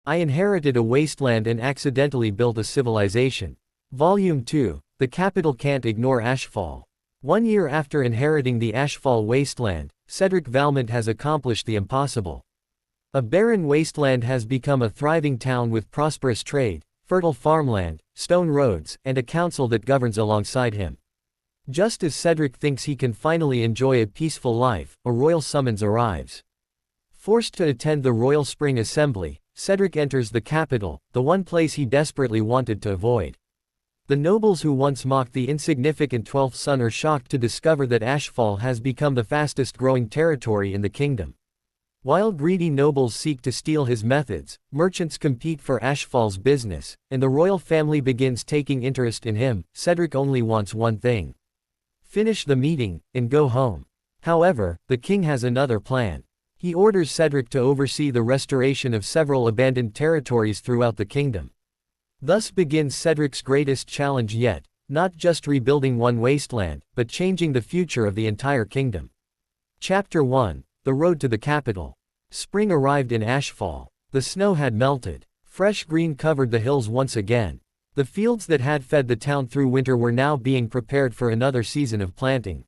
I inherited a wasteland and accidentally built a civilization. Volume 2. The capital can't ignore Ashfall. 1 year after inheriting the Ashfall Wasteland, Cedric Valmont has accomplished the impossible. A barren wasteland has become a thriving town with prosperous trade, fertile farmland, stone roads, and a council that governs alongside him. Just as Cedric thinks he can finally enjoy a peaceful life, a royal summons arrives. Forced to attend the Royal Spring Assembly, Cedric enters the capital, the one place he desperately wanted to avoid. The nobles who once mocked the insignificant 12th Son are shocked to discover that Ashfall has become the fastest-growing territory in the kingdom. While greedy nobles seek to steal his methods, merchants compete for Ashfall's business, and the royal family begins taking interest in him. Cedric only wants one thing: finish the meeting, and go home. However, the king has another plan. He orders Cedric to oversee the restoration of several abandoned territories throughout the kingdom. Thus begins Cedric's greatest challenge yet, not just rebuilding one wasteland, but changing the future of the entire kingdom. Chapter 1. The Road to the Capital. Spring arrived in Ashfall. The snow had melted. Fresh green covered the hills once again. The fields that had fed the town through winter were now being prepared for another season of planting.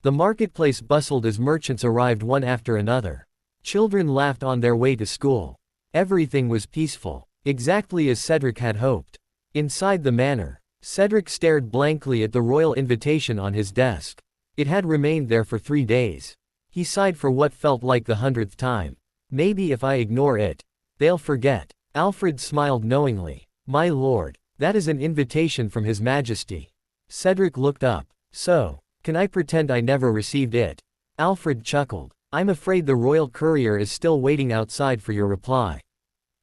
The marketplace bustled as merchants arrived one after another. Children laughed on their way to school. Everything was peaceful, exactly as Cedric had hoped. Inside the manor, Cedric stared blankly at the royal invitation on his desk. It had remained there for 3 days. He sighed for what felt like the 100th time. Maybe if I ignore it, they'll forget. Alfred smiled knowingly. My lord, that is an invitation from His Majesty. Cedric looked up. So, can I pretend I never received it? Alfred chuckled. I'm afraid the royal courier is still waiting outside for your reply.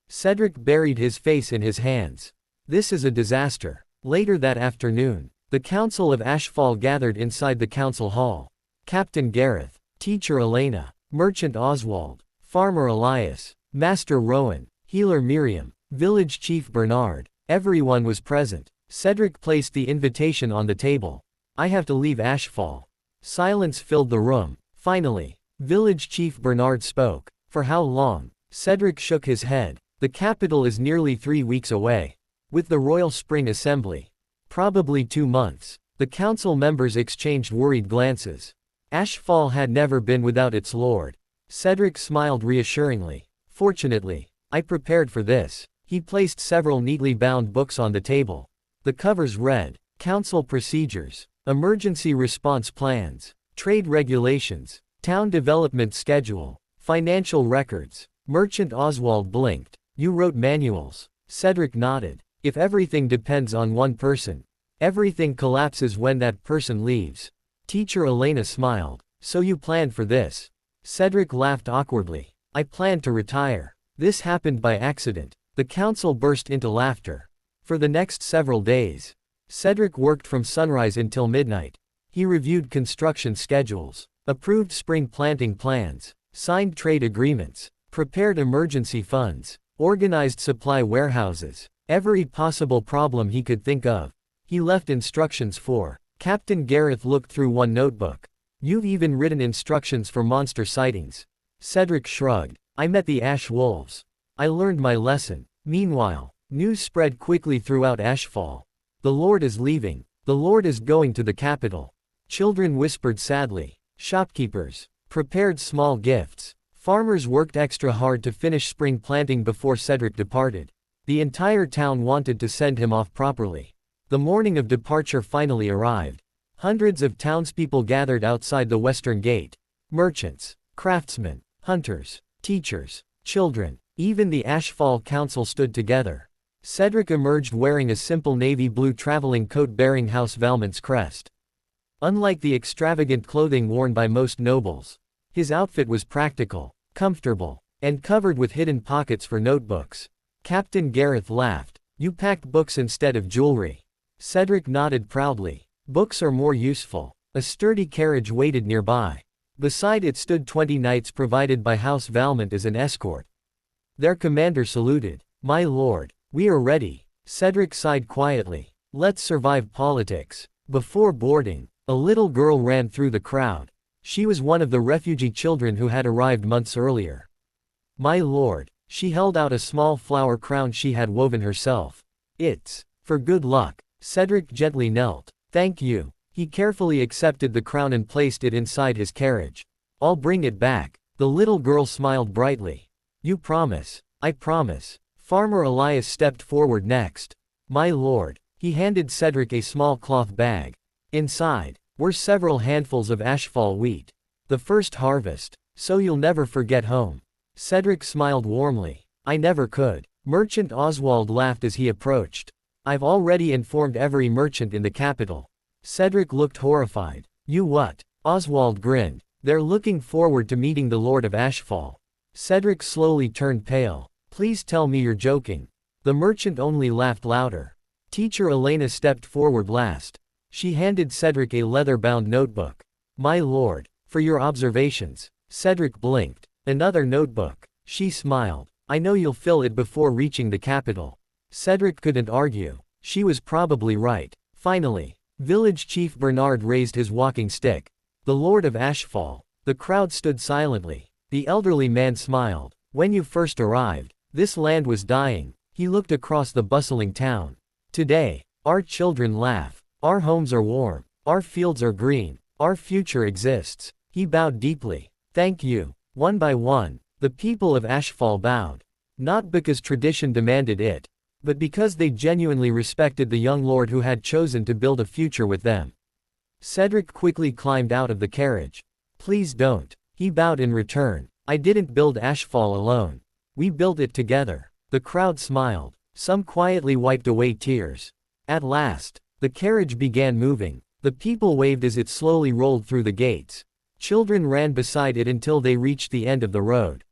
Cedric buried his face in his hands. This is a disaster. Later that afternoon, the Council of Ashfall gathered inside the council hall. Captain Gareth, Teacher Elena, Merchant Oswald, Farmer Elias, Master Rowan, Healer Miriam, Village Chief Bernard. Everyone was present. Cedric placed the invitation on the table. I have to leave Ashfall. Silence filled the room. Finally, Village Chief Bernard spoke. For how long? Cedric shook his head. The capital is nearly 3 weeks away. With the Royal Spring Assembly. Probably 2 months. The council members exchanged worried glances. Ashfall had never been without its lord. Cedric smiled reassuringly. Fortunately, I prepared for this. He placed several neatly bound books on the table. The covers read, Council Procedures, Emergency Response Plans, Trade Regulations, Town Development Schedule, Financial Records. Merchant Oswald blinked. You wrote manuals. Cedric nodded. If everything depends on one person, everything collapses when that person leaves. Teacher Elena smiled. So you planned for this? Cedric laughed awkwardly. I planned to retire. This happened by accident. The council burst into laughter. For the next several days, Cedric worked from sunrise until midnight. He reviewed construction schedules, approved spring planting plans, signed trade agreements, prepared emergency funds, organized supply warehouses, every possible problem he could think of. He left instructions for. Captain Gareth looked through one notebook. You've even written instructions for monster sightings. Cedric shrugged. I met the Ash Wolves. I learned my lesson. Meanwhile, news spread quickly throughout Ashfall. The Lord is leaving. The Lord is going to the capital. Children whispered sadly. Shopkeepers prepared small gifts. Farmers worked extra hard to finish spring planting before Cedric departed. The entire town wanted to send him off properly. The morning of departure finally arrived. Hundreds of townspeople gathered outside the western gate. Merchants, craftsmen, hunters, teachers, children. Even the Ashfall Council stood together. Cedric emerged wearing a simple navy blue traveling coat bearing House Valmont's crest. Unlike the extravagant clothing worn by most nobles, his outfit was practical, comfortable, and covered with hidden pockets for notebooks. Captain Gareth laughed. You packed books instead of jewelry. Cedric nodded proudly. Books are more useful. A sturdy carriage waited nearby. Beside it stood 20 knights provided by House Valmont as an escort. Their commander saluted. My lord, we are ready. Cedric sighed quietly. Let's survive politics. Before boarding, a little girl ran through the crowd. She was one of the refugee children who had arrived months earlier. My lord, She held out a small flower crown she had woven herself. It's for good luck. Cedric gently knelt. Thank you. He carefully accepted the crown and placed it inside his carriage. I'll bring it back. The little girl smiled brightly. You promise? I promise. Farmer Elias stepped forward next. My lord. He handed Cedric a small cloth bag. Inside were several handfuls of Ashfall wheat. The first harvest. So you'll never forget home. Cedric smiled warmly. I never could. Merchant Oswald laughed as he approached. I've already informed every merchant in the capital. Cedric looked horrified. You what? Oswald grinned. They're looking forward to meeting the Lord of Ashfall. Cedric slowly turned pale. Please tell me you're joking. The merchant only laughed louder. Teacher Elena stepped forward last. She handed Cedric a leather-bound notebook. My lord, for your observations. Cedric blinked. Another notebook. She smiled. I know you'll fill it before reaching the capital. Cedric couldn't argue. She was probably right. Finally, Village Chief Bernard raised his walking stick. The Lord of Ashfall. The crowd stood silently. The elderly man smiled. When you first arrived, this land was dying. He looked across the bustling town. Today, our children laugh. Our homes are warm. Our fields are green. Our future exists. He bowed deeply. Thank you. One by one, the people of Ashfall bowed. Not because tradition demanded it, but because they genuinely respected the young lord who had chosen to build a future with them. Cedric quickly climbed out of the carriage. Please don't. He bowed in return. I didn't build Ashfall alone. We built it together. The crowd smiled. Some quietly wiped away tears. At last, the carriage began moving. The people waved as it slowly rolled through the gates. Children ran beside it until they reached the end of the road.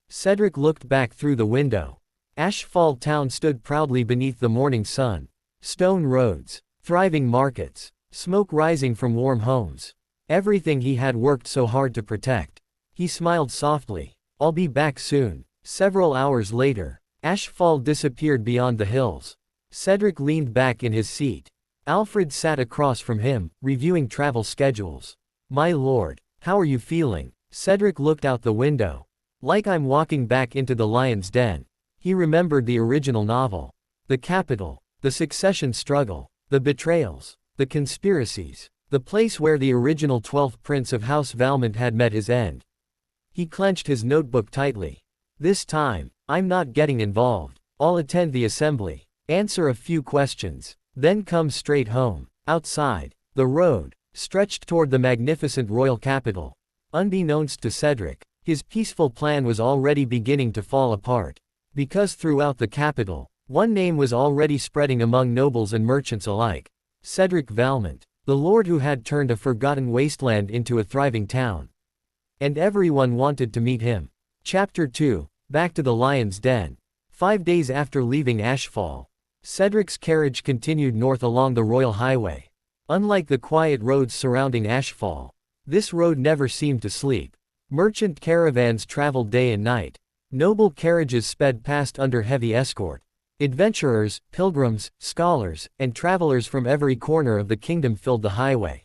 Cedric looked back through the window. Ashfall town stood proudly beneath the morning sun. Stone roads, thriving markets, smoke rising from warm homes. Everything he had worked so hard to protect. He smiled softly. I'll be back soon. Several hours later, Ashfall disappeared beyond the hills. Cedric leaned back in his seat. Alfred sat across from him, reviewing travel schedules. My lord, how are you feeling? Cedric looked out the window. Like I'm walking back into the lion's den. He remembered the original novel. The capital, the succession struggle, the betrayals, the conspiracies, the place where the original 12th Prince of House Valmont had met his end. He clenched his notebook tightly. This time, I'm not getting involved. I'll attend the assembly, answer a few questions, then come straight home. Outside, the road stretched toward the magnificent royal capital. Unbeknownst to Cedric, his peaceful plan was already beginning to fall apart. Because throughout the capital, one name was already spreading among nobles and merchants alike. Cedric Valmont, the lord who had turned a forgotten wasteland into a thriving town. And everyone wanted to meet him. Chapter 2, Back to the Lion's Den. 5 days after leaving Ashfall, Cedric's carriage continued north along the royal highway. Unlike the quiet roads surrounding Ashfall, this road never seemed to sleep. Merchant caravans traveled day and night. Noble carriages sped past under heavy escort. Adventurers, pilgrims, scholars, and travelers from every corner of the kingdom filled the highway.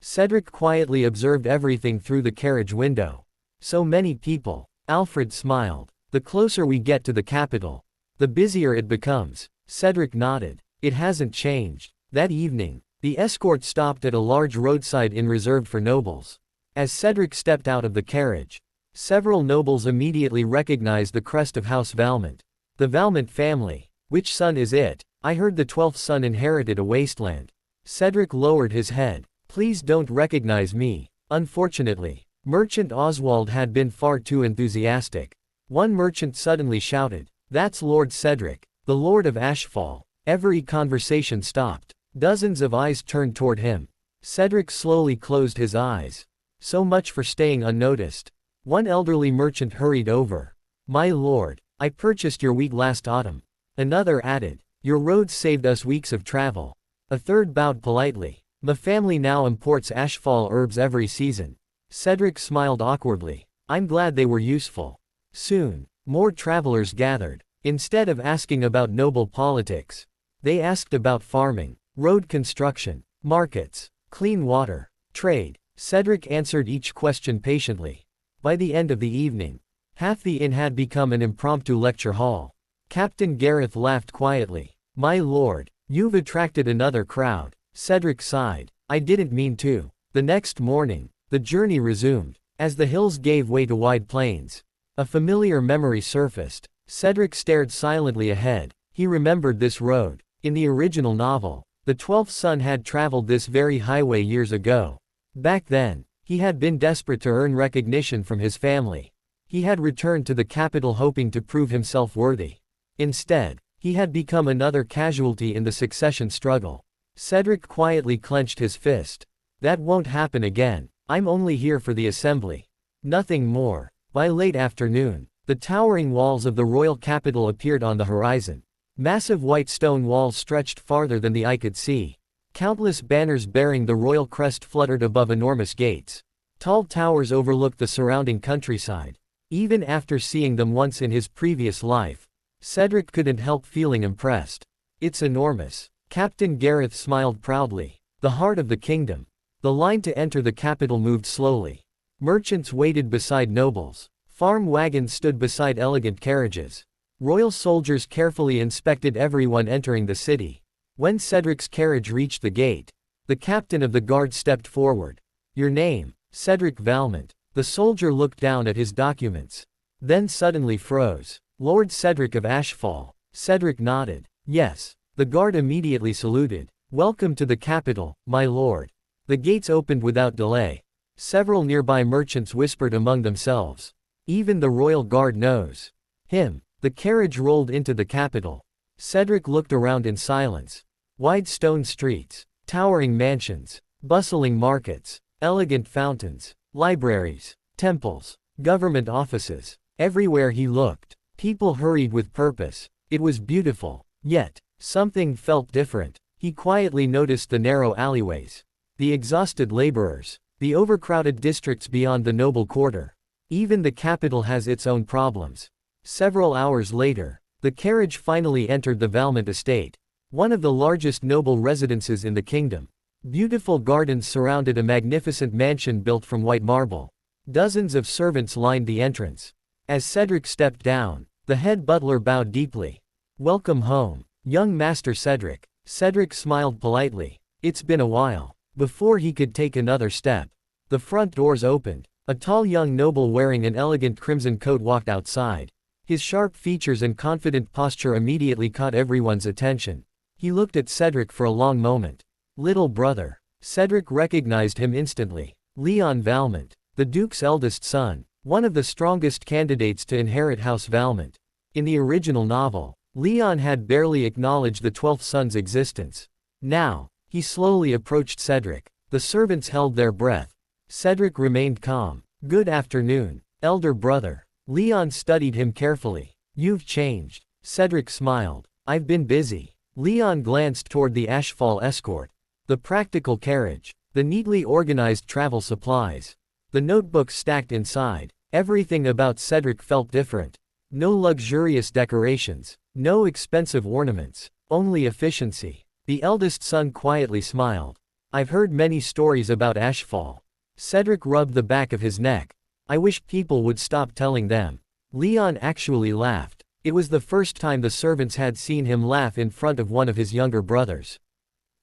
Cedric quietly observed everything through the carriage window. So many people. Alfred smiled. The closer we get to the capital, the busier it becomes. Cedric nodded. It hasn't changed. That evening, the escort stopped at a large roadside inn reserved for nobles. As Cedric stepped out of the carriage, several nobles immediately recognized the crest of House Valmont. The Valmont family. Which son is it? I heard the 12th son inherited a wasteland. Cedric lowered his head. Please don't recognize me. Unfortunately, Merchant Oswald had been far too enthusiastic. One merchant suddenly shouted, "That's Lord Cedric, the Lord of Ashfall." Every conversation stopped. Dozens of eyes turned toward him. Cedric slowly closed his eyes. So much for staying unnoticed. One elderly merchant hurried over. "My lord, I purchased your wheat last autumn." Another added, "Your roads saved us weeks of travel." A third bowed politely. "The family now imports Ashfall herbs every season." Cedric smiled awkwardly. "I'm glad they were useful." Soon, more travelers gathered. Instead of asking about noble politics, they asked about farming, road construction, markets, clean water, trade. Cedric answered each question patiently. By the end of the evening, Half the inn had become an impromptu lecture hall. Captain Gareth laughed quietly. "My lord, you've attracted another crowd." Cedric sighed. "I didn't mean to." The next morning, the journey resumed. As the hills gave way to wide plains, a familiar memory surfaced. Cedric stared silently ahead. He remembered this road. In the original novel, the 12th Son had traveled this very highway years ago. Back then, he had been desperate to earn recognition from his family. He had returned to the capital hoping to prove himself worthy. Instead, he had become another casualty in the succession struggle. Cedric quietly clenched his fist. "That won't happen again. I'm only here for the assembly. Nothing more." By late afternoon, the towering walls of the royal capital appeared on the horizon. Massive white stone walls stretched farther than the eye could see. Countless banners bearing the royal crest fluttered above enormous gates. Tall towers overlooked the surrounding countryside. Even after seeing them once in his previous life, Cedric couldn't help feeling impressed. "It's enormous." Captain Gareth smiled proudly. The heart of the kingdom. The line to enter the capital moved slowly. Merchants waited beside nobles. Farm wagons stood beside elegant carriages. Royal soldiers carefully inspected everyone entering the city. When Cedric's carriage reached the gate, the captain of the guard stepped forward. "Your name?" "Cedric Valmont." The soldier looked down at his documents. Then suddenly froze. "Lord Cedric of Ashfall." Cedric nodded. "Yes." The guard immediately saluted. "Welcome to the capital, my lord." The gates opened without delay. Several nearby merchants whispered among themselves. "Even the royal guard knows him." The carriage rolled into the capital. Cedric looked around in silence. Wide stone streets, towering mansions, bustling markets, elegant fountains, libraries, temples, government offices. Everywhere he looked, people hurried with purpose. It was beautiful, yet something felt different. He quietly noticed the narrow alleyways, the exhausted laborers, the overcrowded districts beyond the noble quarter. Even the capital has its own problems. Several hours later, the carriage finally entered the Valmont estate, one of the largest noble residences in the kingdom. Beautiful gardens surrounded a magnificent mansion built from white marble. Dozens of servants lined the entrance. As Cedric stepped down, the head butler bowed deeply. "Welcome home, young Master Cedric." Cedric smiled politely. "It's been a while." Before he could take another step, the front doors opened. A tall young noble wearing an elegant crimson coat walked outside. His sharp features and confident posture immediately caught everyone's attention. He looked at Cedric for a long moment. "Little brother." Cedric recognized him instantly. Leon Valmont, the Duke's eldest son, one of the strongest candidates to inherit House Valmont. In the original novel, Leon had barely acknowledged the 12th Son's existence. Now, he slowly approached Cedric. The servants held their breath. Cedric remained calm. "Good afternoon, elder brother." Leon studied him carefully. "You've changed." Cedric smiled. "I've been busy." Leon glanced toward the Ashfall escort. The practical carriage. The neatly organized travel supplies. The notebooks stacked inside. Everything about Cedric felt different. No luxurious decorations. No expensive ornaments. Only efficiency. The eldest son quietly smiled. "I've heard many stories about Ashfall." Cedric rubbed the back of his neck. "I wish people would stop telling them." Leon actually laughed. It was the first time the servants had seen him laugh in front of one of his younger brothers.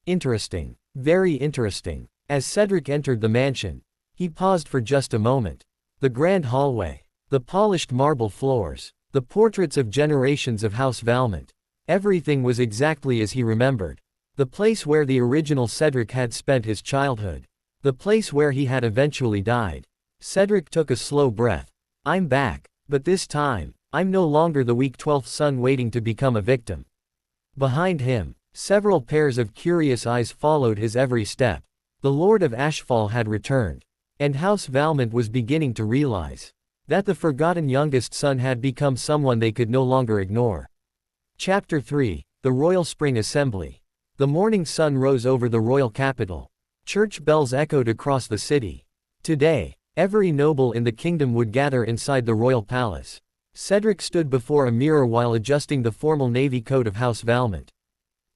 Interesting. Very interesting. As Cedric entered the mansion, he paused for just a moment. The grand hallway. The polished marble floors. The portraits of generations of House Valmont. Everything was exactly as he remembered. The place where the original Cedric had spent his childhood. The place where he had eventually died. Cedric took a slow breath. "I'm back. But this time, I'm no longer the weak 12th Son waiting to become a victim." Behind him, several pairs of curious eyes followed his every step. The Lord of Ashfall had returned. And House Valmont was beginning to realize that the forgotten youngest son had become someone they could no longer ignore. Chapter 3, The Royal Spring Assembly. The morning sun rose over the royal capital. Church bells echoed across the city. Today, every noble in the kingdom would gather inside the royal palace. Cedric stood before a mirror while adjusting the formal navy coat of House Valmont.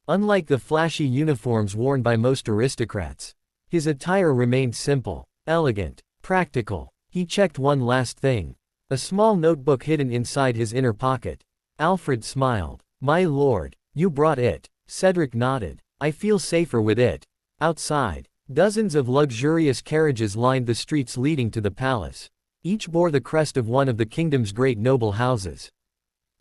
Unlike the flashy uniforms worn by most aristocrats, his attire remained simple, elegant, practical. He checked one last thing. a small notebook hidden inside his inner pocket. Alfred smiled. My lord, you brought it. Cedric nodded. I feel safer with it. Outside, dozens of luxurious carriages lined the streets leading to the palace. Each bore the crest of one of the kingdom's great noble houses.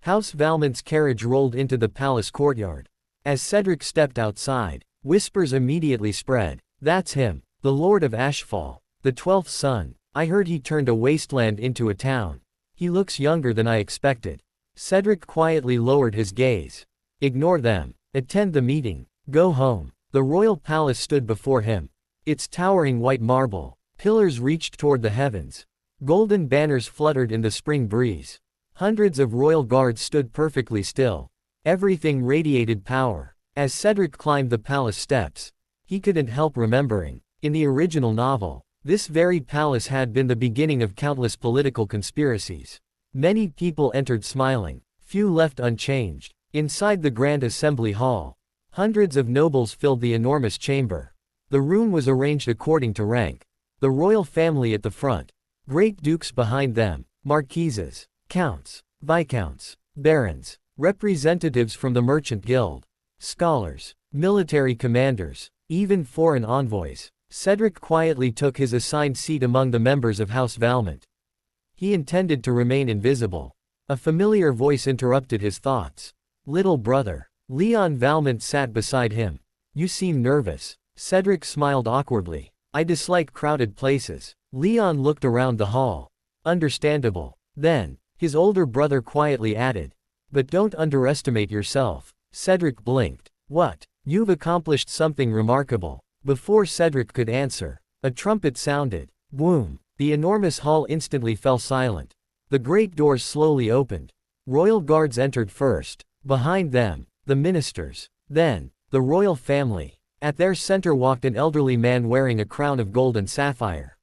House Valmont's carriage rolled into the palace courtyard. As Cedric stepped outside, whispers immediately spread. That's him, the Lord of Ashfall, the 12th Son. I heard he turned a wasteland into a town. He looks younger than I expected. Cedric quietly lowered his gaze. Ignore them. Attend the meeting. Go home. The royal palace stood before him. Its towering white marble pillars reached toward the heavens. Golden banners fluttered in the spring breeze. Hundreds of royal guards stood perfectly still. Everything radiated power. As Cedric climbed the palace steps, he couldn't help remembering. In the original novel, this very palace had been the beginning of countless political conspiracies. Many people entered smiling, few left unchanged. Inside the grand assembly hall, hundreds of nobles filled the enormous chamber. The room was arranged according to rank. The royal family at the front, great dukes behind them, marquises, counts, viscounts, barons, representatives from the merchant guild, scholars, military commanders, even foreign envoys. Cedric quietly took his assigned seat among the members of House Valmont. He intended to remain invisible. A familiar voice interrupted his thoughts. Little brother. Leon Valmont sat beside him. You seem nervous. Cedric smiled awkwardly. I dislike crowded places. Leon looked around the hall. Understandable. Then, his older brother quietly added. But don't underestimate yourself. Cedric blinked. What? You've accomplished something remarkable. Before Cedric could answer, a trumpet sounded. Boom. The enormous hall instantly fell silent. The great doors slowly opened. Royal guards entered first. Behind them, the ministers. Then, the royal family. At their center walked an elderly man wearing a crown of gold and sapphire.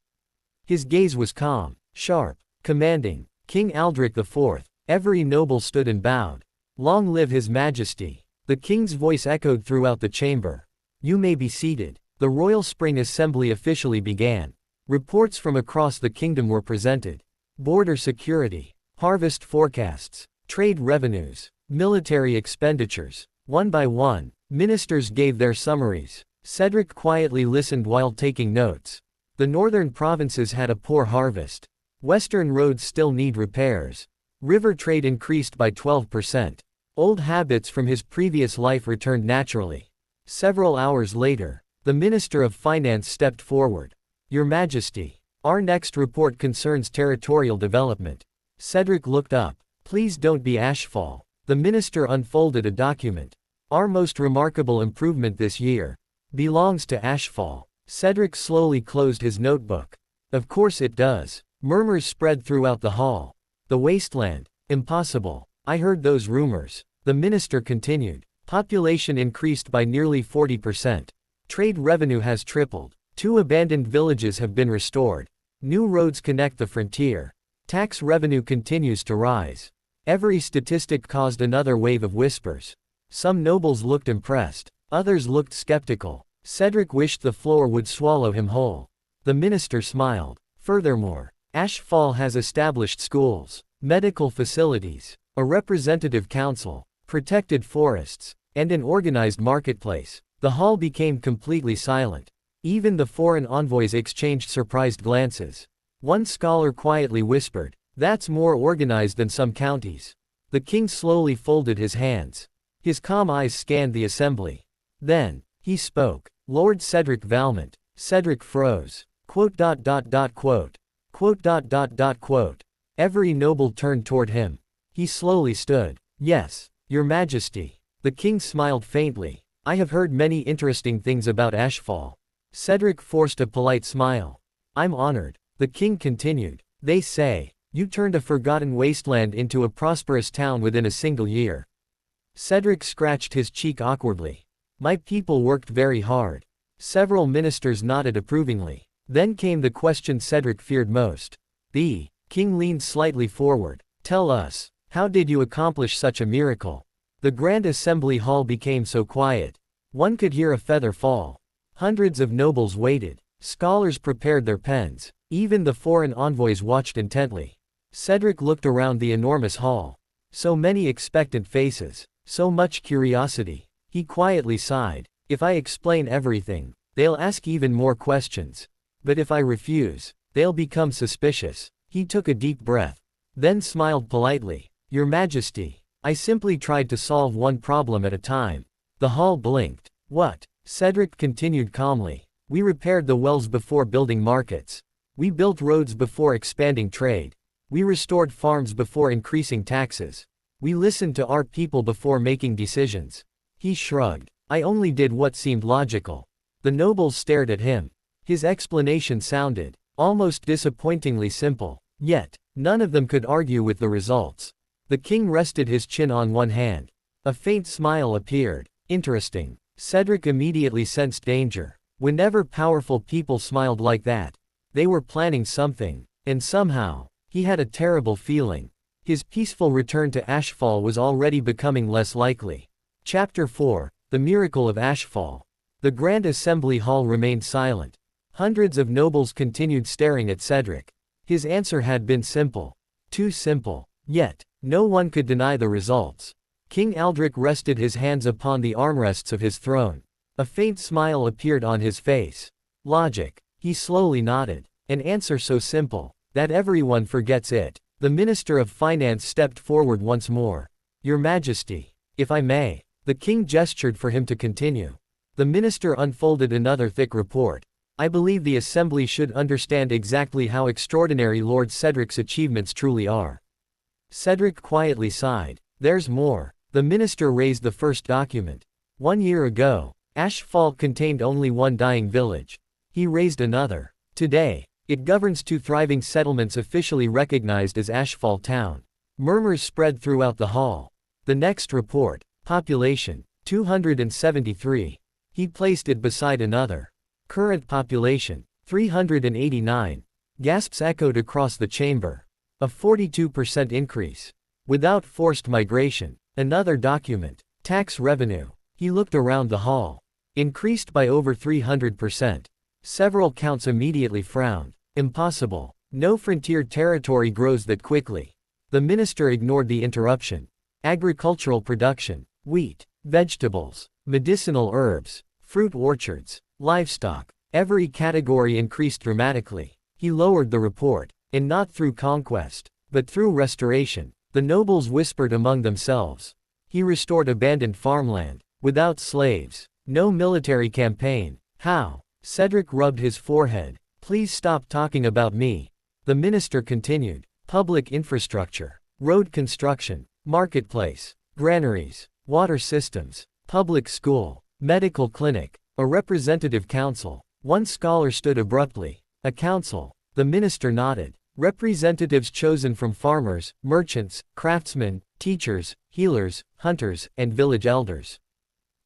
His gaze was calm, sharp, commanding. King Aldrich IV. Every noble stood and bowed. Long live His Majesty. The king's voice echoed throughout the chamber. You may be seated. The royal spring assembly officially began. Reports from across the kingdom were presented. Border security, harvest forecasts, trade revenues, military expenditures. One by one, ministers gave their summaries. Cedric quietly listened while taking notes. The northern provinces had a poor harvest. Western roads still need repairs. River trade increased by 12%. Old habits from his previous life returned naturally. Several hours later, the Minister of Finance stepped forward. Your Majesty, our next report concerns territorial development. Cedric looked up. Please don't be Ashfall. The minister unfolded a document. Our most remarkable improvement this year belongs to Ashfall. Cedric slowly closed his notebook. Of course it does. Murmurs spread throughout the hall. The wasteland. Impossible. I heard those rumors. The minister continued. Population increased by nearly 40%. Trade revenue has tripled. 2 abandoned villages have been restored. New roads connect the frontier. Tax revenue continues to rise. Every statistic caused another wave of whispers. Some nobles looked impressed. Others looked skeptical. Cedric wished the floor would swallow him whole. The minister smiled. Furthermore, Ashfall has established schools, medical facilities, a representative council, protected forests, and an organized marketplace. The hall became completely silent. Even the foreign envoys exchanged surprised glances. One scholar quietly whispered, "That's more organized than some counties." The king slowly folded his hands. His calm eyes scanned the assembly. Then, he spoke. Lord Cedric Valmont. Cedric froze. Quote. Every noble turned toward him. He slowly stood. Yes, Your Majesty. The king smiled faintly. I have heard many interesting things about Ashfall. Cedric forced a polite smile. I'm honored. The king continued. They say, you turned a forgotten wasteland into a prosperous town within a single year. Cedric scratched his cheek awkwardly. My people worked very hard. Several ministers nodded approvingly. Then came the question Cedric feared most. The king leaned slightly forward. Tell us, how did you accomplish such a miracle? The grand assembly hall became so quiet. One could hear a feather fall. Hundreds of nobles waited. Scholars prepared their pens. Even the foreign envoys watched intently. Cedric looked around the enormous hall. So many expectant faces. So much curiosity. He quietly sighed. If I explain everything, they'll ask even more questions. But if I refuse, they'll become suspicious. He took a deep breath. Then smiled politely. Your Majesty, I simply tried to solve one problem at a time. The hall blinked. What? Cedric continued calmly. We repaired the wells before building markets. We built roads before expanding trade. We restored farms before increasing taxes. We listened to our people before making decisions. He shrugged. I only did what seemed logical. The nobles stared at him. His explanation sounded almost disappointingly simple. Yet, none of them could argue with the results. The king rested his chin on one hand. A faint smile appeared. Interesting. Cedric immediately sensed danger. Whenever powerful people smiled like that, they were planning something. And somehow, he had a terrible feeling. His peaceful return to Ashfall was already becoming less likely. Chapter 4, The Miracle of Ashfall. The Grand Assembly Hall remained silent. Hundreds of nobles continued staring at Cedric. His answer had been simple. Too simple. Yet, no one could deny the results. King Aldrich rested his hands upon the armrests of his throne. A faint smile appeared on his face. Logic. He slowly nodded. An answer so simple that everyone forgets it. The Minister of Finance stepped forward once more. Your Majesty, if I may. The king gestured for him to continue. The minister unfolded another thick report. I believe the assembly should understand exactly how extraordinary Lord Cedric's achievements truly are. Cedric quietly sighed. There's more. The minister raised the first document. 1 year ago, Ashfall contained only one dying village. He raised another. Today, it governs 2 thriving settlements officially recognized as Ashfall Town. Murmurs spread throughout the hall. The next report, population, 273. He placed it beside another. Current population, 389. Gasps echoed across the chamber. A 42% increase. Without forced migration. Another document, tax revenue. He looked around the hall. Increased by over 300%. Several counts immediately frowned. Impossible. No frontier territory grows that quickly. The minister ignored the interruption. Agricultural production, wheat, vegetables, medicinal herbs, fruit orchards, livestock. Every category increased dramatically. He lowered the report. And not through conquest, but through restoration. The nobles whispered among themselves. He restored abandoned farmland. Without slaves. No military campaign. How? Cedric rubbed his forehead. Please stop talking about me. The minister continued. Public infrastructure. Road construction. Marketplace. Granaries. Water systems. Public school. Medical clinic. A representative council. One scholar stood abruptly. A council. The minister nodded. Representatives chosen from farmers, merchants, craftsmen, teachers, healers, hunters, and village elders.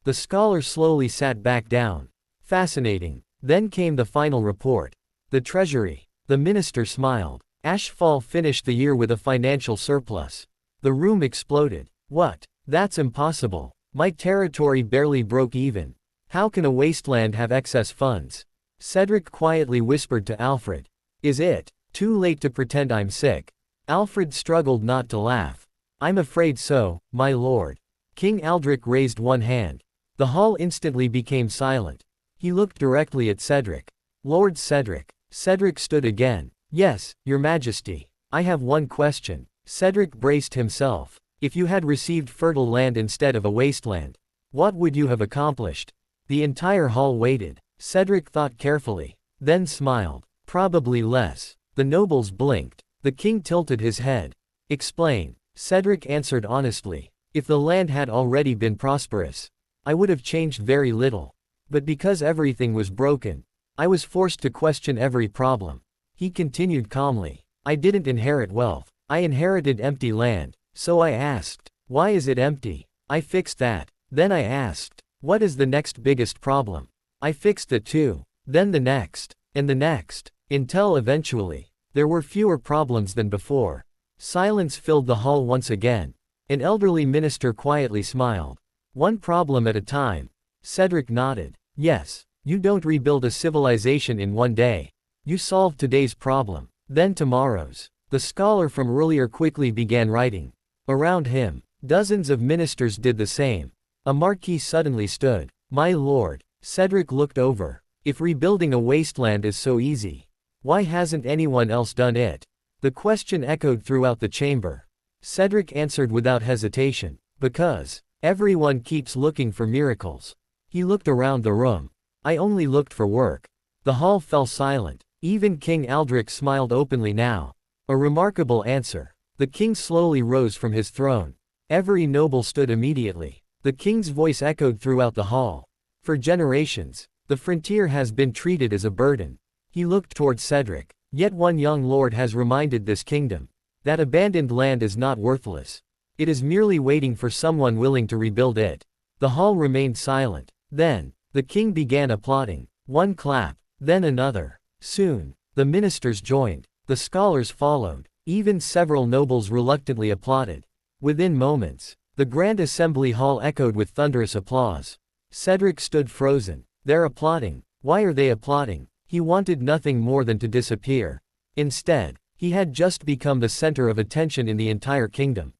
The scholar slowly sat back down. Fascinating. Then came the final report. The treasury. The minister smiled. Ashfall finished the year with a financial surplus. The room exploded. What? That's impossible. My territory barely broke even. How can a wasteland have excess funds? Cedric quietly whispered to Alfred. Is it too late to pretend I'm sick? Alfred struggled not to laugh. I'm afraid so, my lord. King Aldrich raised one hand. The hall instantly became silent. He looked directly at Cedric. Lord Cedric. Cedric stood again. Yes, your majesty. I have one question. Cedric braced himself. If you had received fertile land instead of a wasteland, what would you have accomplished? The entire hall waited. Cedric thought carefully. Then smiled. Probably less. The nobles blinked. The king tilted his head. Explain. Cedric answered honestly. If the land had already been prosperous, I would have changed very little. But because everything was broken, I was forced to question every problem. He continued calmly. I didn't inherit wealth. I inherited empty land. So I asked, why is it empty? I fixed that. Then I asked, what is the next biggest problem? I fixed it too. Then the next. And the next. Until eventually, there were fewer problems than before. Silence filled the hall once again. An elderly minister quietly smiled. One problem at a time. Cedric nodded. Yes, you don't rebuild a civilization in one day. You solve today's problem, then tomorrow's, The scholar from earlier quickly began writing. Around him, dozens of ministers did the same. A marquis suddenly stood. My lord, Cedric looked over. If rebuilding a wasteland is so easy, why hasn't anyone else done it? The question echoed throughout the chamber. Cedric answered without hesitation. Because everyone keeps looking for miracles. He looked around the room. I only looked for work. The hall fell silent. Even King Aldrich smiled openly now. A remarkable answer. The king slowly rose from his throne. Every noble stood immediately. The king's voice echoed throughout the hall. For generations, the frontier has been treated as a burden. He looked toward Cedric. Yet one young lord has reminded this kingdom that abandoned land is not worthless. It is merely waiting for someone willing to rebuild it. The hall remained silent. Then, the king began applauding. One clap, then another. Soon, the ministers joined. The scholars followed. Even several nobles reluctantly applauded. Within moments, the grand assembly hall echoed with thunderous applause. Cedric stood frozen. They're applauding. Why are they applauding? He wanted nothing more than to disappear. Instead, he had just become the center of attention in the entire kingdom.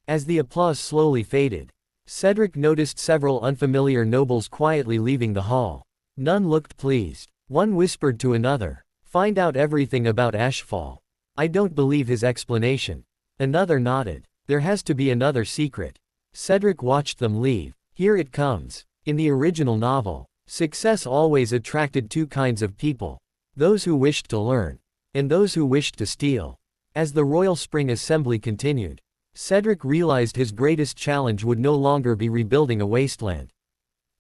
As the applause slowly faded, Cedric noticed several unfamiliar nobles quietly leaving the hall. None looked pleased. One whispered to another, "Find out everything about Ashfall. I don't believe his explanation." Another nodded. There has to be another secret. Cedric watched them leave. Here it comes. In the original novel, success always attracted two kinds of people. Those who wished to learn, and those who wished to steal. As the Royal Spring Assembly continued, Cedric realized his greatest challenge would no longer be rebuilding a wasteland.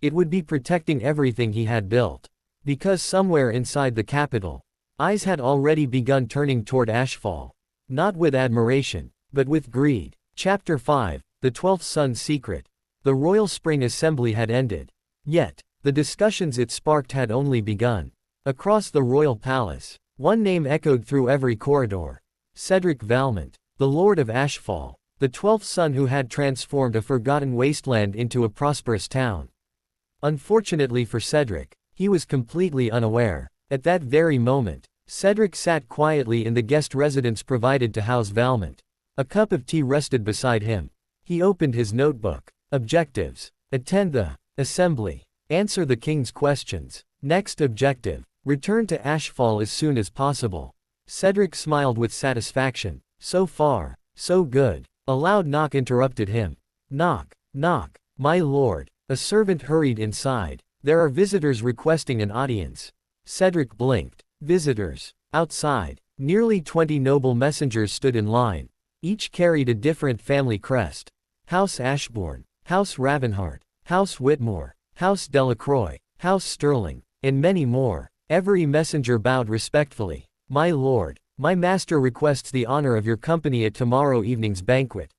It would be protecting everything he had built. Because somewhere inside the capital, eyes had already begun turning toward Ashfall. Not with admiration, but with greed. Chapter 5, The 12th Son's Secret. The Royal Spring Assembly had ended. Yet, the discussions it sparked had only begun. Across the royal palace, one name echoed through every corridor. Cedric Valmont, the Lord of Ashfall, the 12th son who had transformed a forgotten wasteland into a prosperous town. Unfortunately for Cedric, he was completely unaware. At that very moment, Cedric sat quietly in the guest residence provided to House Valmont. A cup of tea rested beside him. He opened his notebook. Objectives. Attend the assembly. Answer the king's questions. Next objective. Return to Ashfall as soon as possible. Cedric smiled with satisfaction. So far, so good. A loud knock interrupted him. Knock, knock. My lord. A servant hurried inside. There are visitors requesting an audience. Cedric blinked. Visitors. Outside, nearly 20 noble messengers stood in line. Each carried a different family crest. House Ashbourne, House Ravenheart, House Whitmore, House Delacroix, House Sterling, and many more. Every messenger bowed respectfully. My lord, my master requests the honor of your company at tomorrow evening's banquet.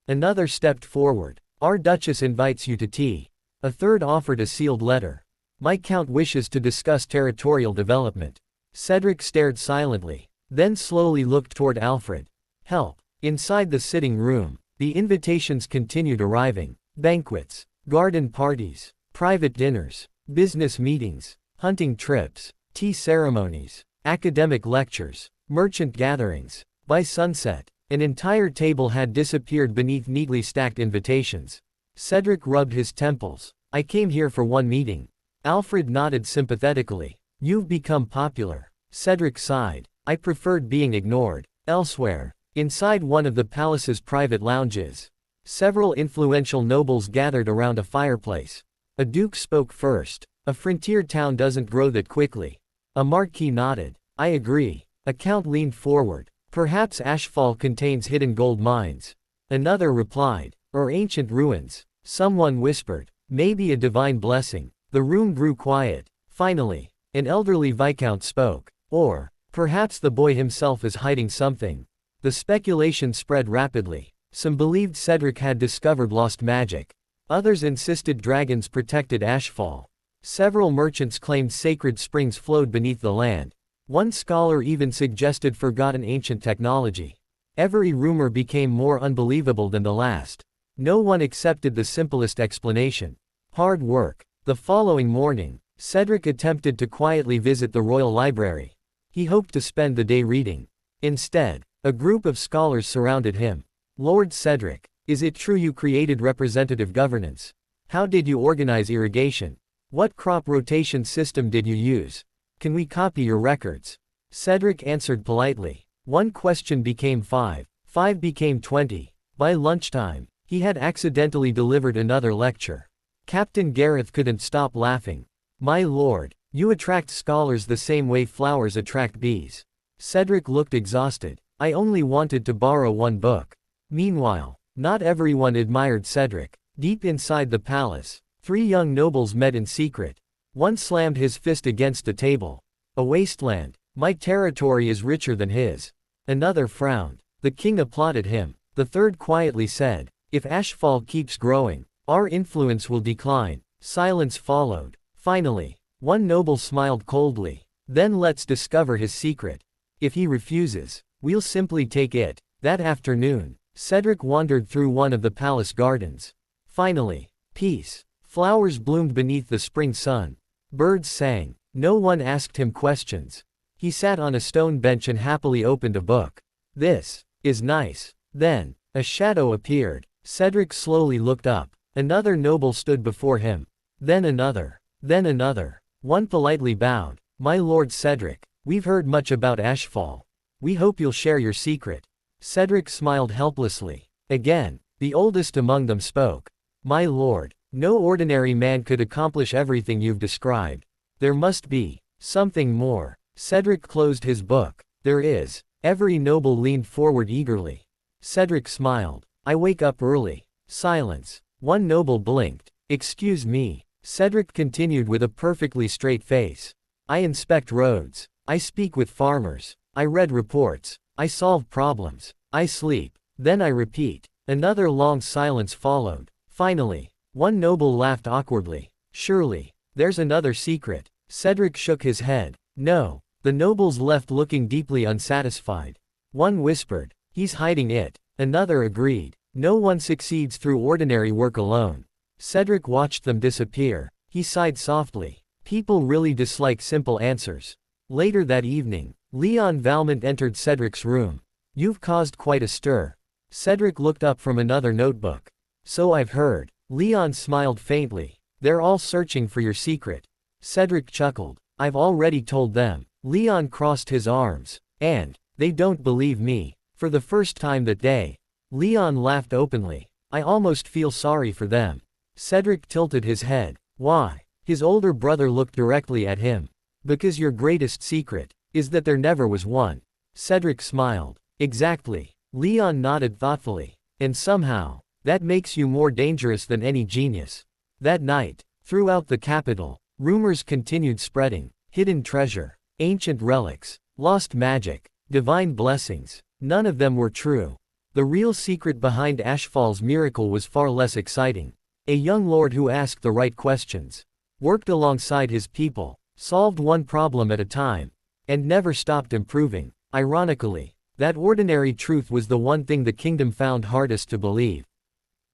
Another stepped forward. Our Duchess invites you to tea. A third offered a sealed letter. My count wishes to discuss territorial development. Cedric stared silently, then slowly looked toward Alfred. Help. Inside the sitting room, the invitations continued arriving. Banquets, garden parties, private dinners, business meetings, hunting trips, tea ceremonies, academic lectures, merchant gatherings. By sunset, an entire table had disappeared beneath neatly stacked invitations. Cedric rubbed his temples. I came here for one meeting. Alfred nodded sympathetically. You've become popular. Cedric sighed. I preferred being ignored. Elsewhere, inside one of the palace's private lounges, several influential nobles gathered around a fireplace. A duke spoke first. A frontier town doesn't grow that quickly. A marquis nodded. I agree. A count leaned forward. Perhaps Ashfall contains hidden gold mines. Another replied. Or ancient ruins. Someone whispered. Maybe a divine blessing. The room grew quiet. Finally, an elderly viscount spoke. Or, perhaps the boy himself is hiding something. The speculation spread rapidly. Some believed Cedric had discovered lost magic. Others insisted dragons protected Ashfall. Several merchants claimed sacred springs flowed beneath the land. One scholar even suggested forgotten ancient technology. Every rumor became more unbelievable than the last. No one accepted the simplest explanation. Hard work. The following morning, Cedric attempted to quietly visit the royal library. He hoped to spend the day reading. Instead, A group of scholars surrounded him. Lord Cedric, is it true you created representative governance? How did you organize irrigation? What crop rotation system did you use? Can we copy your records? Cedric answered politely. One question became 5. 5 became 20. By lunchtime, he had accidentally delivered another lecture. Captain Gareth couldn't stop laughing. My lord, you attract scholars the same way flowers attract bees. Cedric looked exhausted. I only wanted to borrow one book. Meanwhile, not everyone admired Cedric. Deep inside the palace, 3 young nobles met in secret. One slammed his fist against a table. A wasteland. My territory is richer than his. Another frowned. The king applauded him. The third quietly said, if Ashfall keeps growing, our influence will decline. Silence followed. Finally, one noble smiled coldly. Then let's discover his secret. If he refuses, we'll simply take it. That afternoon, Cedric wandered through one of the palace gardens. Finally, peace. Flowers bloomed beneath the spring sun. Birds sang. No one asked him questions. He sat on a stone bench and happily opened a book. This is nice. Then, a shadow appeared. Cedric slowly looked up. Another noble stood before him. Then another. Then another. One politely bowed. My lord Cedric, we've heard much about Ashfall. We hope you'll share your secret. Cedric smiled helplessly. Again, the oldest among them spoke. My lord, no ordinary man could accomplish everything you've described. There must be something more. Cedric closed his book. There is. Every noble leaned forward eagerly. Cedric smiled. I wake up early. Silence. One noble blinked. Excuse me. Cedric continued with a perfectly straight face. I inspect roads. I speak with farmers. I read reports. I solve problems. I sleep. Then I repeat. Another long silence followed. Finally, one noble laughed awkwardly. Surely, there's another secret. Cedric shook his head. No. The nobles left looking deeply unsatisfied. One whispered, he's hiding it. Another agreed. No one succeeds through ordinary work alone. Cedric watched them disappear. He sighed softly. People really dislike simple answers. Later that evening, Leon Valmont entered Cedric's room. You've caused quite a stir. Cedric looked up from another notebook. So I've heard. Leon smiled faintly. They're all searching for your secret. Cedric chuckled. I've already told them. Leon crossed his arms. And, they don't believe me. For the first time that day. Leon laughed openly. I almost feel sorry for them. Cedric tilted his head. Why? His older brother looked directly at him. Because your greatest secret is that there never was one. Cedric smiled. Exactly. Leon nodded thoughtfully. And somehow, that makes you more dangerous than any genius. That night, throughout the capital, rumors continued spreading. Hidden treasure, ancient relics, lost magic, divine blessings. None of them were true. The real secret behind Ashfall's miracle was far less exciting. A young lord who asked the right questions, worked alongside his people, solved one problem at a time, and never stopped improving. Ironically, that ordinary truth was the one thing the kingdom found hardest to believe.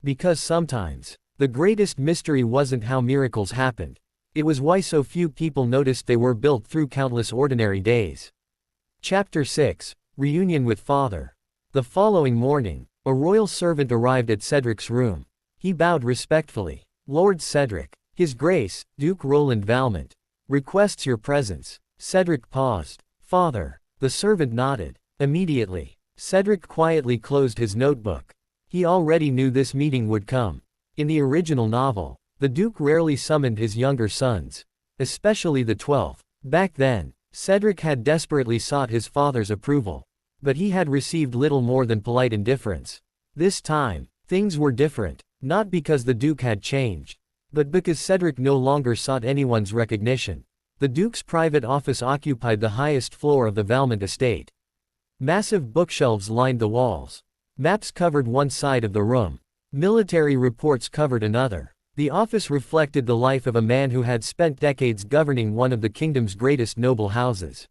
Because sometimes, the greatest mystery wasn't how miracles happened. It was why so few people noticed they were built through countless ordinary days. Chapter 6, Reunion with Father. The following morning, a royal servant arrived at Cedric's room. He bowed respectfully. Lord Cedric, His Grace, Duke Roland Valmont, requests your presence. Cedric paused. Father. The servant nodded. Immediately, Cedric quietly closed his notebook. He already knew this meeting would come. In the original novel, the Duke rarely summoned his younger sons, especially the 12th. Back then, Cedric had desperately sought his father's approval, but he had received little more than polite indifference. This time, things were different, not because the Duke had changed, but because Cedric no longer sought anyone's recognition. The Duke's private office occupied the highest floor of the Valmont estate. Massive bookshelves lined the walls. Maps covered one side of the room. Military reports covered another. The office reflected the life of a man who had spent decades governing one of the kingdom's greatest noble houses.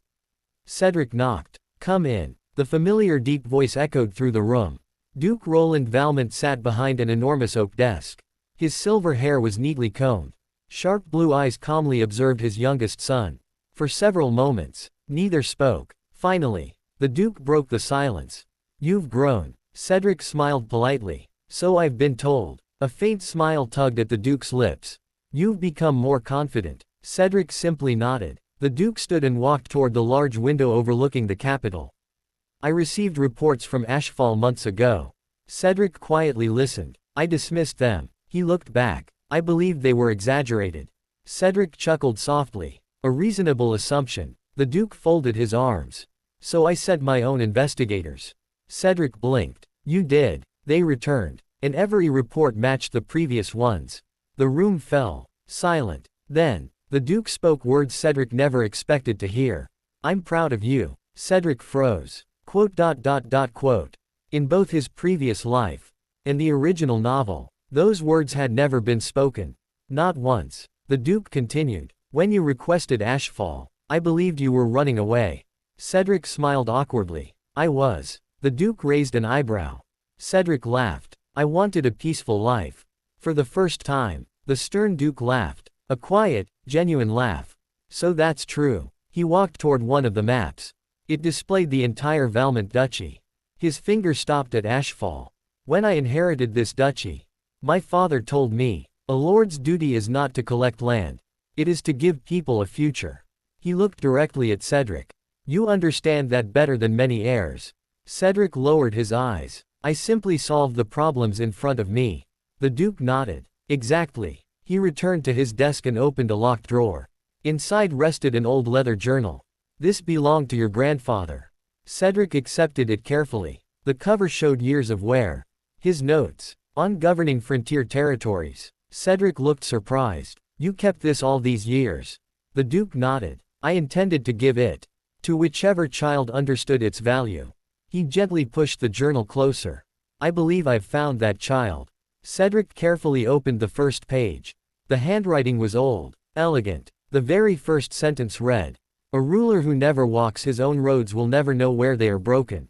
Cedric knocked. Come in. The familiar deep voice echoed through the room. Duke Roland Valmont sat behind an enormous oak desk. His silver hair was neatly combed. Sharp blue eyes calmly observed his youngest son. For several moments, neither spoke. Finally, the Duke broke the silence. You've grown. Cedric smiled politely. So I've been told. A faint smile tugged at the Duke's lips. You've become more confident. Cedric simply nodded. The Duke stood and walked toward the large window overlooking the capital. I received reports from Ashfall months ago. Cedric quietly listened. I dismissed them. He looked back. I believed they were exaggerated. Cedric chuckled softly. A reasonable assumption. The Duke folded his arms. So I sent my own investigators. Cedric blinked. You did. They returned. And every report matched the previous ones. The room fell. Silent. Then, the Duke spoke words Cedric never expected to hear. I'm proud of you. Cedric froze. Quote. In both his previous life and the original novel, those words had never been spoken. Not once. The Duke continued. When you requested Ashfall, I believed you were running away. Cedric smiled awkwardly. I was. The Duke raised an eyebrow. Cedric laughed. I wanted a peaceful life. For the first time, the stern Duke laughed. A quiet, genuine laugh. So that's true. He walked toward one of the maps. It displayed the entire Valmont duchy. His finger stopped at Ashfall. When I inherited this duchy, my father told me, a lord's duty is not to collect land. It is to give people a future. He looked directly at Cedric. You understand that better than many heirs. Cedric lowered his eyes. I simply solved the problems in front of me. The Duke nodded. Exactly. He returned to his desk and opened a locked drawer. Inside rested an old leather journal. This belonged to your grandfather. Cedric accepted it carefully. The cover showed years of wear. His notes. On governing frontier territories. Cedric looked surprised. You kept this all these years. The Duke nodded. I intended to give it to whichever child understood its value. He gently pushed the journal closer. I believe I've found that child. Cedric carefully opened the first page. The handwriting was old, elegant. The very first sentence read, a ruler who never walks his own roads will never know where they are broken.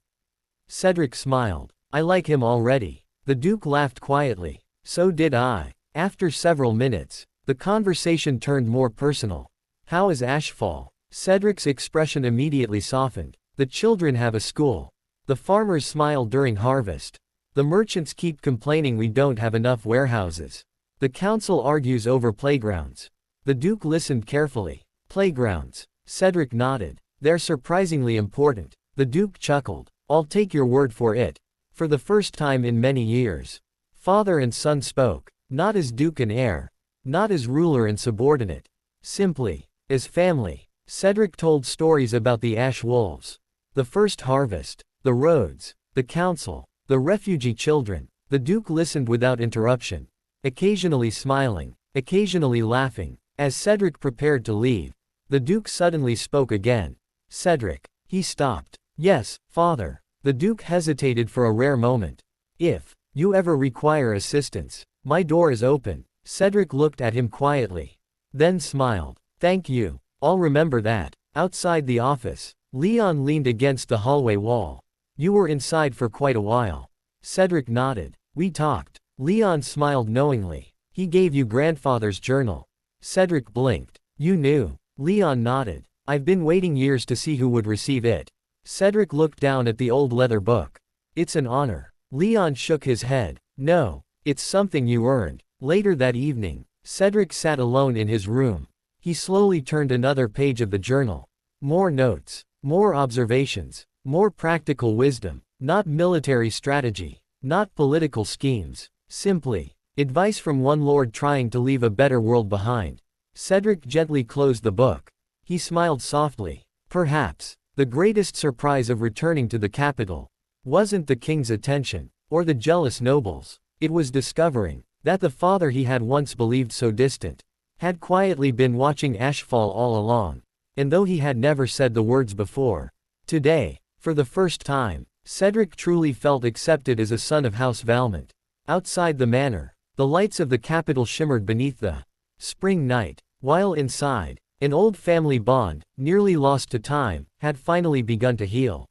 Cedric smiled. I like him already. The Duke laughed quietly. So did I. After several minutes, the conversation turned more personal. How is Ashfall? Cedric's expression immediately softened. The children have a school. The farmers smile during harvest. The merchants keep complaining we don't have enough warehouses. The council argues over playgrounds. The Duke listened carefully. Playgrounds. Cedric nodded. They're surprisingly important. The Duke chuckled. I'll take your word for it. For the first time in many years, father and son spoke. Not as Duke and heir. Not as ruler and subordinate. Simply, as family. Cedric told stories about the ash wolves. The first harvest. The roads. The council. The refugee children. The Duke listened without interruption. Occasionally smiling. Occasionally laughing. As Cedric prepared to leave, the Duke suddenly spoke again. Cedric. He stopped. Yes, father. The Duke hesitated for a rare moment. If you ever require assistance, my door is open. Cedric looked at him quietly. Then smiled. Thank you. I'll remember that. Outside the office, Leon leaned against the hallway wall. You were inside for quite a while. Cedric nodded. We talked. Leon smiled knowingly. He gave you grandfather's journal. Cedric blinked. You knew. Leon nodded. I've been waiting years to see who would receive it. Cedric looked down at the old leather book. It's an honor. Leon shook his head. No, it's something you earned. Later that evening, Cedric sat alone in his room. He slowly turned another page of the journal. More notes. More observations. More practical wisdom. Not military strategy. Not political schemes. Simply, advice from one lord trying to leave a better world behind. Cedric gently closed the book. He smiled softly. Perhaps, the greatest surprise of returning to the capital wasn't the king's attention, or the jealous nobles. It was discovering that the father he had once believed so distant had quietly been watching Ashfall all along. And though he had never said the words before, today, for the first time, Cedric truly felt accepted as a son of House Valmont. Outside the manor, the lights of the capital shimmered beneath the spring night, while inside, an old family bond, nearly lost to time, had finally begun to heal.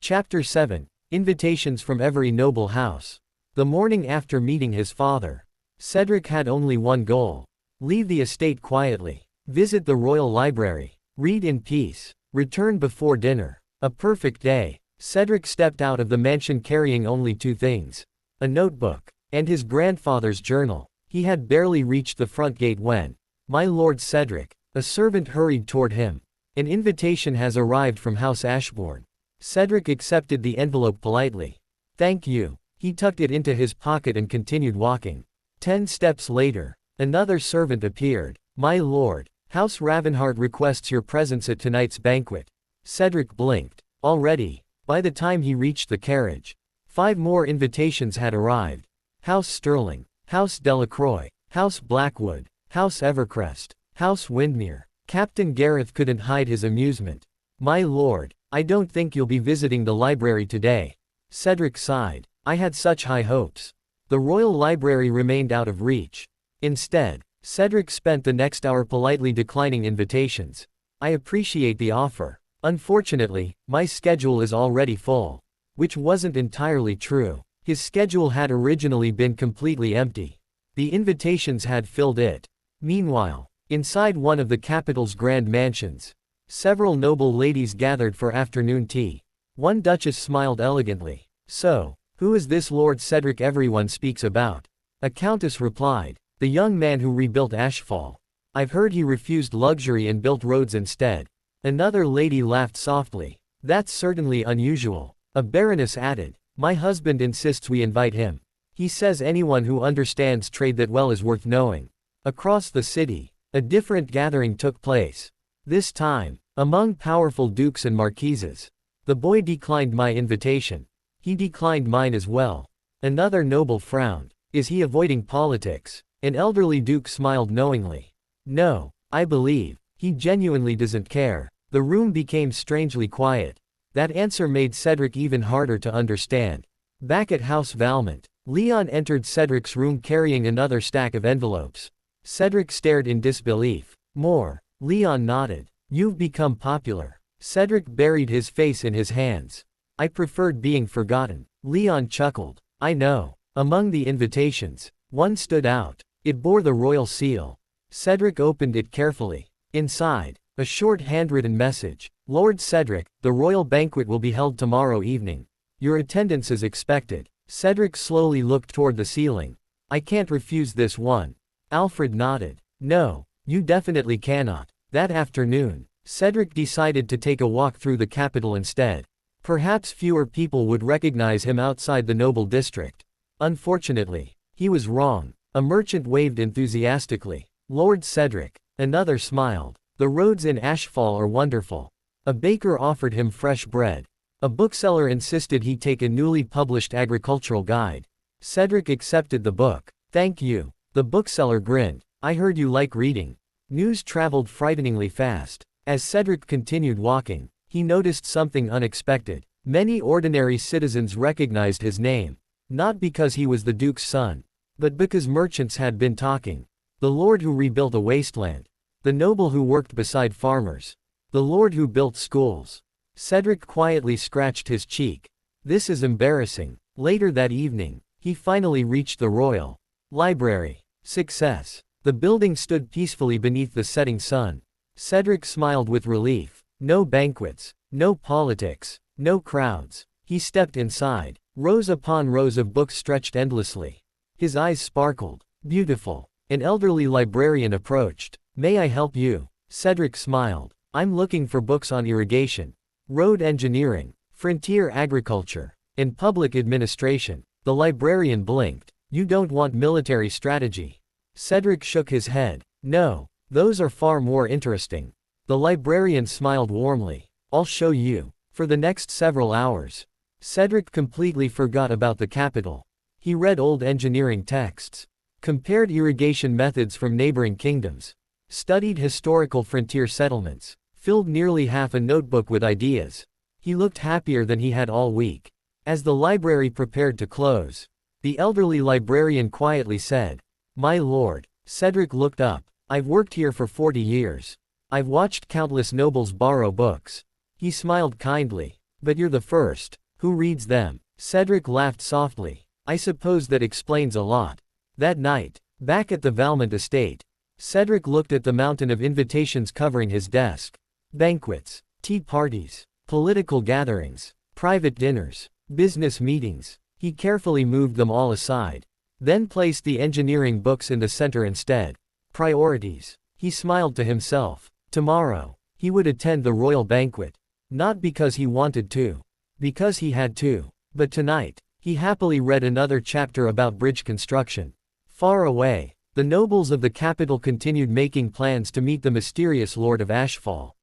Chapter 7. Invitations from every noble house. The morning after meeting his father, Cedric had only one goal. Leave the estate quietly. Visit the royal library. Read in peace. Return before dinner. A perfect day. Cedric stepped out of the mansion carrying only two things: a notebook and his grandfather's journal. He had barely reached the front gate when, "My lord Cedric," a servant hurried toward him. "An invitation has arrived from House Ashbourne." Cedric accepted the envelope politely. "Thank you." He tucked it into his pocket and continued walking. 10 steps later, another servant appeared. "My lord, House Ravenheart requests your presence at tonight's banquet." Cedric blinked. Already, by the time he reached the carriage, 5 more invitations had arrived. House Sterling, House Delacroix, House Blackwood, House Evercrest, House Windmere. Captain Gareth couldn't hide his amusement. "My lord, I don't think you'll be visiting the library today." Cedric sighed. "I had such high hopes." The royal library remained out of reach. Instead, Cedric spent the next hour politely declining invitations. "I appreciate the offer. Unfortunately, my schedule is already full." Which wasn't entirely true. His schedule had originally been completely empty. The invitations had filled it. Meanwhile, inside one of the capital's grand mansions, several noble ladies gathered for afternoon tea. One duchess smiled elegantly. "So, who is this Lord Cedric everyone speaks about?" A countess replied, "The young man who rebuilt Ashfall. I've heard he refused luxury and built roads instead." Another lady laughed softly. "That's certainly unusual." A baroness added, "My husband insists we invite him. He says anyone who understands trade that well is worth knowing." Across the city, a different gathering took place. This time, among powerful dukes and marquises. "The boy declined my invitation." "He declined mine as well." Another noble frowned. "Is he avoiding politics?" An elderly duke smiled knowingly. "No, I believe he genuinely doesn't care." The room became strangely quiet. That answer made Cedric even harder to understand. Back at House Valmont, Leon entered Cedric's room carrying another stack of envelopes. Cedric stared in disbelief. "More." Leon nodded. "You've become popular." Cedric buried his face in his hands. "I preferred being forgotten." Leon chuckled. "I know." Among the invitations, one stood out. It bore the royal seal. Cedric opened it carefully. Inside, a short handwritten message. "Lord Cedric, the royal banquet will be held tomorrow evening. Your attendance is expected." Cedric slowly looked toward the ceiling. "I can't refuse this one." Alfred nodded. "No, you definitely cannot." That afternoon, Cedric decided to take a walk through the capital instead. Perhaps fewer people would recognize him outside the noble district. Unfortunately, he was wrong. A merchant waved enthusiastically. "Lord Cedric." Another smiled. "The roads in Ashfall are wonderful." A baker offered him fresh bread. A bookseller insisted he take a newly published agricultural guide. Cedric accepted the book. "Thank you." The bookseller grinned. "I heard you like reading." News traveled frighteningly fast. As Cedric continued walking, he noticed something unexpected. Many ordinary citizens recognized his name. Not because he was the Duke's son, but because merchants had been talking. The lord who rebuilt a wasteland. The noble who worked beside farmers. The lord who built schools. Cedric quietly scratched his cheek. This is embarrassing. Later that evening, he finally reached the royal library. Success. The building stood peacefully beneath the setting sun. Cedric smiled with relief. No banquets, no politics, no crowds. He stepped inside. Rows upon rows of books stretched endlessly. His eyes sparkled. Beautiful. An elderly librarian approached. "May I help you?" Cedric smiled. "I'm looking for books on irrigation, road engineering, frontier agriculture, and public administration." The librarian blinked. "You don't want military strategy?" Cedric shook his head. "No, those are far more interesting." The librarian smiled warmly. "I'll show you." For the next several hours, Cedric completely forgot about the capital. He read old engineering texts, compared irrigation methods from neighboring kingdoms, studied historical frontier settlements, filled nearly half a notebook with ideas. He looked happier than he had all week. As the library prepared to close, the elderly librarian quietly said, "My lord." Cedric looked up. "I've worked here for 40 years. I've watched countless nobles borrow books." He smiled kindly. "But you're the first who reads them." Cedric laughed softly. "I suppose that explains a lot." That night, back at the Valmont estate, Cedric looked at the mountain of invitations covering his desk. Banquets, tea parties, political gatherings, Private dinners. Business meetings. He carefully moved them all aside. Then placed the engineering books in the center instead. Priorities. He smiled to himself. Tomorrow, he would attend the royal banquet. Not because he wanted to. Because he had to. But tonight, he happily read another chapter about bridge construction. Far away, the nobles of the capital continued making plans to meet the mysterious Lord of Ashfall.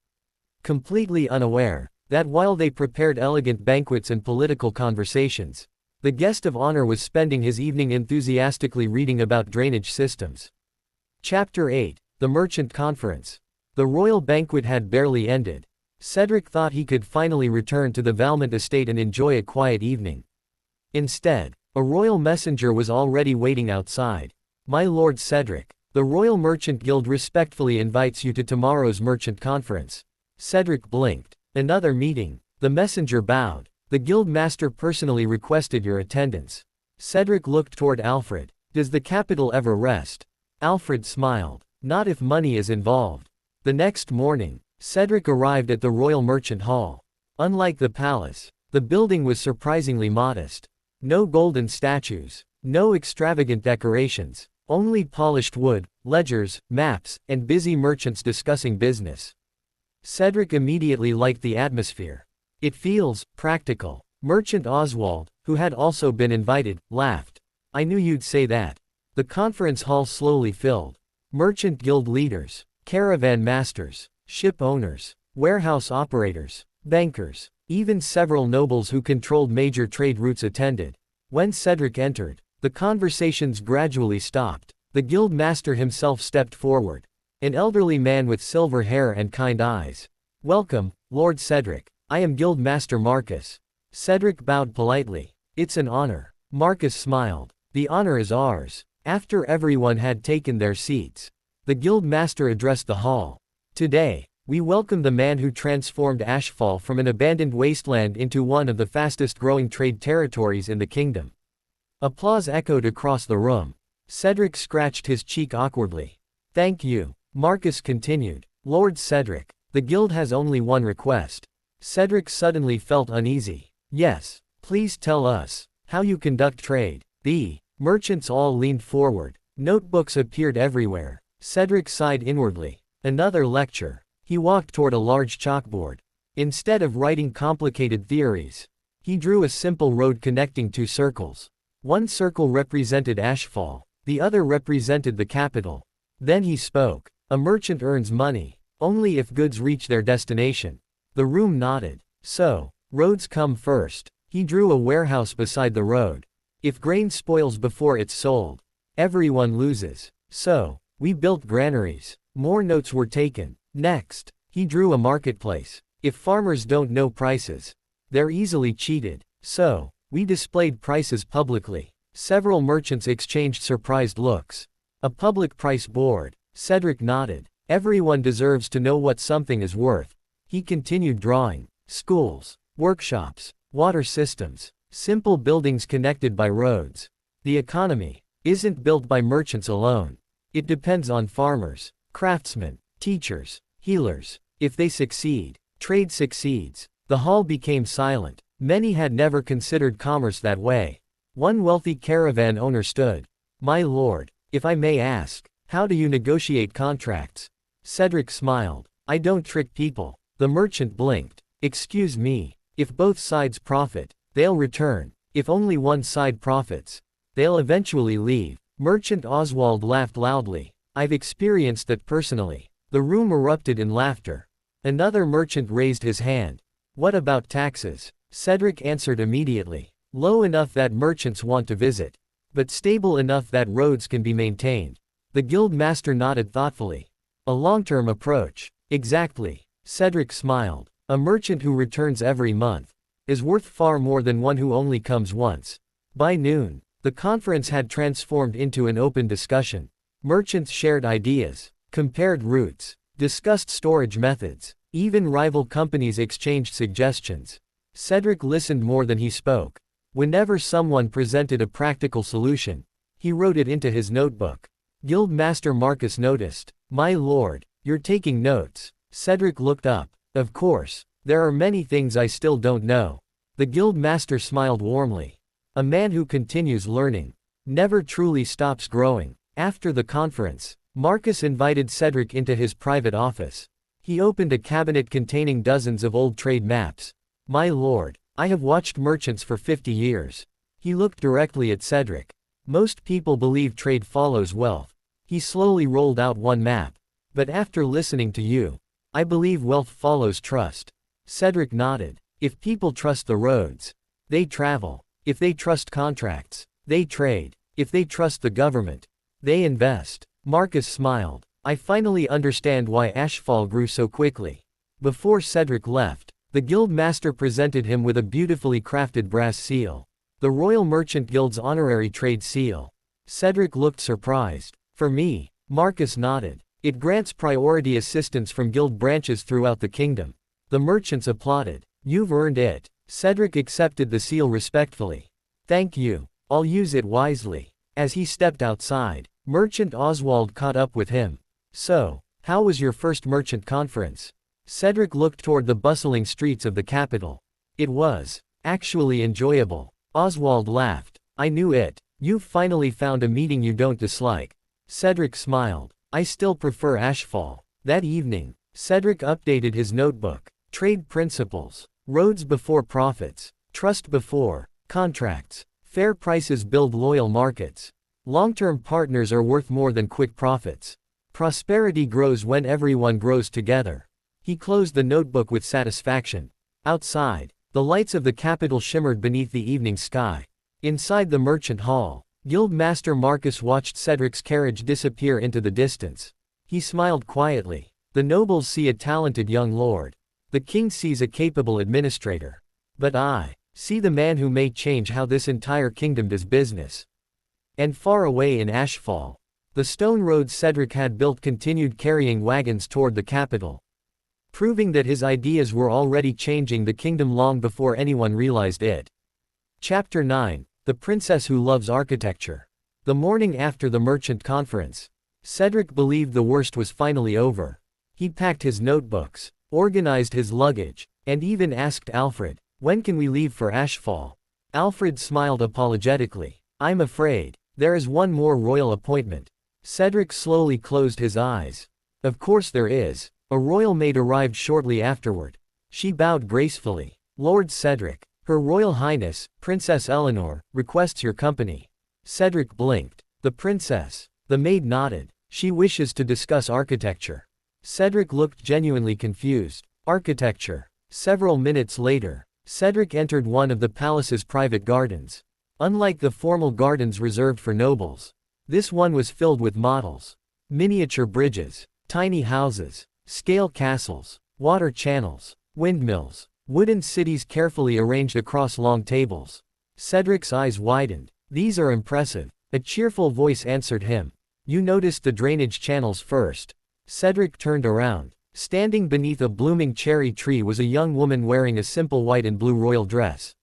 Completely unaware that while they prepared elegant banquets and political conversations, the guest of honor was spending his evening enthusiastically reading about drainage systems. Chapter 8, The Merchant Conference. The royal banquet had barely ended. Cedric thought he could finally return to the Valmont estate and enjoy a quiet evening. Instead, a royal messenger was already waiting outside. My Lord Cedric, the Royal Merchant Guild respectfully invites you to tomorrow's merchant conference. Cedric blinked. Another meeting. The messenger bowed. The guild master personally requested your attendance. Cedric looked toward Alfred. Does the capital ever rest? Alfred smiled. Not if money is involved. The next morning, Cedric arrived at the Royal Merchant Hall. Unlike the palace, the building was surprisingly modest. No golden statues. No extravagant decorations. Only polished wood, ledgers, maps, and busy merchants discussing business. Cedric immediately liked the atmosphere. It feels practical. Merchant Oswald, who had also been invited, laughed. I knew you'd say that. The conference hall slowly filled. Merchant guild leaders, caravan masters, ship owners, warehouse operators, bankers, even several nobles who controlled major trade routes attended. When Cedric entered, the conversations gradually stopped. The guild master himself stepped forward. An elderly man with silver hair and kind eyes. Welcome, Lord Cedric. I am Guild Master Marcus. Cedric bowed politely. It's an honor. Marcus smiled. The honor is ours. After everyone had taken their seats, the guild master addressed the hall. Today, we welcome the man who transformed Ashfall from an abandoned wasteland into one of the fastest growing trade territories in the kingdom. Applause echoed across the room. Cedric scratched his cheek awkwardly. Thank you. Marcus continued. Lord Cedric, the guild has only one request. Cedric suddenly felt uneasy. Yes, please tell us how you conduct trade. The merchants all leaned forward. Notebooks appeared everywhere. Cedric sighed inwardly. Another lecture. He walked toward a large chalkboard. Instead of writing complicated theories, he drew a simple road connecting two circles. One circle represented Ashfall, the other represented the capital. Then he spoke. A merchant earns money only if goods reach their destination. The room nodded. So, roads come first. He drew a warehouse beside the road. If grain spoils before it's sold, everyone loses. So, we built granaries. More notes were taken. Next, he drew a marketplace. If farmers don't know prices, they're easily cheated. So, we displayed prices publicly. Several merchants exchanged surprised looks. A public price board. Cedric nodded. Everyone deserves to know what something is worth. He continued drawing. Schools, workshops, water systems, simple buildings connected by roads. The economy isn't built by merchants alone. It depends on farmers, craftsmen, teachers, healers. If they succeed, trade succeeds. The hall became silent. Many had never considered commerce that way. One wealthy caravan owner stood. My lord, if I may ask, how do you negotiate contracts? Cedric smiled. I don't trick people. The merchant blinked. Excuse me. If both sides profit, they'll return. If only one side profits, they'll eventually leave. Merchant Oswald laughed loudly. I've experienced that personally. The room erupted in laughter. Another merchant raised his hand. What about taxes? Cedric answered immediately. Low enough that merchants want to visit, but stable enough that roads can be maintained. The guild master nodded thoughtfully. A long-term approach. Exactly. Cedric smiled. A merchant who returns every month is worth far more than one who only comes once. By noon, the conference had transformed into an open discussion. Merchants shared ideas, compared routes, discussed storage methods. Even rival companies exchanged suggestions. Cedric listened more than he spoke. Whenever someone presented a practical solution, he wrote it into his notebook. Guild Master Marcus noticed. My lord, you're taking notes. Cedric looked up. Of course, there are many things I still don't know. The guild master smiled warmly. A man who continues learning never truly stops growing. After the conference, Marcus invited Cedric into his private office. He opened a cabinet containing dozens of old trade maps. My lord, I have watched merchants for 50 years. He looked directly at Cedric. Most people believe trade follows wealth. He slowly rolled out one map. But after listening to you, I believe wealth follows trust. Cedric nodded. If people trust the roads, they travel. If they trust contracts, they trade. If they trust the government, they invest. Marcus smiled. I finally understand why Ashfall grew so quickly. Before Cedric left, the guild master presented him with a beautifully crafted brass seal. The Royal Merchant Guild's honorary trade seal. Cedric looked surprised. For me, Marcus nodded. It grants priority assistance from guild branches throughout the kingdom. The merchants applauded. You've earned it. Cedric accepted the seal respectfully. Thank you. I'll use it wisely. As he stepped outside, Merchant Oswald caught up with him. So, how was your first merchant conference? Cedric looked toward the bustling streets of the capital. It was actually enjoyable. Oswald laughed. I knew it. You've finally found a meeting you don't dislike. Cedric smiled. I still prefer Ashfall. That evening, Cedric updated his notebook. Trade principles. Roads before profits. Trust before contracts. Fair prices build loyal markets. Long-term partners are worth more than quick profits. Prosperity grows when everyone grows together. He closed the notebook with satisfaction. Outside, the lights of the capital shimmered beneath the evening sky. Inside the merchant hall, Guild Master Marcus watched Cedric's carriage disappear into the distance. He smiled quietly. The nobles see a talented young lord. The king sees a capable administrator. But I see the man who may change how this entire kingdom does business. And far away in Ashfall, the stone road Cedric had built continued carrying wagons toward the capital, proving that his ideas were already changing the kingdom long before anyone realized it. Chapter 9. The Princess Who Loves Architecture. The morning after the merchant conference, Cedric believed the worst was finally over. He packed his notebooks, organized his luggage, and even asked Alfred, "When can we leave for Ashfall?" Alfred smiled apologetically. "I'm afraid there is one more royal appointment." Cedric slowly closed his eyes. "Of course there is." A royal maid arrived shortly afterward. She bowed gracefully. "Lord Cedric, Her Royal Highness, Princess Eleanor, requests your company." Cedric blinked. "The princess." The maid nodded. "She wishes to discuss architecture." Cedric looked genuinely confused. Architecture. Several minutes later, Cedric entered one of the palace's private gardens. Unlike the formal gardens reserved for nobles, this one was filled with models. Miniature bridges, tiny houses, scale castles, water channels, windmills, wooden cities carefully arranged across long tables. Cedric's eyes widened. "These are impressive." A cheerful voice answered him. "You noticed the drainage channels first." Cedric turned around. Standing beneath a blooming cherry tree was a young woman wearing a simple white and blue royal dress.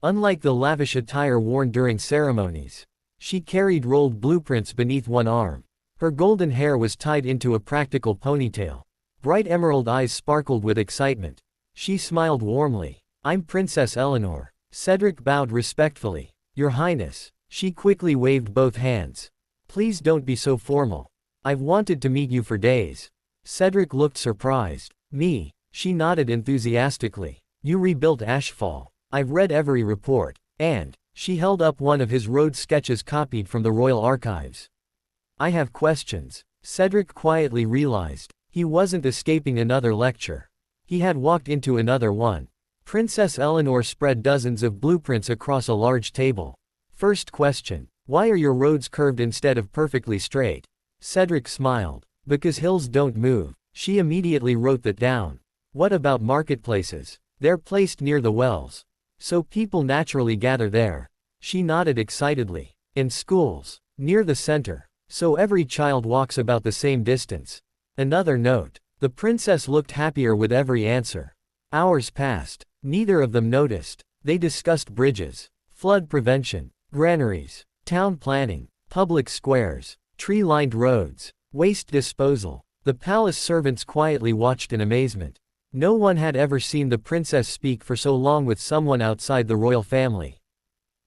Unlike the lavish attire worn during ceremonies, she carried rolled blueprints beneath one arm. Her golden hair was tied into a practical ponytail. Bright emerald eyes sparkled with excitement. She smiled warmly. "I'm Princess Eleanor." Cedric bowed respectfully. "Your Highness." She quickly waved both hands. "Please don't be so formal. I've wanted to meet you for days." Cedric looked surprised. "Me?" She nodded enthusiastically. "You rebuilt Ashfall. I've read every report." And she held up one of his road sketches copied from the royal archives. "I have questions." Cedric quietly realized he wasn't escaping another lecture. He had walked into another one. Princess Eleanor spread dozens of blueprints across a large table. "First question. Why are your roads curved instead of perfectly straight?" Cedric smiled. "Because hills don't move." She immediately wrote that down. "What about marketplaces?" "They're placed near the wells, so people naturally gather there." She nodded excitedly. "And schools? Near the center, so every child walks about the same distance." Another note. The princess looked happier with every answer. Hours passed. Neither of them noticed. They discussed bridges, flood prevention, granaries, town planning, public squares, tree-lined roads, waste disposal. The palace servants quietly watched in amazement. No one had ever seen the princess speak for so long with someone outside the royal family.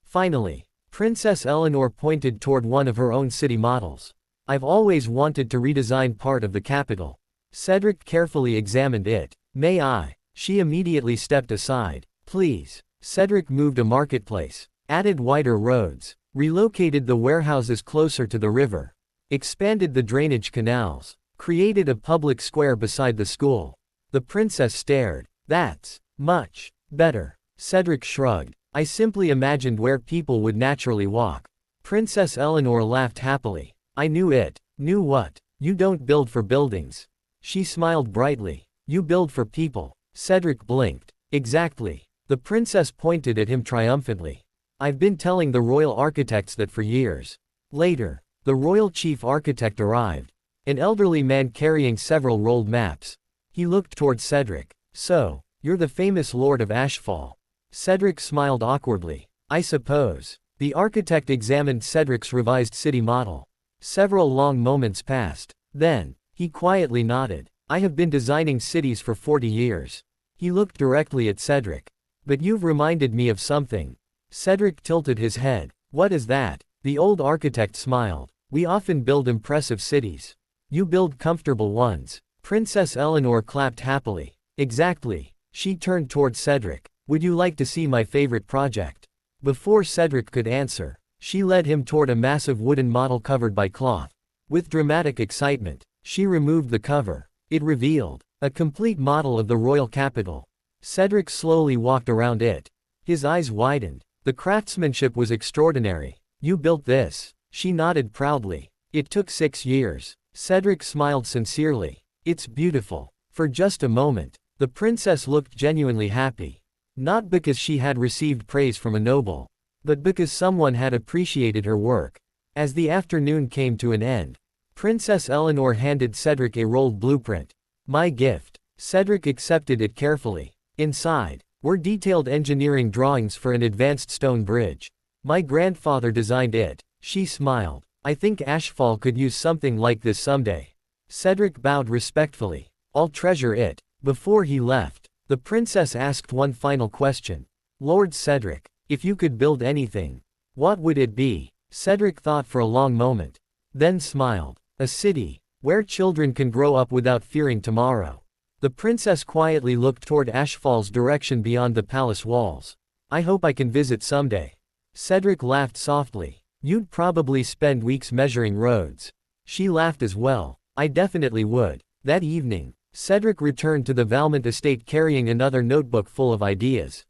Finally, Princess Eleanor pointed toward one of her own city models. I've always wanted to redesign part of the capital. Cedric carefully examined it. May I? She immediately stepped aside. Please. Cedric moved a marketplace, added wider roads, relocated the warehouses closer to the river, expanded the drainage canals, created a public square beside the school. The princess stared. That's much better. Cedric shrugged. I simply imagined where people would naturally walk. Princess Eleanor laughed happily. I knew it. Knew what? You don't build for buildings. She smiled brightly. You build for people. Cedric blinked. Exactly. The princess pointed at him triumphantly. I've been telling the royal architects that for years. Later, the royal chief architect arrived. An elderly man carrying several rolled maps. He looked toward Cedric. So, you're the famous Lord of Ashfall. Cedric smiled awkwardly. I suppose. The architect examined Cedric's revised city model. Several long moments passed. Then, he quietly nodded. I have been designing cities for 40 years. He looked directly at Cedric. But you've reminded me of something. Cedric tilted his head. What is that? The old architect smiled. We often build impressive cities. You build comfortable ones. Princess Eleanor clapped happily. Exactly. She turned toward Cedric. Would you like to see my favorite project? Before Cedric could answer, she led him toward a massive wooden model covered by cloth. With dramatic excitement, she removed the cover. It revealed a complete model of the royal capital. Cedric slowly walked around it. His eyes widened. The craftsmanship was extraordinary. You built this. She nodded proudly. It took 6 years. Cedric smiled sincerely. It's beautiful. For just a moment, the princess looked genuinely happy. Not because she had received praise from a noble, but because someone had appreciated her work. As the afternoon came to an end, Princess Eleanor handed Cedric a rolled blueprint. My gift. Cedric accepted it carefully. Inside were detailed engineering drawings for an advanced stone bridge. My grandfather designed it. She smiled. I think Ashfall could use something like this someday. Cedric bowed respectfully. I'll treasure it. Before he left, the princess asked one final question. Lord Cedric, if you could build anything, what would it be? Cedric thought for a long moment, then smiled. A city, where children can grow up without fearing tomorrow. The princess quietly looked toward Ashfall's direction beyond the palace walls. I hope I can visit someday. Cedric laughed softly. You'd probably spend weeks measuring roads. She laughed as well. I definitely would. That evening, Cedric returned to the Valmont estate carrying another notebook full of ideas.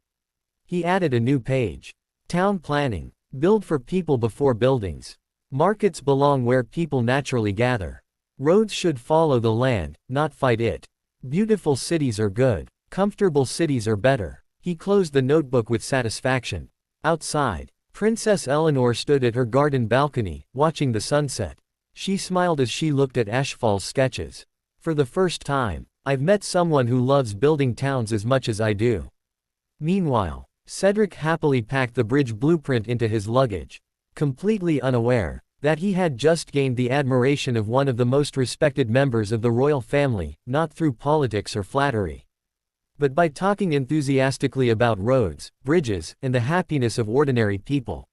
He added a new page. Town planning. Build for people before buildings. Markets belong where people naturally gather. Roads should follow the land, not fight it. Beautiful cities are good. Comfortable cities are better. He closed the notebook with satisfaction. Outside, Princess Eleanor stood at her garden balcony, watching the sunset. She smiled as she looked at Ashfall's sketches. For the first time, I've met someone who loves building towns as much as I do. Meanwhile, Cedric happily packed the bridge blueprint into his luggage, completely unaware that he had just gained the admiration of one of the most respected members of the royal family, not through politics or flattery, but by talking enthusiastically about roads, bridges, and the happiness of ordinary people.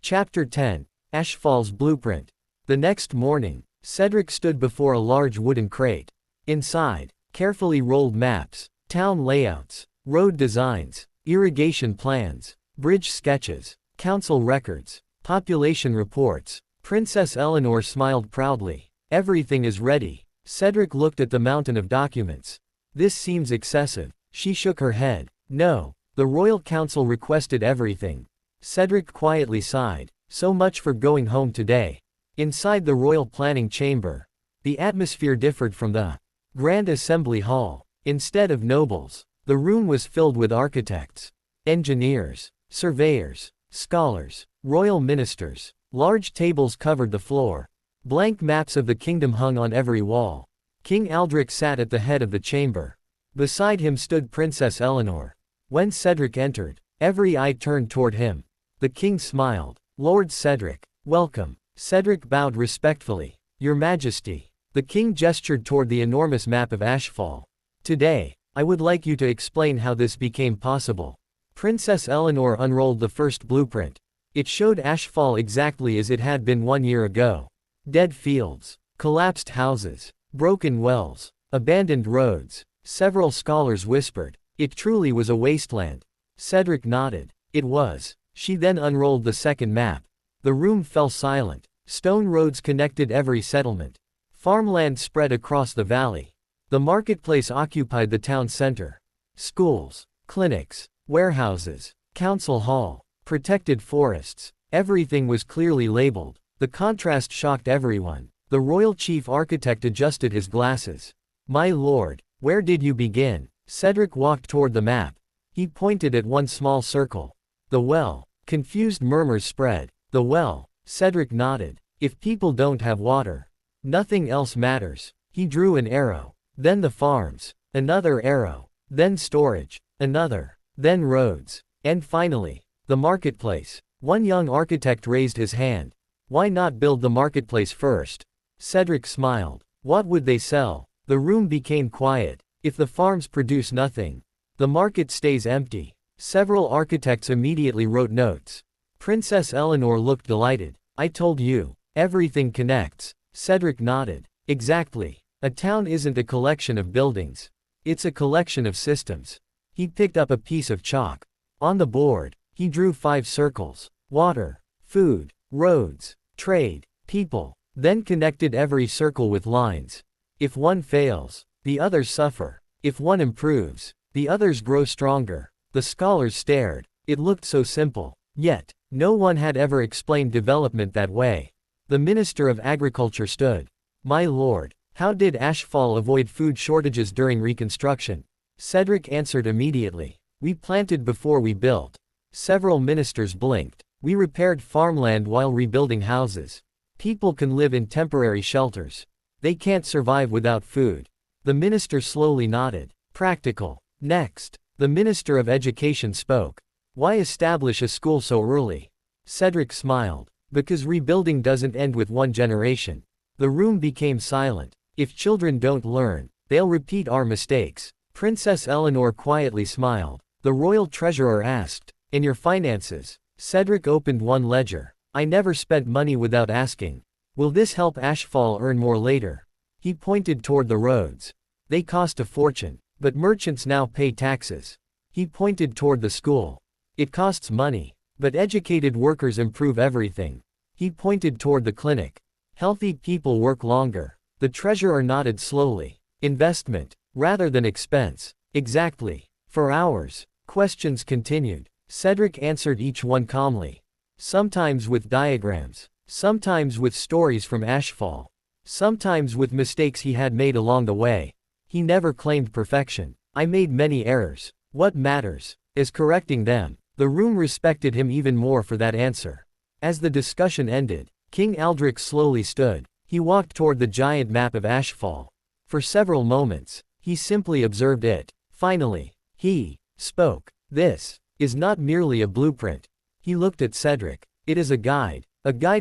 Chapter 10. Ashfall's Blueprint. The next morning, Cedric stood before a large wooden crate. Inside, carefully rolled maps, town layouts, road designs, irrigation plans, bridge sketches, council records, population reports. Princess Eleanor smiled proudly. Everything is ready. Cedric looked at the mountain of documents. This seems excessive. She shook her head. No, the royal council requested everything. Cedric quietly sighed. So much for going home today. Inside the royal planning chamber, the atmosphere differed from the Grand Assembly Hall. Instead of nobles, the room was filled with architects, engineers, surveyors, scholars, royal ministers. Large tables covered the floor. Blank maps of the kingdom hung on every wall. King Aldrich sat at the head of the chamber. Beside him stood Princess Eleanor. When Cedric entered, every eye turned toward him. The king smiled. Lord Cedric, welcome. Cedric bowed respectfully. Your Majesty. The king gestured toward the enormous map of Ashfall. Today, I would like you to explain how this became possible. Princess Eleanor unrolled the first blueprint. It showed Ashfall exactly as it had been 1 year ago. Dead fields, collapsed houses, broken wells, abandoned roads. Several scholars whispered, it truly was a wasteland. Cedric nodded. It was. She then unrolled the second map. The room fell silent. Stone roads connected every settlement. Farmland spread across the valley. The marketplace occupied the town center. Schools, clinics, warehouses, council hall, protected forests. Everything was clearly labeled. The contrast shocked everyone. The royal chief architect adjusted his glasses. My lord, where did you begin? Cedric walked toward the map. He pointed at one small circle. The well. Confused murmurs spread. The well. Cedric nodded. If people don't have water, nothing else matters. He drew an arrow. Then the farms. Another arrow. Then storage. Another. Then roads. And finally, the marketplace. One young architect raised his hand. Why not build the marketplace first? Cedric smiled. What would they sell? The room became quiet. If the farms produce nothing, the market stays empty. Several architects immediately wrote notes. Princess Eleanor looked delighted. I told you, everything connects. Cedric nodded. Exactly. A town isn't a collection of buildings. It's a collection of systems. He picked up a piece of chalk. On the board, he drew 5 circles. Water, food, roads, trade, people, then connected every circle with lines. If one fails, the others suffer. If one improves, the others grow stronger. The scholars stared. It looked so simple. Yet, no one had ever explained development that way. The Minister of Agriculture stood. My lord, how did Ashfall avoid food shortages during reconstruction? Cedric answered immediately. We planted before we built. Several ministers blinked. We repaired farmland while rebuilding houses. People can live in temporary shelters. They can't survive without food. The minister slowly nodded. Practical. Next, the Minister of Education spoke. Why establish a school so early? Cedric smiled. Because rebuilding doesn't end with one generation. The room became silent. If children don't learn, they'll repeat our mistakes. Princess Eleanor quietly smiled. The royal treasurer asked, in your finances? Cedric opened one ledger. I never spent money without asking. Will this help Ashfall earn more later? He pointed toward the roads. They cost a fortune, but merchants now pay taxes. He pointed toward the school. It costs money, but educated workers improve everything. He pointed toward the clinic. Healthy people work longer. The treasurer nodded slowly. Investment, rather than expense. Exactly. For hours, questions continued. Cedric answered each one calmly. Sometimes with diagrams. Sometimes with stories from Ashfall. Sometimes with mistakes he had made along the way. He never claimed perfection. I made many errors. What matters is correcting them. The room respected him even more for that answer. As the discussion ended, King Aldrich slowly stood. He walked toward the giant map of Ashfall. For several moments, he simply observed it. Finally, he spoke. This is not merely a blueprint. He looked at Cedric. It is a guide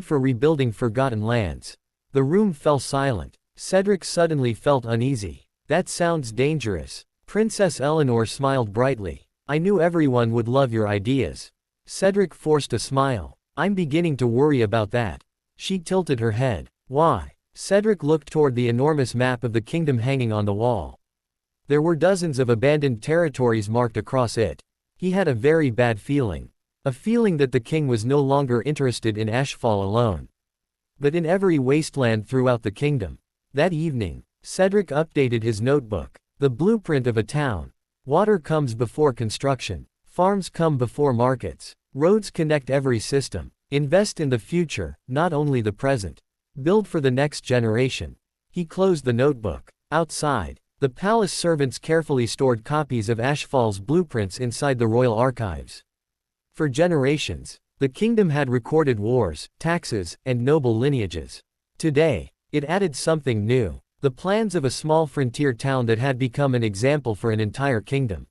for rebuilding forgotten lands. The room fell silent. Cedric suddenly felt uneasy. That sounds dangerous. Princess Eleanor smiled brightly. I knew everyone would love your ideas. Cedric forced a smile. I'm beginning to worry about that. She tilted her head. Why? Cedric looked toward the enormous map of the kingdom hanging on the wall. There were dozens of abandoned territories marked across it. He had a very bad feeling. A feeling that the king was no longer interested in Ashfall alone, but in every wasteland throughout the kingdom. That evening, Cedric updated his notebook. The blueprint of a town. Water comes before construction. Farms come before markets. Roads connect every system. Invest in the future, not only the present. Build for the next generation. He closed the notebook. Outside, the palace servants carefully stored copies of Ashfall's blueprints inside the royal archives. For generations, the kingdom had recorded wars, taxes, and noble lineages. Today, it added something new. The plans of a small frontier town that had become an example for an entire kingdom.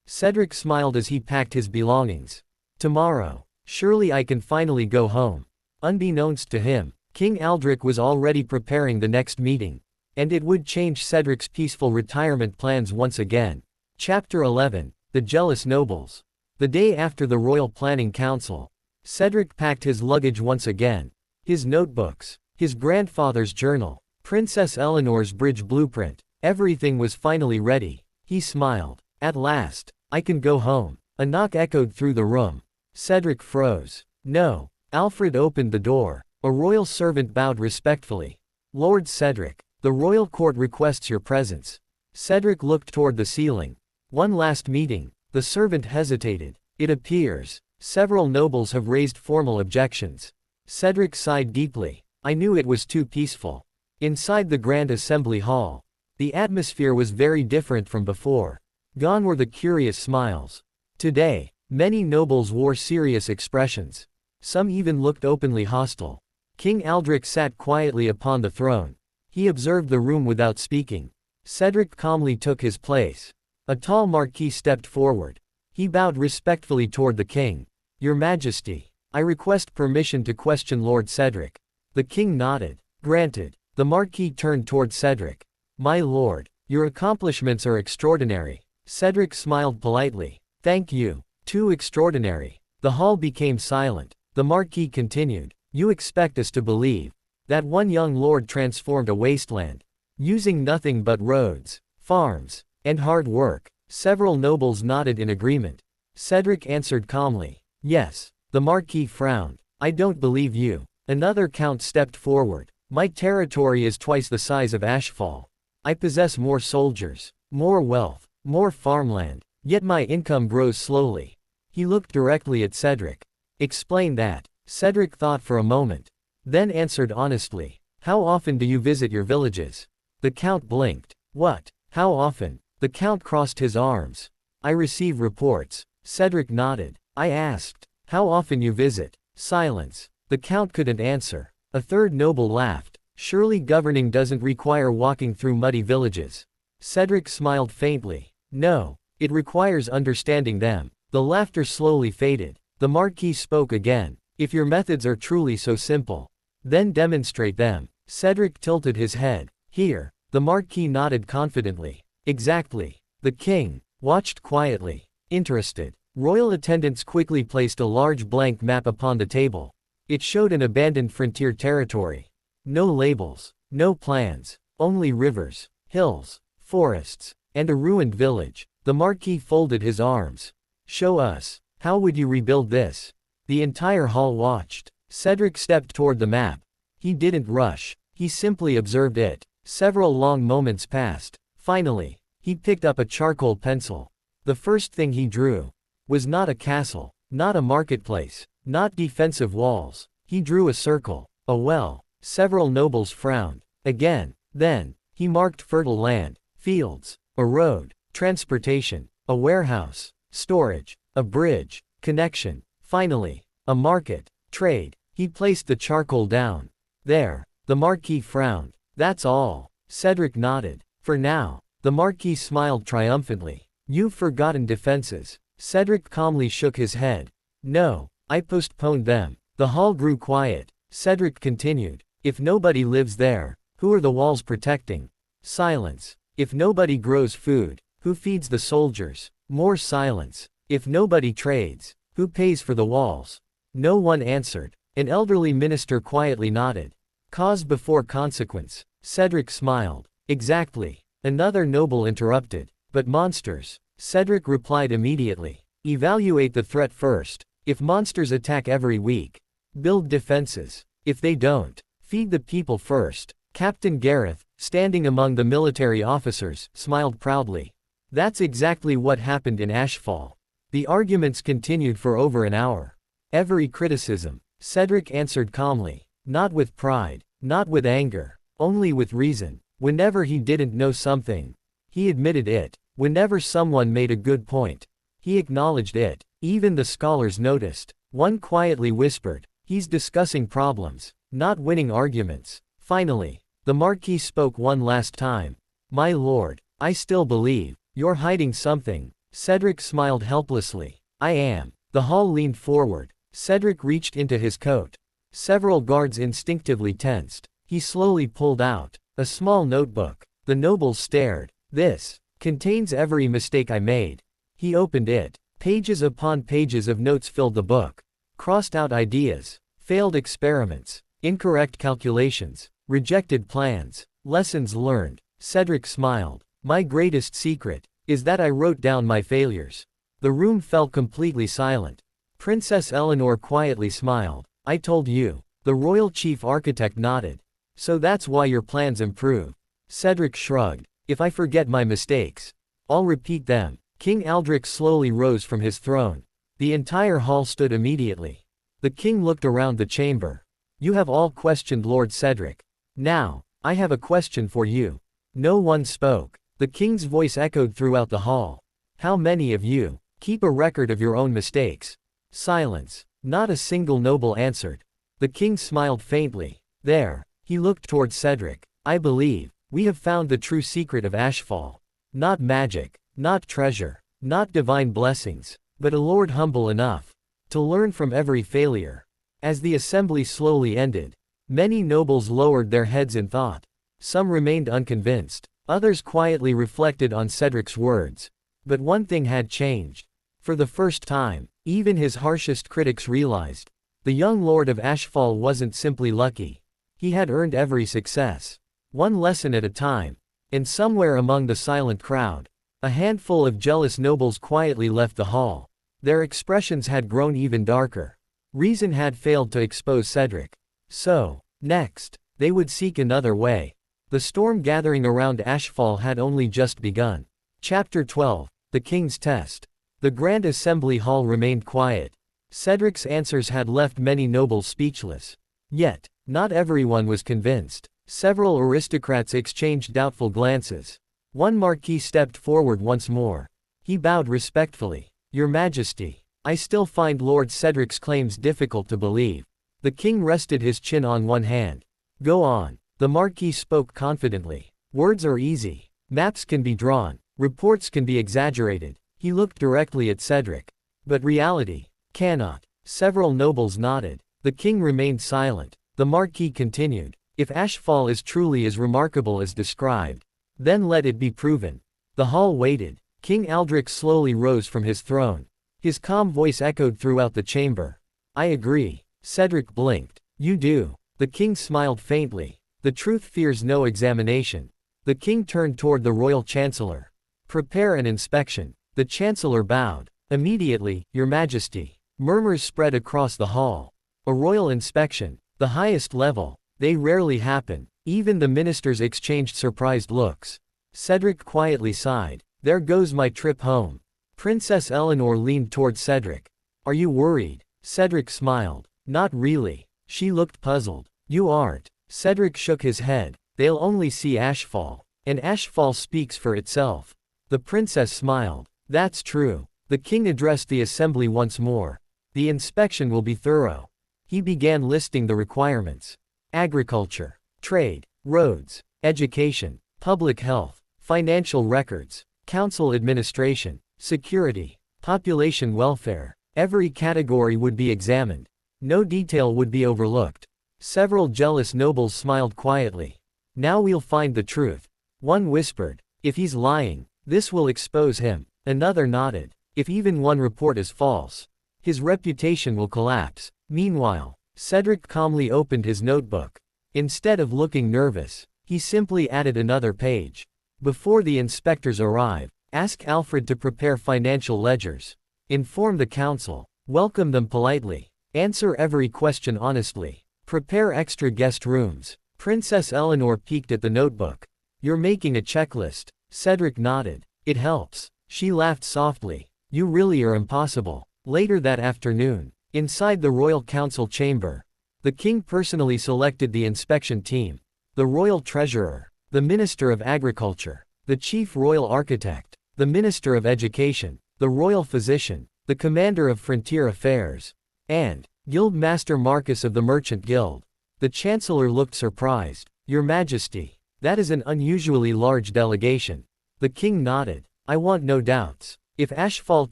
Cedric smiled as he packed his belongings. Tomorrow, surely I can finally go home. Unbeknownst to him, King Aldrich was already preparing the next meeting. And it would change Cedric's peaceful retirement plans once again. Chapter 11, The Jealous Nobles. The day after the Royal Planning Council, Cedric packed his luggage once again. His notebooks, his grandfather's journal, Princess Eleanor's bridge blueprint, everything was finally ready. He smiled. At last, I can go home. A knock echoed through the room. Cedric froze. No. Alfred opened the door. A royal servant bowed respectfully. Lord Cedric, the royal court requests your presence. Cedric looked toward the ceiling. One last meeting. The servant hesitated. It appears several nobles have raised formal objections. Cedric sighed deeply. I knew it was too peaceful. Inside the Grand Assembly Hall, the atmosphere was very different from before. Gone were the curious smiles. Today, many nobles wore serious expressions. Some even looked openly hostile. King Aldrich sat quietly upon the throne. He observed the room without speaking. Cedric calmly took his place. A tall marquis stepped forward. He bowed respectfully toward the king. Your Majesty, I request permission to question Lord Cedric. The king nodded. Granted. The marquis turned toward Cedric. My lord, your accomplishments are extraordinary. Cedric smiled politely. Thank you. Too extraordinary. The hall became silent. The marquis continued. You expect us to believe that one young lord transformed a wasteland, using nothing but roads, farms, and hard work. Several nobles nodded in agreement. Cedric answered calmly. Yes. The marquis frowned. I don't believe you. Another count stepped forward. My territory is twice the size of Ashfall. I possess more soldiers, more wealth, more farmland, yet my income grows slowly. He looked directly at Cedric. Explain that. Cedric thought for a moment, then answered honestly. How often do you visit your villages? The count blinked. What? How often? The count crossed his arms. I receive reports. Cedric nodded. I asked, how often you visit? Silence. The count couldn't answer. A third noble laughed. Surely governing doesn't require walking through muddy villages. Cedric smiled faintly. No, it requires understanding them. The laughter slowly faded. The marquis spoke again. If your methods are truly so simple, then demonstrate them. Cedric tilted his head. Here. The marquis nodded confidently. Exactly. The king watched quietly, interested. Royal attendants quickly placed a large blank map upon the table. It showed an abandoned frontier territory. No labels, no plans, only rivers, hills, forests, and a ruined village. The marquis folded his arms. Show us. How would you rebuild this? The entire hall watched. Cedric stepped toward the map. He didn't rush. He simply observed it. Several long moments passed. Finally, he picked up a charcoal pencil. The first thing he drew was not a castle, not a marketplace, not defensive walls. He drew a circle, a well. Several nobles frowned. Again. Then, he marked fertile land, fields, a road, transportation, a warehouse, storage, a bridge, connection. Finally, a market, trade. He placed the charcoal down. There. The marquis frowned. That's all. Cedric nodded. For now. The marquis smiled triumphantly. You've forgotten defenses. Cedric calmly shook his head. No, I postponed them. The hall grew quiet. Cedric continued. If nobody lives there, who are the walls protecting? Silence. If nobody grows food, who feeds the soldiers? More silence. If nobody trades, who pays for the walls? No one answered. An elderly minister quietly nodded. Cause before consequence. Cedric smiled. Exactly. Another noble interrupted. But monsters. Cedric replied immediately. Evaluate the threat first. If monsters attack every week, build defenses. If they don't, feed the people first. Captain Gareth, standing among the military officers, smiled proudly. That's exactly what happened in Ashfall. The arguments continued for over an hour. Every criticism, Cedric answered calmly. Not with pride, not with anger, only with reason. Whenever he didn't know something, he admitted it. Whenever someone made a good point, he acknowledged it. Even the scholars noticed. One quietly whispered, he's discussing problems, not winning arguments. Finally, the marquis spoke one last time. My lord, I still believe you're hiding something. Cedric smiled helplessly. I am. The hall leaned forward. Cedric reached into his coat. Several guards instinctively tensed. He slowly pulled out a small notebook. The nobles stared. This Contains every mistake I made. He opened it. Pages upon pages of notes filled the book. Crossed out ideas. Failed experiments. Incorrect calculations. Rejected plans. Lessons learned. Cedric smiled. My greatest secret is that I wrote down my failures. The room fell completely silent. Princess Eleanor quietly smiled. I told you. The royal chief architect nodded. So that's why your plans improve. Cedric shrugged. If I forget my mistakes, I'll repeat them. King Aldrich slowly rose from his throne. The entire hall stood immediately. The king looked around the chamber. You have all questioned Lord Cedric. Now, I have a question for you. No one spoke. The king's voice echoed throughout the hall. How many of you keep a record of your own mistakes? Silence. Not a single noble answered. The king smiled faintly. There. He looked toward Cedric. I believe we have found the true secret of Ashfall. Not magic, not treasure, not divine blessings, but a lord humble enough to learn from every failure. As the assembly slowly ended, many nobles lowered their heads in thought. Some remained unconvinced. Others quietly reflected on Cedric's words. But one thing had changed. For the first time, even his harshest critics realized the young lord of Ashfall wasn't simply lucky. He had earned every success. One lesson at a time. And somewhere among the silent crowd, a handful of jealous nobles quietly left the hall. Their expressions had grown even darker. Reason had failed to expose Cedric. So, next, they would seek another way. The storm gathering around Ashfall had only just begun. Chapter 12, The King's Test. The Grand Assembly Hall remained quiet. Cedric's answers had left many nobles speechless. Yet, not everyone was convinced. Several aristocrats exchanged doubtful glances. One marquis stepped forward once more. He bowed respectfully. Your Majesty, I still find Lord Cedric's claims difficult to believe. The king rested his chin on one hand. Go on. The marquis spoke confidently. Words are easy. Maps can be drawn. Reports can be exaggerated. He looked directly at Cedric. But reality cannot. Several nobles nodded. The king remained silent. The marquis continued. If Ashfall is truly as remarkable as described, then let it be proven. The hall waited. King Aldrich slowly rose from his throne. His calm voice echoed throughout the chamber. I agree. Cedric blinked. You do. The king smiled faintly. The truth fears no examination. The king turned toward the royal chancellor. Prepare an inspection. The chancellor bowed. Immediately, Your Majesty. Murmurs spread across the hall. A royal inspection. The highest level. They rarely happen. Even the ministers exchanged surprised looks. Cedric quietly sighed. There goes my trip home. Princess Eleanor leaned toward Cedric. Are you worried? Cedric smiled. Not really. She looked puzzled. You aren't. Cedric shook his head. They'll only see Ashfall. And Ashfall speaks for itself. The princess smiled. That's true. The king addressed the assembly once more. The inspection will be thorough. He began listing the requirements. Agriculture, trade, roads, education, public health, financial records, council administration, security, population welfare. Every category would be examined. No detail would be overlooked. Several jealous nobles smiled quietly. Now we'll find the truth. One whispered, if he's lying, this will expose him. Another nodded. If even one report is false, his reputation will collapse. Meanwhile, Cedric calmly opened his notebook. Instead of looking nervous, he simply added another page. Before the inspectors arrive, ask Alfred to prepare financial ledgers. Inform the council. Welcome them politely. Answer every question honestly. Prepare extra guest rooms. Princess Eleanor peeked at the notebook. You're making a checklist. Cedric nodded. It helps. She laughed softly. You really are impossible. Later that afternoon, inside the royal council chamber, the king personally selected the inspection team. The royal treasurer, the minister of agriculture, the chief royal architect, the minister of education, the royal physician, the commander of frontier affairs, and Guild Master Marcus of the Merchant Guild. The chancellor looked surprised. Your Majesty, that is an unusually large delegation. The king nodded. I want no doubts. If Ashfall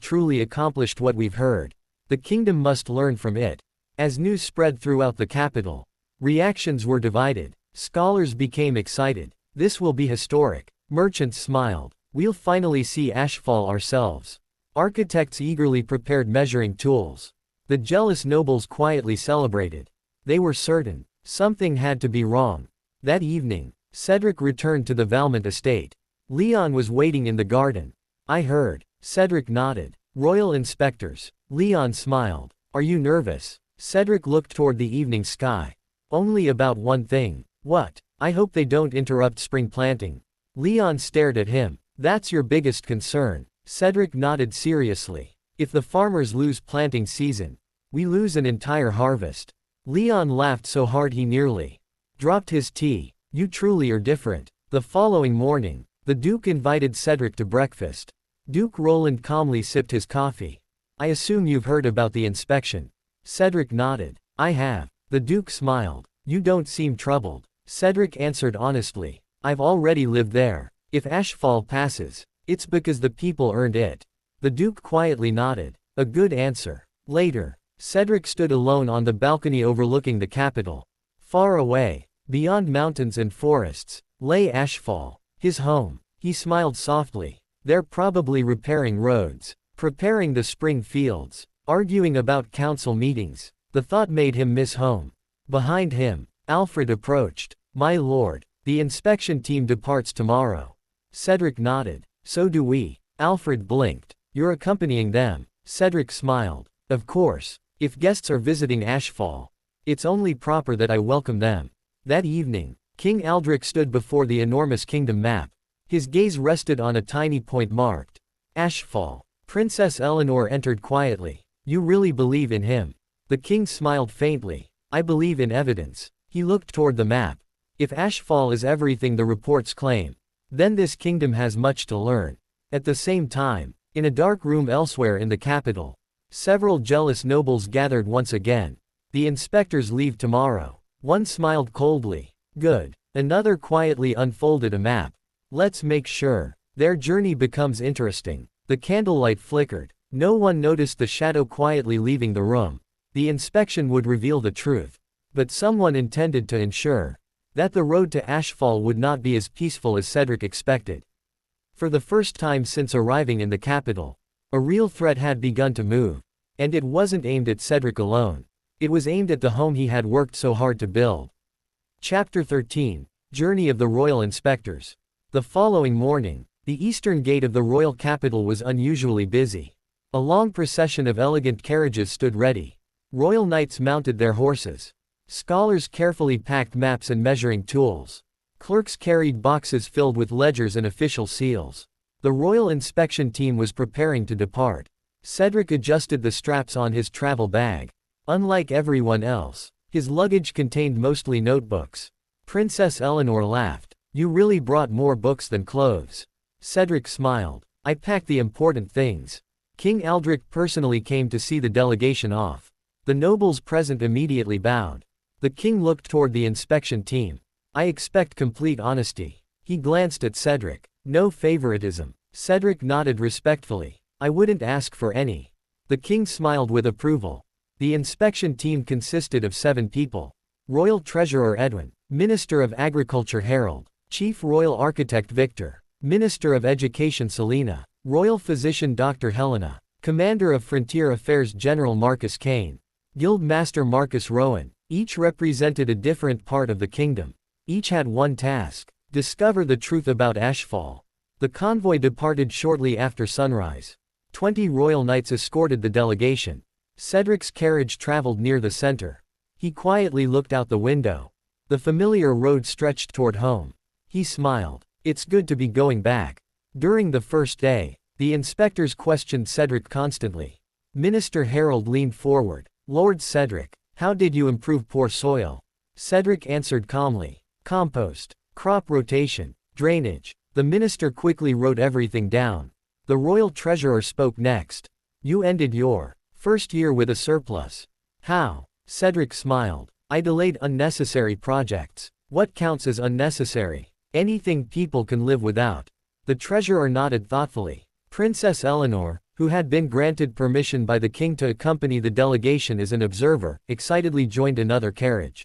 truly accomplished what we've heard, the kingdom must learn from it. As news spread throughout the capital, reactions were divided. Scholars became excited. This will be historic. Merchants smiled. We'll finally see Ashfall ourselves. Architects eagerly prepared measuring tools. The jealous nobles quietly celebrated. They were certain something had to be wrong. That evening, Cedric returned to the Valmont estate. Leon was waiting in the garden. I heard. Cedric nodded. Royal inspectors. Leon smiled. Are you nervous? Cedric looked toward the evening sky. Only about one thing. What? I hope they don't interrupt spring planting. Leon stared at him. That's your biggest concern. Cedric nodded seriously. If the farmers lose planting season, we lose an entire harvest. Leon laughed so hard he nearly dropped his tea. You truly are different. The following morning, the Duke invited Cedric to breakfast. Duke Roland calmly sipped his coffee. I assume you've heard about the inspection. Cedric nodded. I have. The Duke smiled. You don't seem troubled. Cedric answered honestly. I've already lived there. If Ashfall passes, it's because the people earned it. The Duke quietly nodded. A good answer. Later, Cedric stood alone on the balcony overlooking the capital. Far away, beyond mountains and forests, lay Ashfall, his home. He smiled softly. They're probably repairing roads, preparing the spring fields, arguing about council meetings. The thought made him miss home. Behind him, Alfred approached. My lord, the inspection team departs tomorrow. Cedric nodded. So do we. Alfred blinked. You're accompanying them. Cedric smiled. Of course. If guests are visiting Ashfall, it's only proper that I welcome them. That evening, King Aldrich stood before the enormous kingdom map. His gaze rested on a tiny point marked Ashfall. Princess Eleanor entered quietly. You really believe in him? The king smiled faintly. I believe in evidence. He looked toward the map. If Ashfall is everything the reports claim, then this kingdom has much to learn. At the same time, in a dark room elsewhere in the capital, several jealous nobles gathered once again. The inspectors leave tomorrow. One smiled coldly. Good. Another quietly unfolded a map. Let's make sure their journey becomes interesting. The candlelight flickered. No one noticed the shadow quietly leaving the room. The inspection would reveal the truth. But someone intended to ensure that the road to Ashfall would not be as peaceful as Cedric expected. For the first time since arriving in the capital, a real threat had begun to move. And it wasn't aimed at Cedric alone. It was aimed at the home he had worked so hard to build. Chapter 13. Journey of the Royal Inspectors. The following morning, the eastern gate of the royal capital was unusually busy. A long procession of elegant carriages stood ready. Royal knights mounted their horses. Scholars carefully packed maps and measuring tools. Clerks carried boxes filled with ledgers and official seals. The royal inspection team was preparing to depart. Cedric adjusted the straps on his travel bag. Unlike everyone else, his luggage contained mostly notebooks. Princess Eleanor laughed. You really brought more books than clothes. Cedric smiled. I packed the important things. King Aldrich personally came to see the delegation off. The nobles present immediately bowed. The king looked toward the inspection team. I expect complete honesty. He glanced at Cedric. No favoritism. Cedric nodded respectfully. I wouldn't ask for any. The king smiled with approval. The inspection team consisted of 7 people. Royal Treasurer Edwin, Minister of Agriculture Harold, Chief Royal Architect Victor, Minister of Education Selena, Royal Physician Dr. Helena, Commander of Frontier Affairs General Marcus Kane, Guild Master Marcus Rowan. Each represented a different part of the kingdom. Each had one task: discover the truth about Ashfall. The convoy departed shortly after sunrise. 20 royal knights escorted the delegation. Cedric's carriage traveled near the center. He quietly looked out the window. The familiar road stretched toward home. He smiled. It's good to be going back. During the first day, the inspectors questioned Cedric constantly. Minister Harold leaned forward. Lord Cedric, how did you improve poor soil? Cedric answered calmly. Compost, crop rotation, drainage. The minister quickly wrote everything down. The royal treasurer spoke next. You ended your first year with a surplus. How? Cedric smiled. I delayed unnecessary projects. What counts as unnecessary? Anything people can live without. The treasurer nodded thoughtfully. Princess Eleanor, who had been granted permission by the king to accompany the delegation as an observer, excitedly joined another carriage.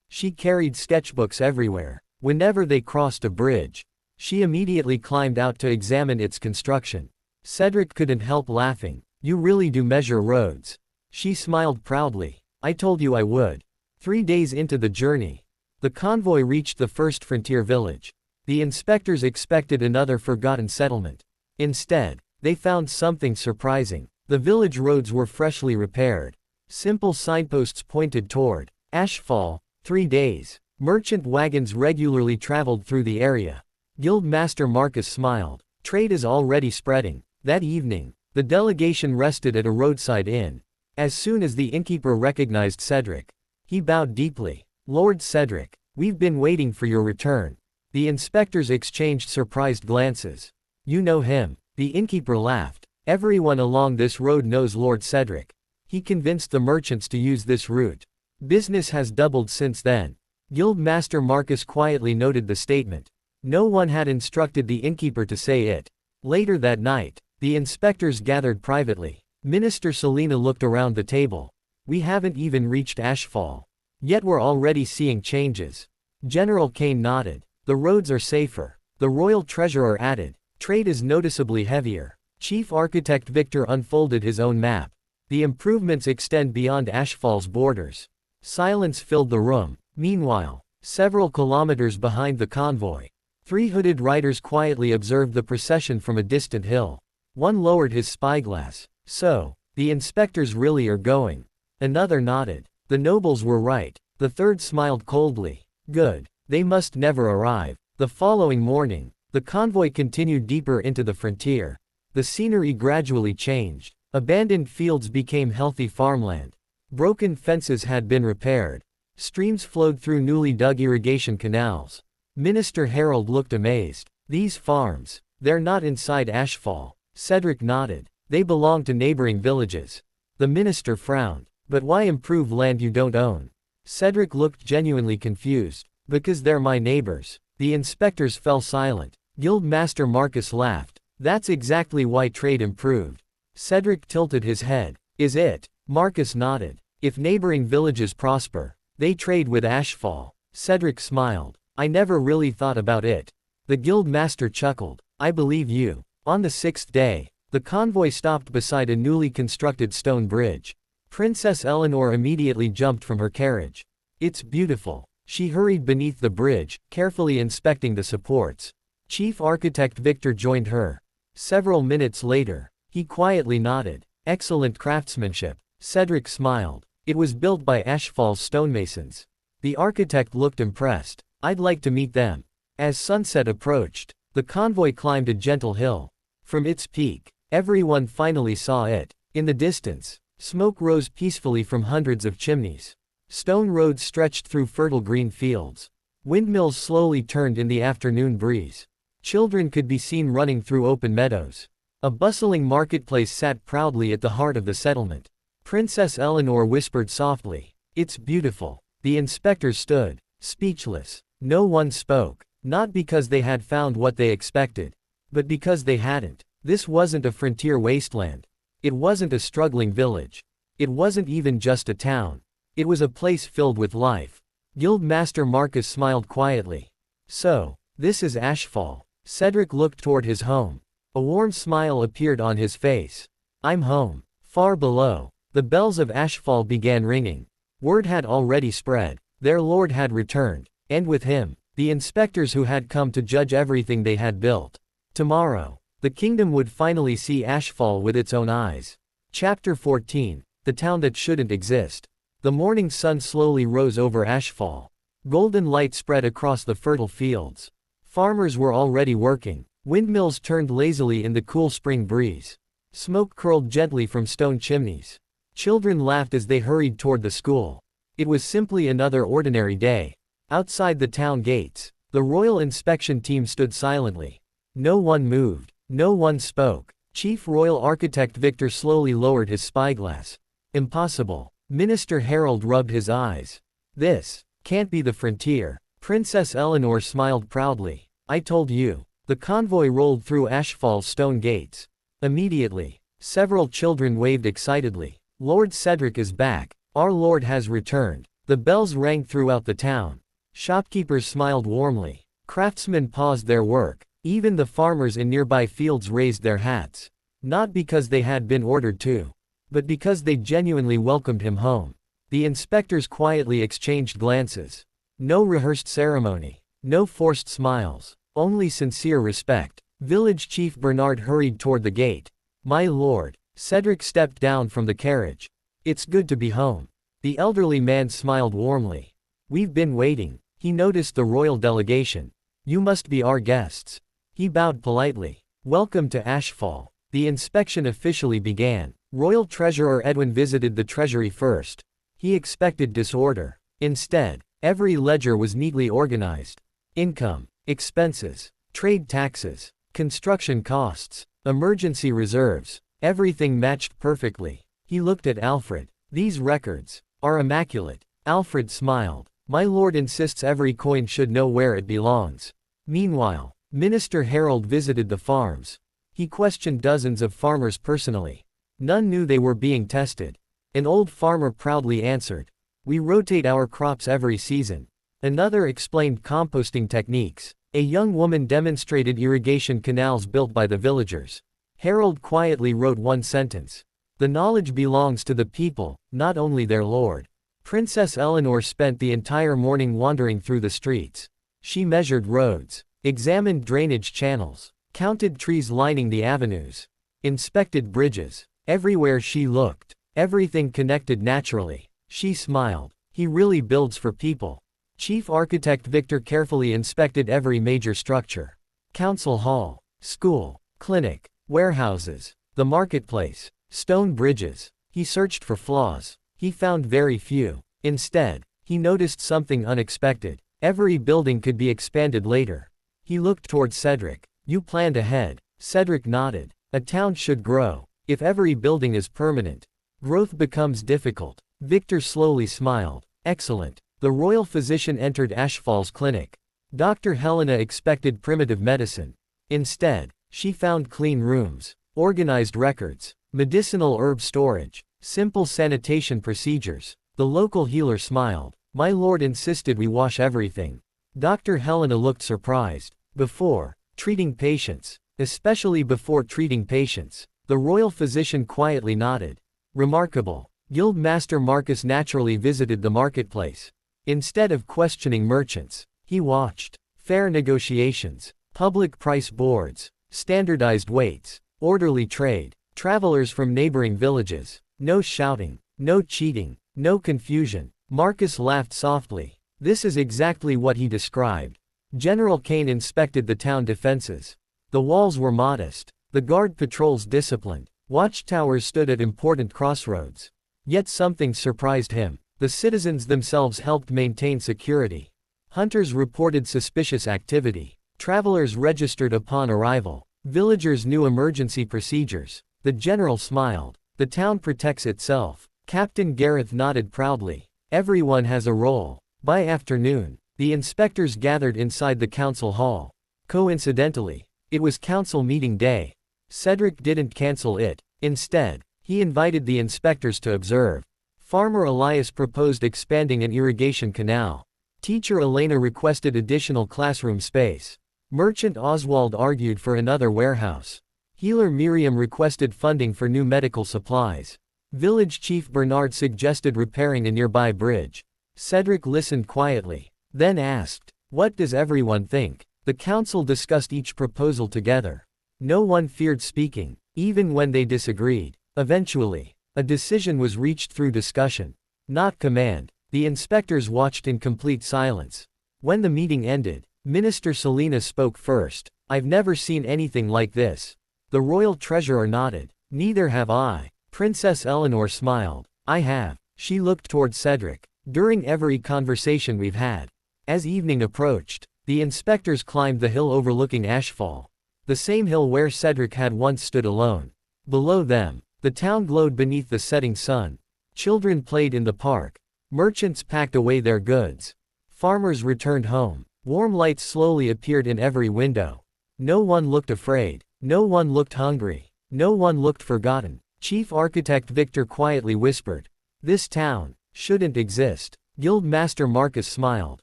She carried sketchbooks everywhere. Whenever they crossed a bridge, She immediately climbed out to examine its construction. Cedric couldn't help laughing. You really do measure roads. She smiled proudly. I told you I would. 3 days into the journey, the convoy reached the first frontier village. The inspectors expected another forgotten settlement. Instead, they found something surprising. The village roads were freshly repaired. Simple signposts pointed toward Ashfall. 3 days. Merchant wagons regularly traveled through the area. Guildmaster Marcus smiled. Trade is already spreading. That evening, the delegation rested at a roadside inn. As soon as the innkeeper recognized Cedric, he bowed deeply. Lord Cedric, we've been waiting for your return. The inspectors exchanged surprised glances. You know him. The innkeeper laughed. Everyone along this road knows Lord Cedric. He convinced the merchants to use this route. Business has doubled since then. Guildmaster Marcus quietly noted the statement. No one had instructed the innkeeper to say it. Later that night, the inspectors gathered privately. Minister Selena looked around the table. We haven't even reached Ashfall. Yet we're already seeing changes. General Kane nodded. The roads are safer. The royal treasurer added. Trade is noticeably heavier. Chief Architect Victor unfolded his own map. The improvements extend beyond Ashfall's borders. Silence filled the room. Meanwhile, several kilometers behind the convoy, 3 hooded riders quietly observed the procession from a distant hill. One lowered his spyglass. So, the inspectors really are going. Another nodded. The nobles were right. The third smiled coldly. Good. They must never arrive. The following morning, the convoy continued deeper into the frontier. The scenery gradually changed. Abandoned fields became healthy farmland. Broken fences had been repaired. Streams flowed through newly dug irrigation canals. Minister Harold looked amazed. These farms, they're not inside Ashfall. Cedric nodded. They belong to neighboring villages. The minister frowned. But why improve land you don't own? Cedric looked genuinely confused. Because they're my neighbors. The inspectors fell silent. Guildmaster Marcus laughed. That's exactly why trade improved. Cedric tilted his head. Is it? Marcus nodded. If neighboring villages prosper, they trade with Ashfall. Cedric smiled. I never really thought about it. The guildmaster chuckled. I believe you. On the 6th day, the convoy stopped beside a newly constructed stone bridge. Princess Eleanor immediately jumped from her carriage. It's beautiful. She hurried beneath the bridge, carefully inspecting the supports. Chief Architect Victor joined her. Several minutes later, he quietly nodded. Excellent craftsmanship. Cedric smiled. It was built by Ashfall's stonemasons. The architect looked impressed. I'd like to meet them. As sunset approached, the convoy climbed a gentle hill. From its peak, everyone finally saw it. In the distance, smoke rose peacefully from hundreds of chimneys. Stone roads stretched through fertile green fields. Windmills slowly turned in the afternoon breeze. Children could be seen running through open meadows. A bustling marketplace sat proudly at the heart of the settlement. Princess Eleanor whispered softly. It's beautiful. The inspectors stood, speechless. No one spoke. Not because they had found what they expected, but because they hadn't. This wasn't a frontier wasteland. It wasn't a struggling village. It wasn't even just a town. It was a place filled with life. Guildmaster Marcus smiled quietly. So, this is Ashfall. Cedric looked toward his home. A warm smile appeared on his face. I'm home. Far below, the bells of Ashfall began ringing. Word had already spread. Their lord had returned, and with him, the inspectors who had come to judge everything they had built. Tomorrow, the kingdom would finally see Ashfall with its own eyes. Chapter 14. The Town That Shouldn't Exist. The morning sun slowly rose over Ashfall. Golden light spread across the fertile fields. Farmers were already working. Windmills turned lazily in the cool spring breeze. Smoke curled gently from stone chimneys. Children laughed as they hurried toward the school. It was simply another ordinary day. Outside the town gates, the royal inspection team stood silently. No one moved. No one spoke. Chief Royal Architect Victor slowly lowered his spyglass. Impossible. Minister Harold rubbed his eyes. This can't be the frontier. Princess Eleanor smiled proudly. I told you. The convoy rolled through Ashfall's stone gates. Immediately, several children waved excitedly. Lord Cedric is back. Our lord has returned. The bells rang throughout the town. Shopkeepers smiled warmly. Craftsmen paused their work. Even the farmers in nearby fields raised their hats. Not because they had been ordered to, but because they genuinely welcomed him home. The inspectors quietly exchanged glances. No rehearsed ceremony. No forced smiles. Only sincere respect. Village Chief Bernard hurried toward the gate. "My lord." Cedric stepped down from the carriage. "It's good to be home." The elderly man smiled warmly. "We've been waiting." He noticed the royal delegation. "You must be our guests." He bowed politely. "Welcome to Ashfall." The inspection officially began. Royal Treasurer Edwin visited the treasury first. He expected disorder. Instead, every ledger was neatly organized. Income, expenses, trade taxes, construction costs, emergency reserves, everything matched perfectly. He looked at Alfred. "These records are immaculate." Alfred smiled. "My lord insists every coin should know where it belongs." Meanwhile, Minister Harold visited the farms. He questioned dozens of farmers personally. None knew they were being tested. An old farmer proudly answered, "We rotate our crops every season." Another explained composting techniques. A young woman demonstrated irrigation canals built by the villagers. Harold quietly wrote one sentence. "The knowledge belongs to the people, not only their lord." Princess Eleanor spent the entire morning wandering through the streets. She measured roads, examined drainage channels, counted trees lining the avenues, inspected bridges. Everywhere she looked, everything connected naturally. She smiled. "He really builds for people." Chief Architect Victor carefully inspected every major structure. Council hall, school, clinic, warehouses, the marketplace, stone bridges. He searched for flaws. He found very few. Instead, he noticed something unexpected. Every building could be expanded later. He looked toward Cedric. "You planned ahead." Cedric nodded. "A town should grow. If every building is permanent, growth becomes difficult." Victor slowly smiled. "Excellent." The royal physician entered Ashfall's clinic. Dr. Helena expected primitive medicine. Instead, she found clean rooms, organized records, medicinal herb storage, simple sanitation procedures. The local healer smiled. "My lord insisted we wash everything." Dr. Helena looked surprised. Before treating patients, especially before treating patients, the royal physician quietly nodded. "Remarkable." Guild Master Marcus naturally visited the marketplace. Instead of questioning merchants, he watched. Fair negotiations, public price boards, standardized weights, orderly trade, travelers from neighboring villages. No shouting, no cheating, no confusion. Marcus laughed softly. This is exactly what he described. General Kane inspected the town defenses. The walls were modest, the guard patrols disciplined, watchtowers stood at important crossroads. Yet something surprised him. The citizens themselves helped maintain security. Hunters reported suspicious activity. Travelers registered upon arrival. Villagers knew emergency procedures. The general smiled. "The town protects itself." Captain Gareth nodded proudly. "Everyone has a role." By afternoon, the inspectors gathered inside the council hall. Coincidentally, it was council meeting day. Cedric didn't cancel it. Instead, he invited the inspectors to observe. Farmer Elias proposed expanding an irrigation canal. Teacher Elena requested additional classroom space. Merchant Oswald argued for another warehouse. Healer Miriam requested funding for new medical supplies. Village Chief Bernard suggested repairing a nearby bridge. Cedric listened quietly, then asked, "What does everyone think?" The council discussed each proposal together. No one feared speaking, even when they disagreed. Eventually, a decision was reached through discussion, not command. The inspectors watched in complete silence. When the meeting ended, Minister Selena spoke first. "I've never seen anything like this." The royal treasurer nodded. "Neither have I." Princess Eleanor smiled. "I have." She looked toward Cedric. "During every conversation we've had." As evening approached, the inspectors climbed the hill overlooking Ashfall. The same hill where Cedric had once stood alone. Below them, the town glowed beneath the setting sun. Children played in the park. Merchants packed away their goods. Farmers returned home. Warm lights slowly appeared in every window. No one looked afraid. No one looked hungry. No one looked forgotten. Chief Architect Victor quietly whispered, "This town shouldn't exist." Guild Master Marcus smiled.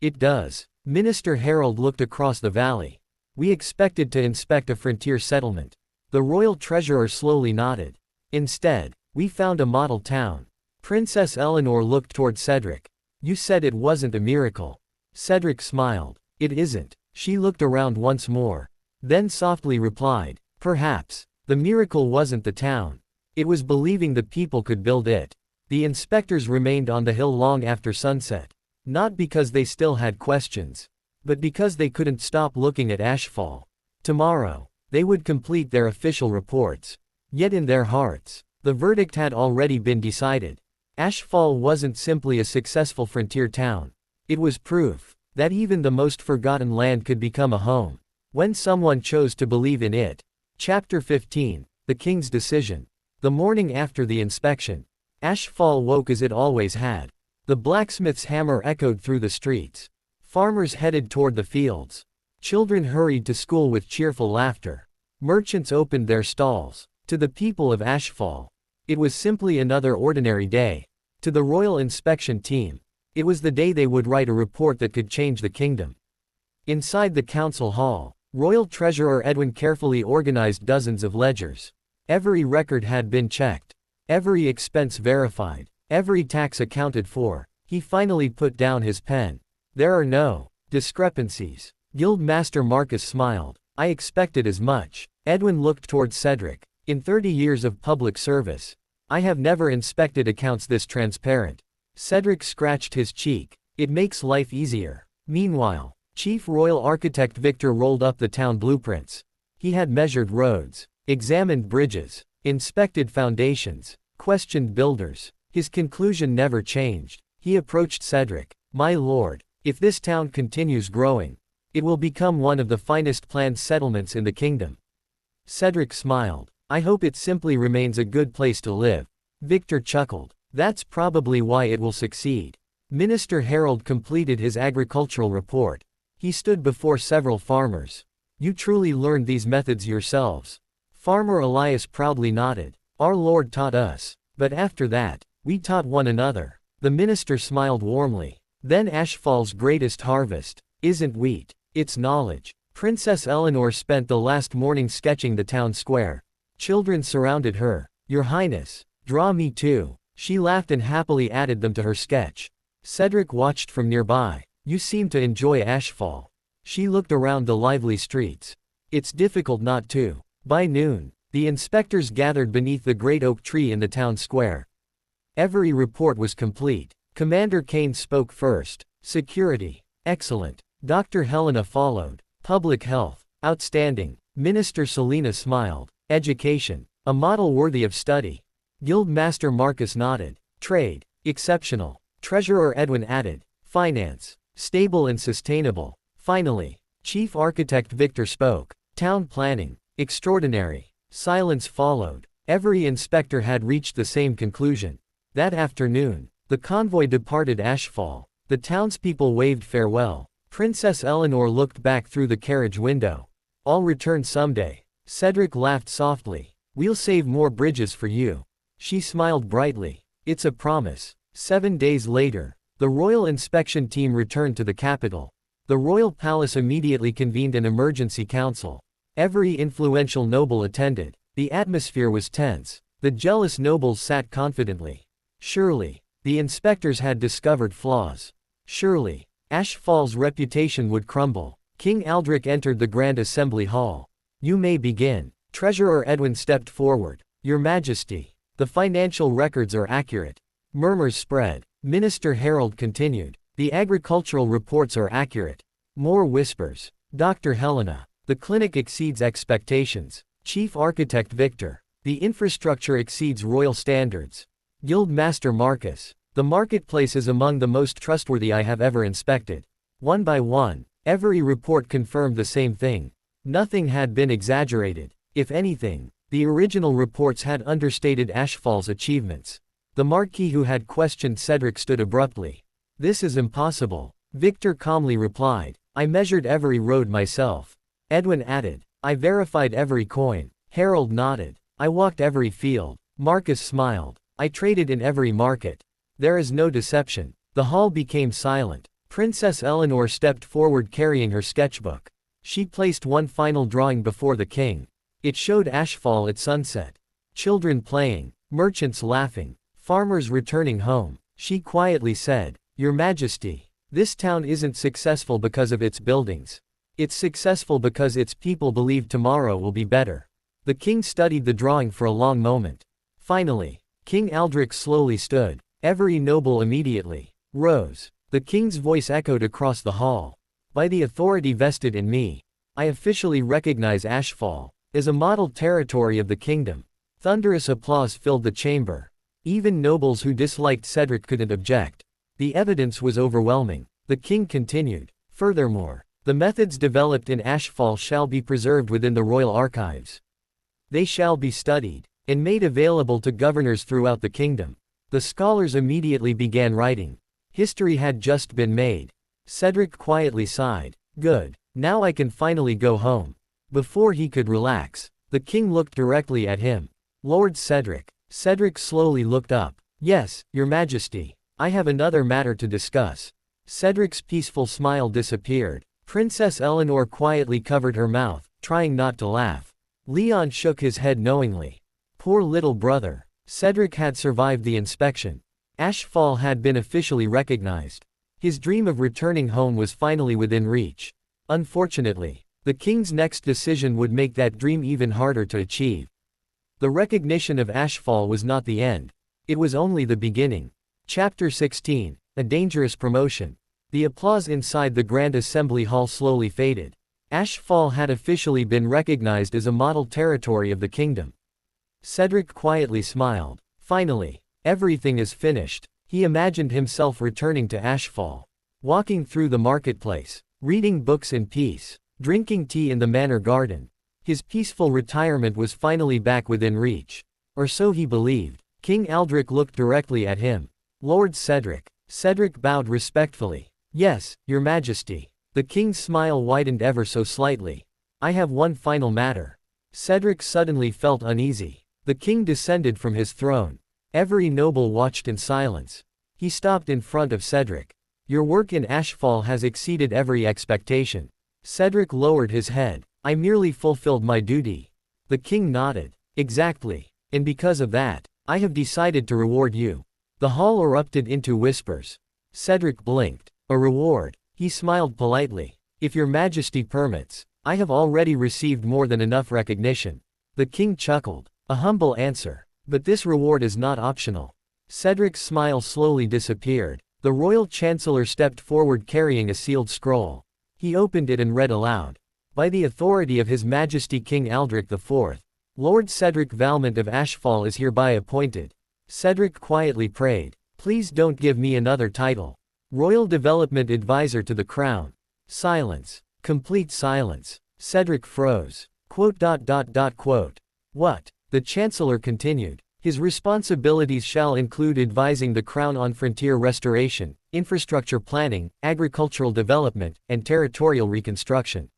"It does." Minister Harold looked across the valley. We expected to inspect a frontier settlement. The royal treasurer slowly nodded. Instead, we found a model town. Princess Eleanor looked toward Cedric. You said it wasn't a miracle. Cedric smiled. It isn't. She looked around once more. Then softly replied, perhaps. The miracle wasn't the town. It was believing the people could build it. The inspectors remained on the hill long after sunset. Not because they still had questions, but because they couldn't stop looking at Ashfall. Tomorrow, they would complete their official reports. Yet in their hearts, the verdict had already been decided. Ashfall wasn't simply a successful frontier town. It was proof that even the most forgotten land could become a home, when someone chose to believe in it. Chapter 15, The King's Decision. The morning after the inspection, Ashfall woke as it always had. The blacksmith's hammer echoed through the streets. Farmers headed toward the fields. Children hurried to school with cheerful laughter. Merchants opened their stalls. To the people of Ashfall, it was simply another ordinary day. To the royal inspection team, it was the day they would write a report that could change the kingdom. Inside the council hall, Royal Treasurer Edwin carefully organized dozens of ledgers. Every record had been checked. Every expense verified. Every tax accounted for. He finally put down his pen. There are no discrepancies. Guildmaster Marcus smiled. I expected as much. Edwin looked toward Cedric. In 30 years of public service, I have never inspected accounts this transparent. Cedric scratched his cheek. It makes life easier. Meanwhile, Chief Royal Architect Victor rolled up the town blueprints. He had measured roads, examined bridges, inspected foundations, questioned builders. His conclusion never changed. He approached Cedric. My lord, if this town continues growing, it will become one of the finest planned settlements in the kingdom. Cedric smiled. I hope it simply remains a good place to live. Victor chuckled. That's probably why it will succeed. Minister Harold completed his agricultural report. He stood before several farmers. You truly learned these methods yourselves. Farmer Elias proudly nodded. Our Lord taught us. But after that, we taught one another. The minister smiled warmly. Then Ashfall's greatest harvest isn't wheat, it's knowledge. Princess Eleanor spent the last morning sketching the town square. Children surrounded her. Your Highness, draw me too. She laughed and happily added them to her sketch. Cedric watched from nearby. You seem to enjoy Ashfall. She looked around the lively streets. It's difficult not to. By noon, the inspectors gathered beneath the great oak tree in the town square. Every report was complete. Commander Kane spoke first. Security, excellent. Dr. Helena followed. Public health, outstanding. Minister Selena smiled. Education, a model worthy of study. Guildmaster Marcus nodded. Trade, exceptional. Treasurer Edwin added. Finance, stable and sustainable. Finally, Chief Architect Victor spoke. Town planning, extraordinary. Silence followed. Every inspector had reached the same conclusion. That afternoon, the convoy departed Ashfall. The townspeople waved farewell. Princess Eleanor looked back through the carriage window. I'll return someday. Cedric laughed softly. We'll save more bridges for you. She smiled brightly. It's a promise. 7 days later, the royal inspection team returned to the capital. The royal palace immediately convened an emergency council. Every influential noble attended. The atmosphere was tense. The jealous nobles sat confidently. Surely, the inspectors had discovered flaws. Surely, Ashfall's reputation would crumble. King Aldrich entered the Grand Assembly Hall. You may begin. Treasurer Edwin stepped forward. Your Majesty, the financial records are accurate. Murmurs spread. Minister Harold continued. The agricultural reports are accurate. More whispers. Dr. Helena, the clinic exceeds expectations. Chief Architect Victor, the infrastructure exceeds royal standards. Guildmaster Marcus, the marketplace is among the most trustworthy I have ever inspected. One by one, every report confirmed the same thing. Nothing had been exaggerated. If anything, the original reports had understated Ashfall's achievements. The Marquis who had questioned Cedric stood abruptly. This is impossible. Victor calmly replied. I measured every road myself. Edwin added. I verified every coin. Harold nodded. I walked every field. Marcus smiled. I traded in every market. There is no deception. The hall became silent. Princess Eleanor stepped forward carrying her sketchbook. She placed one final drawing before the king. It showed Ashfall at sunset. Children playing, merchants laughing, farmers returning home. She quietly said, "Your Majesty, this town isn't successful because of its buildings. It's successful because its people believe tomorrow will be better." The king studied the drawing for a long moment. Finally, King Aldrich slowly stood. Every noble immediately rose. The king's voice echoed across the hall. "By the authority vested in me, I officially recognize Ashfall as a model territory of the kingdom." Thunderous applause filled the chamber. Even nobles who disliked Cedric couldn't object. The evidence was overwhelming. The king continued, "Furthermore, the methods developed in Ashfall shall be preserved within the royal archives. They shall be studied and made available to governors throughout the kingdom." The scholars immediately began writing. History had just been made. Cedric quietly sighed. "Good. Now I can finally go home." Before he could relax, the king looked directly at him. "Lord Cedric." Cedric slowly looked up. "Yes, Your Majesty. I have another matter to discuss." Cedric's peaceful smile disappeared. Princess Eleanor quietly covered her mouth, trying not to laugh. Leon shook his head knowingly. Poor little brother. Cedric had survived the inspection. Ashfall had been officially recognized. His dream of returning home was finally within reach. Unfortunately, the king's next decision would make that dream even harder to achieve. The recognition of Ashfall was not the end. It was only the beginning. Chapter 16, A Dangerous Promotion. The applause inside the Grand Assembly Hall slowly faded. Ashfall had officially been recognized as a model territory of the kingdom. Cedric quietly smiled. Finally, everything is finished. He imagined himself returning to Ashfall, walking through the marketplace, reading books in peace, drinking tea in the manor garden. His peaceful retirement was finally back within reach. Or so he believed. King Aldrich looked directly at him. "Lord Cedric." Cedric bowed respectfully. "Yes, Your Majesty." The king's smile widened ever so slightly. "I have one final matter." Cedric suddenly felt uneasy. The king descended from his throne. Every noble watched in silence. He stopped in front of Cedric. "Your work in Ashfall has exceeded every expectation." Cedric lowered his head. "I merely fulfilled my duty." The king nodded. "Exactly. And because of that, I have decided to reward you." The hall erupted into whispers. Cedric blinked. "A reward?" He smiled politely. "If Your Majesty permits, I have already received more than enough recognition." The king chuckled. "A humble answer. But this reward is not optional." Cedric's smile slowly disappeared. The royal chancellor stepped forward carrying a sealed scroll. He opened it and read aloud. "By the authority of His Majesty King Aldrich IV, Lord Cedric Valmont of Ashfall is hereby appointed." Cedric quietly prayed, "Please don't give me another title." Royal Development Advisor to the Crown. Silence. Complete silence. Cedric froze. Quote. "What?" The Chancellor continued. "His responsibilities shall include advising the Crown on frontier restoration, infrastructure planning, agricultural development, and territorial reconstruction."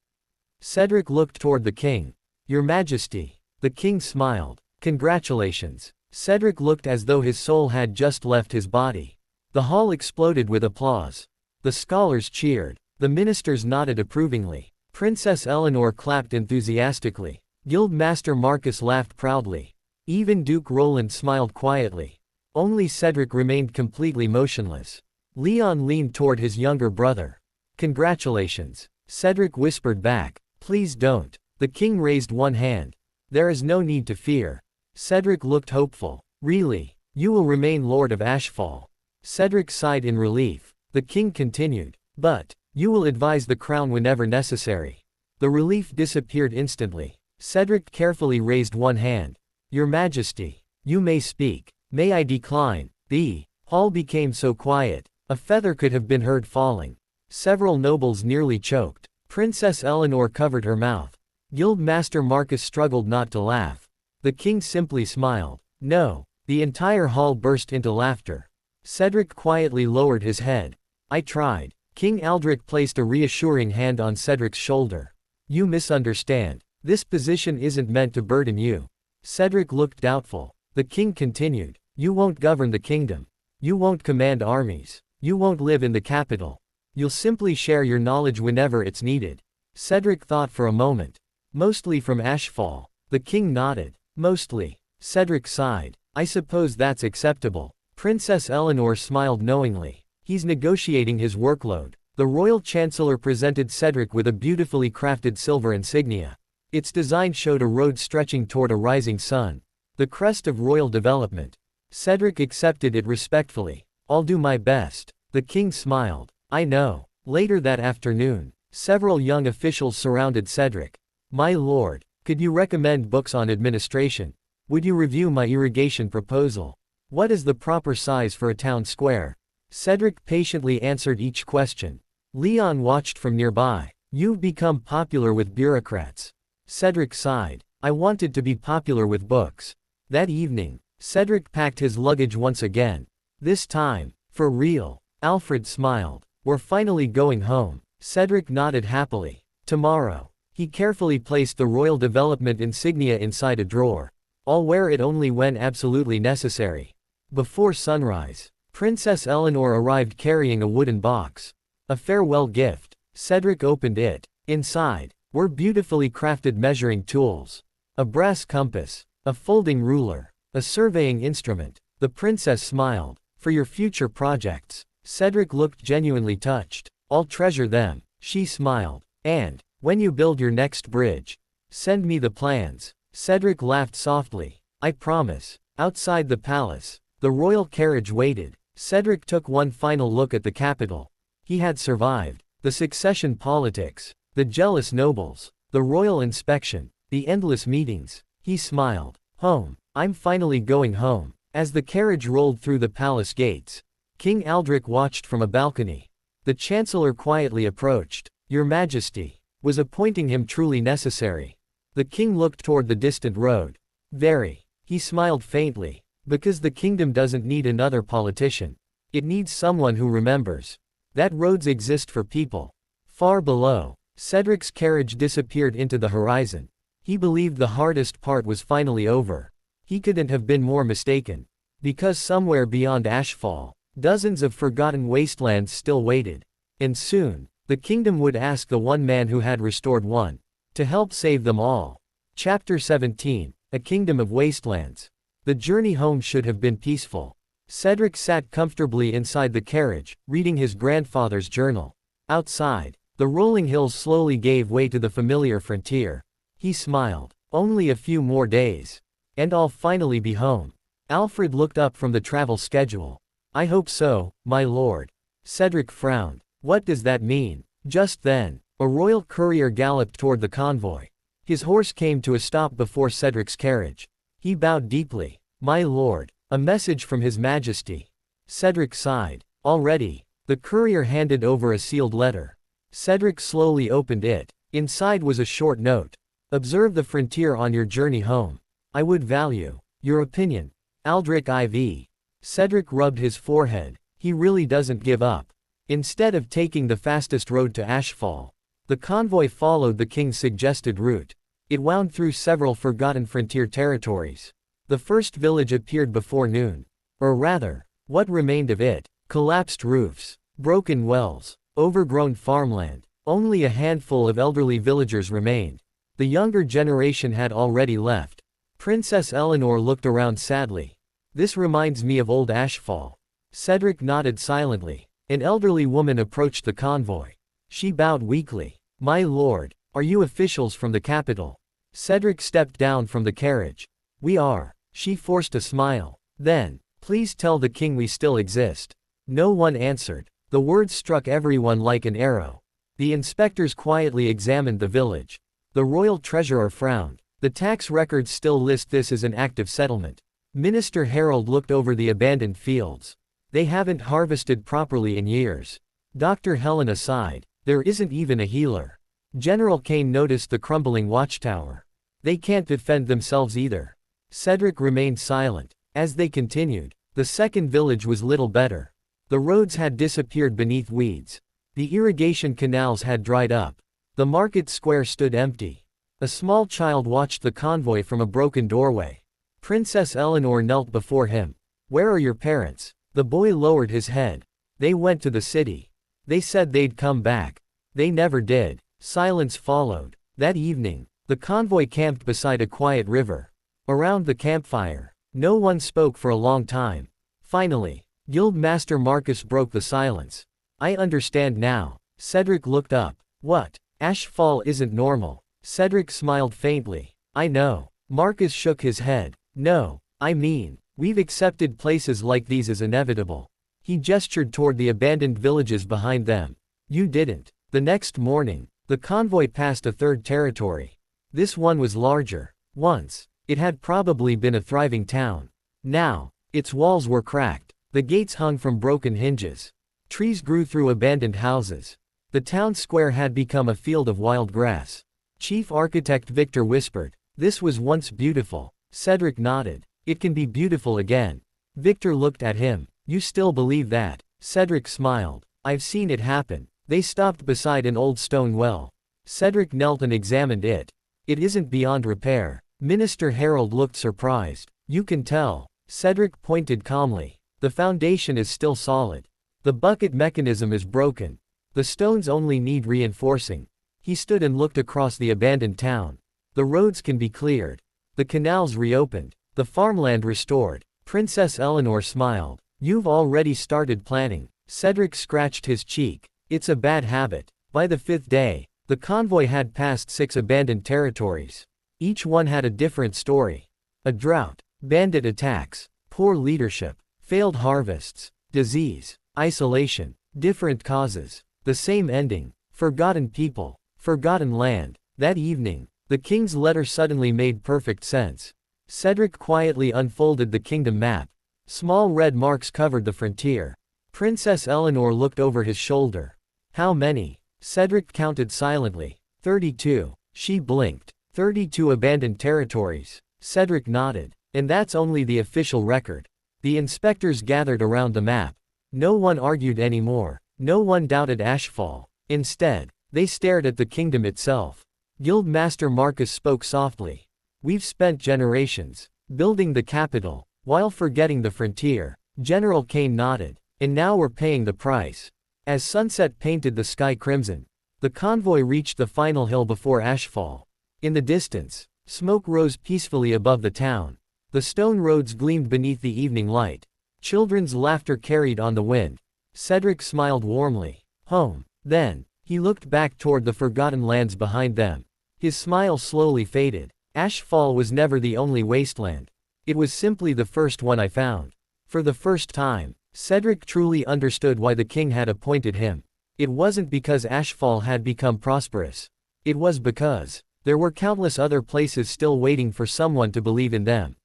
Cedric looked toward the king. "Your Majesty." The king smiled. "Congratulations." Cedric looked as though his soul had just left his body. The hall exploded with applause. The scholars cheered. The ministers nodded approvingly. Princess Eleanor clapped enthusiastically. Guild Master Marcus laughed proudly. Even Duke Roland smiled quietly. Only Cedric remained completely motionless. Leon leaned toward his younger brother. "Congratulations." Cedric whispered back. "Please don't." The king raised one hand. "There is no need to fear." Cedric looked hopeful. "Really? You will remain Lord of Ashfall." Cedric sighed in relief. The king continued. "But, you will advise the crown whenever necessary." The relief disappeared instantly. Cedric carefully raised one hand. "Your Majesty, you may speak." "May I decline?" The hall became so quiet, a feather could have been heard falling. Several nobles nearly choked. Princess Eleanor covered her mouth. Guild Master Marcus struggled not to laugh. The king simply smiled. "No." The entire hall burst into laughter. Cedric quietly lowered his head. "I tried." King Aldrich placed a reassuring hand on Cedric's shoulder. "You misunderstand. This position isn't meant to burden you." Cedric looked doubtful. The king continued. "You won't govern the kingdom. You won't command armies. You won't live in the capital. You'll simply share your knowledge whenever it's needed." Cedric thought for a moment. Mostly from Ashfall. The king nodded. Mostly. Cedric sighed. I suppose that's acceptable. Princess Eleanor smiled knowingly. He's negotiating his workload. The royal chancellor presented Cedric with a beautifully crafted silver insignia. Its design showed a road stretching toward a rising sun. The crest of royal development. Cedric accepted it respectfully. I'll do my best. The king smiled. I know. Later that afternoon, several young officials surrounded Cedric. My lord, could you recommend books on administration? Would you review my irrigation proposal? What is the proper size for a town square? Cedric patiently answered each question. Leon watched from nearby. You've become popular with bureaucrats. Cedric sighed. I wanted to be popular with books. That evening, Cedric packed his luggage once again. This time, for real. Alfred smiled. We're finally going home. Cedric nodded happily. Tomorrow. He carefully placed the royal development insignia inside a drawer. I'll wear it only when absolutely necessary. Before sunrise, Princess Eleanor arrived carrying a wooden box. A farewell gift. Cedric opened it. Inside were beautifully crafted measuring tools. A brass compass. A folding ruler. A surveying instrument. The princess smiled. For your future projects. Cedric looked genuinely touched. I'll treasure them. She smiled. And, when you build your next bridge, send me the plans. Cedric laughed softly. I promise. Outside the palace, the royal carriage waited. Cedric took one final look at the capital. He had survived. The succession politics. The jealous nobles. The royal inspection. The endless meetings. He smiled. Home. I'm finally going home. As the carriage rolled through the palace gates, King Aldrich watched from a balcony. The chancellor quietly approached. Your Majesty. Was appointing him truly necessary? The king looked toward the distant road. Very. He smiled faintly. Because the kingdom doesn't need another politician. It needs someone who remembers that roads exist for people. Far below, Cedric's carriage disappeared into the horizon. He believed the hardest part was finally over. He couldn't have been more mistaken. Because somewhere beyond Ashfall, dozens of forgotten wastelands still waited. And soon, the kingdom would ask the one man who had restored one to help save them all. Chapter 17, A Kingdom of Wastelands. The journey home should have been peaceful. Cedric sat comfortably inside the carriage, reading his grandfather's journal. Outside, the rolling hills slowly gave way to the familiar frontier. He smiled. Only a few more days. And I'll finally be home. Alfred looked up from the travel schedule. I hope so, my lord. Cedric frowned. What does that mean? Just then, a royal courier galloped toward the convoy. His horse came to a stop before Cedric's carriage. He bowed deeply. My lord, a message from His Majesty. Cedric sighed. Already. The courier handed over a sealed letter. Cedric slowly opened it. Inside was a short note. Observe the frontier on your journey home. I would value your opinion. Aldrich IV. Cedric rubbed his forehead. He really doesn't give up. Instead of taking the fastest road to Ashfall, the convoy followed the king's suggested route. It wound through several forgotten frontier territories. The first village appeared before noon. Or rather, what remained of it. Collapsed roofs, broken wells, overgrown farmland. Only a handful of elderly villagers remained. The younger generation had already left. Princess Eleanor looked around sadly. This reminds me of old Ashfall. Cedric nodded silently. An elderly woman approached the convoy. She bowed weakly. My lord, are you officials from the capital? Cedric stepped down from the carriage. We are. She forced a smile. Then, please tell the king we still exist. No one answered. The words struck everyone like an arrow. The inspectors quietly examined the village. The royal treasurer frowned. The tax records still list this as an active settlement. Minister Harold looked over the abandoned fields. They haven't harvested properly in years. Dr. Helena sighed. There isn't even a healer. General Kane noticed the crumbling watchtower. They can't defend themselves either. Cedric remained silent. As they continued, the second village was little better. The roads had disappeared beneath weeds. The irrigation canals had dried up. The market square stood empty. A small child watched the convoy from a broken doorway. Princess Eleanor knelt before him. Where are your parents? The boy lowered his head. They went to the city. They said they'd come back. They never did. Silence followed. That evening, the convoy camped beside a quiet river. Around the campfire, no one spoke for a long time. Finally, Guild Master Marcus broke the silence. I understand now. Cedric looked up. What? Ashfall isn't normal. Cedric smiled faintly. I know. Marcus shook his head. No, I mean, we've accepted places like these as inevitable. He gestured toward the abandoned villages behind them. You didn't. The next morning, the convoy passed a third territory. This one was larger. Once, it had probably been a thriving town. Now, its walls were cracked. The gates hung from broken hinges. Trees grew through abandoned houses. The town square had become a field of wild grass. Chief Architect Victor whispered, "This was once beautiful." Cedric nodded. "It can be beautiful again." Victor looked at him. "You still believe that?" Cedric smiled. "I've seen it happen." They stopped beside an old stone well. Cedric knelt and examined it. "It isn't beyond repair." Minister Harold looked surprised. "You can tell." Cedric pointed calmly. "The foundation is still solid. The bucket mechanism is broken. The stones only need reinforcing." He stood and looked across the abandoned town. "The roads can be cleared. The canals reopened. The farmland restored." Princess Eleanor smiled. "You've already started planning." Cedric scratched his cheek. "It's a bad habit." By the fifth day, the convoy had passed 6 abandoned territories. Each one had a different story. A drought, bandit attacks, poor leadership, failed harvests, disease, isolation, different causes. The same ending, forgotten people, forgotten land. That evening, the king's letter suddenly made perfect sense. Cedric quietly unfolded the kingdom map. Small red marks covered the frontier. Princess Eleanor looked over his shoulder. "How many?" Cedric counted silently. 32. She blinked. 32 abandoned territories. Cedric nodded. "And that's only the official record." The inspectors gathered around the map. No one argued anymore. No one doubted Ashfall. Instead, they stared at the kingdom itself. Guild Master Marcus spoke softly. "We've spent generations building the capital, while forgetting the frontier." General Kane nodded. "And now we're paying the price." As sunset painted the sky crimson, the convoy reached the final hill before Ashfall. In the distance, smoke rose peacefully above the town. The stone roads gleamed beneath the evening light. Children's laughter carried on the wind. Cedric smiled warmly. Home. Then, he looked back toward the forgotten lands behind them. His smile slowly faded. Ashfall was never the only wasteland. It was simply the first one I found. For the first time, Cedric truly understood why the king had appointed him. It wasn't because Ashfall had become prosperous. It was because there were countless other places still waiting for someone to believe in them.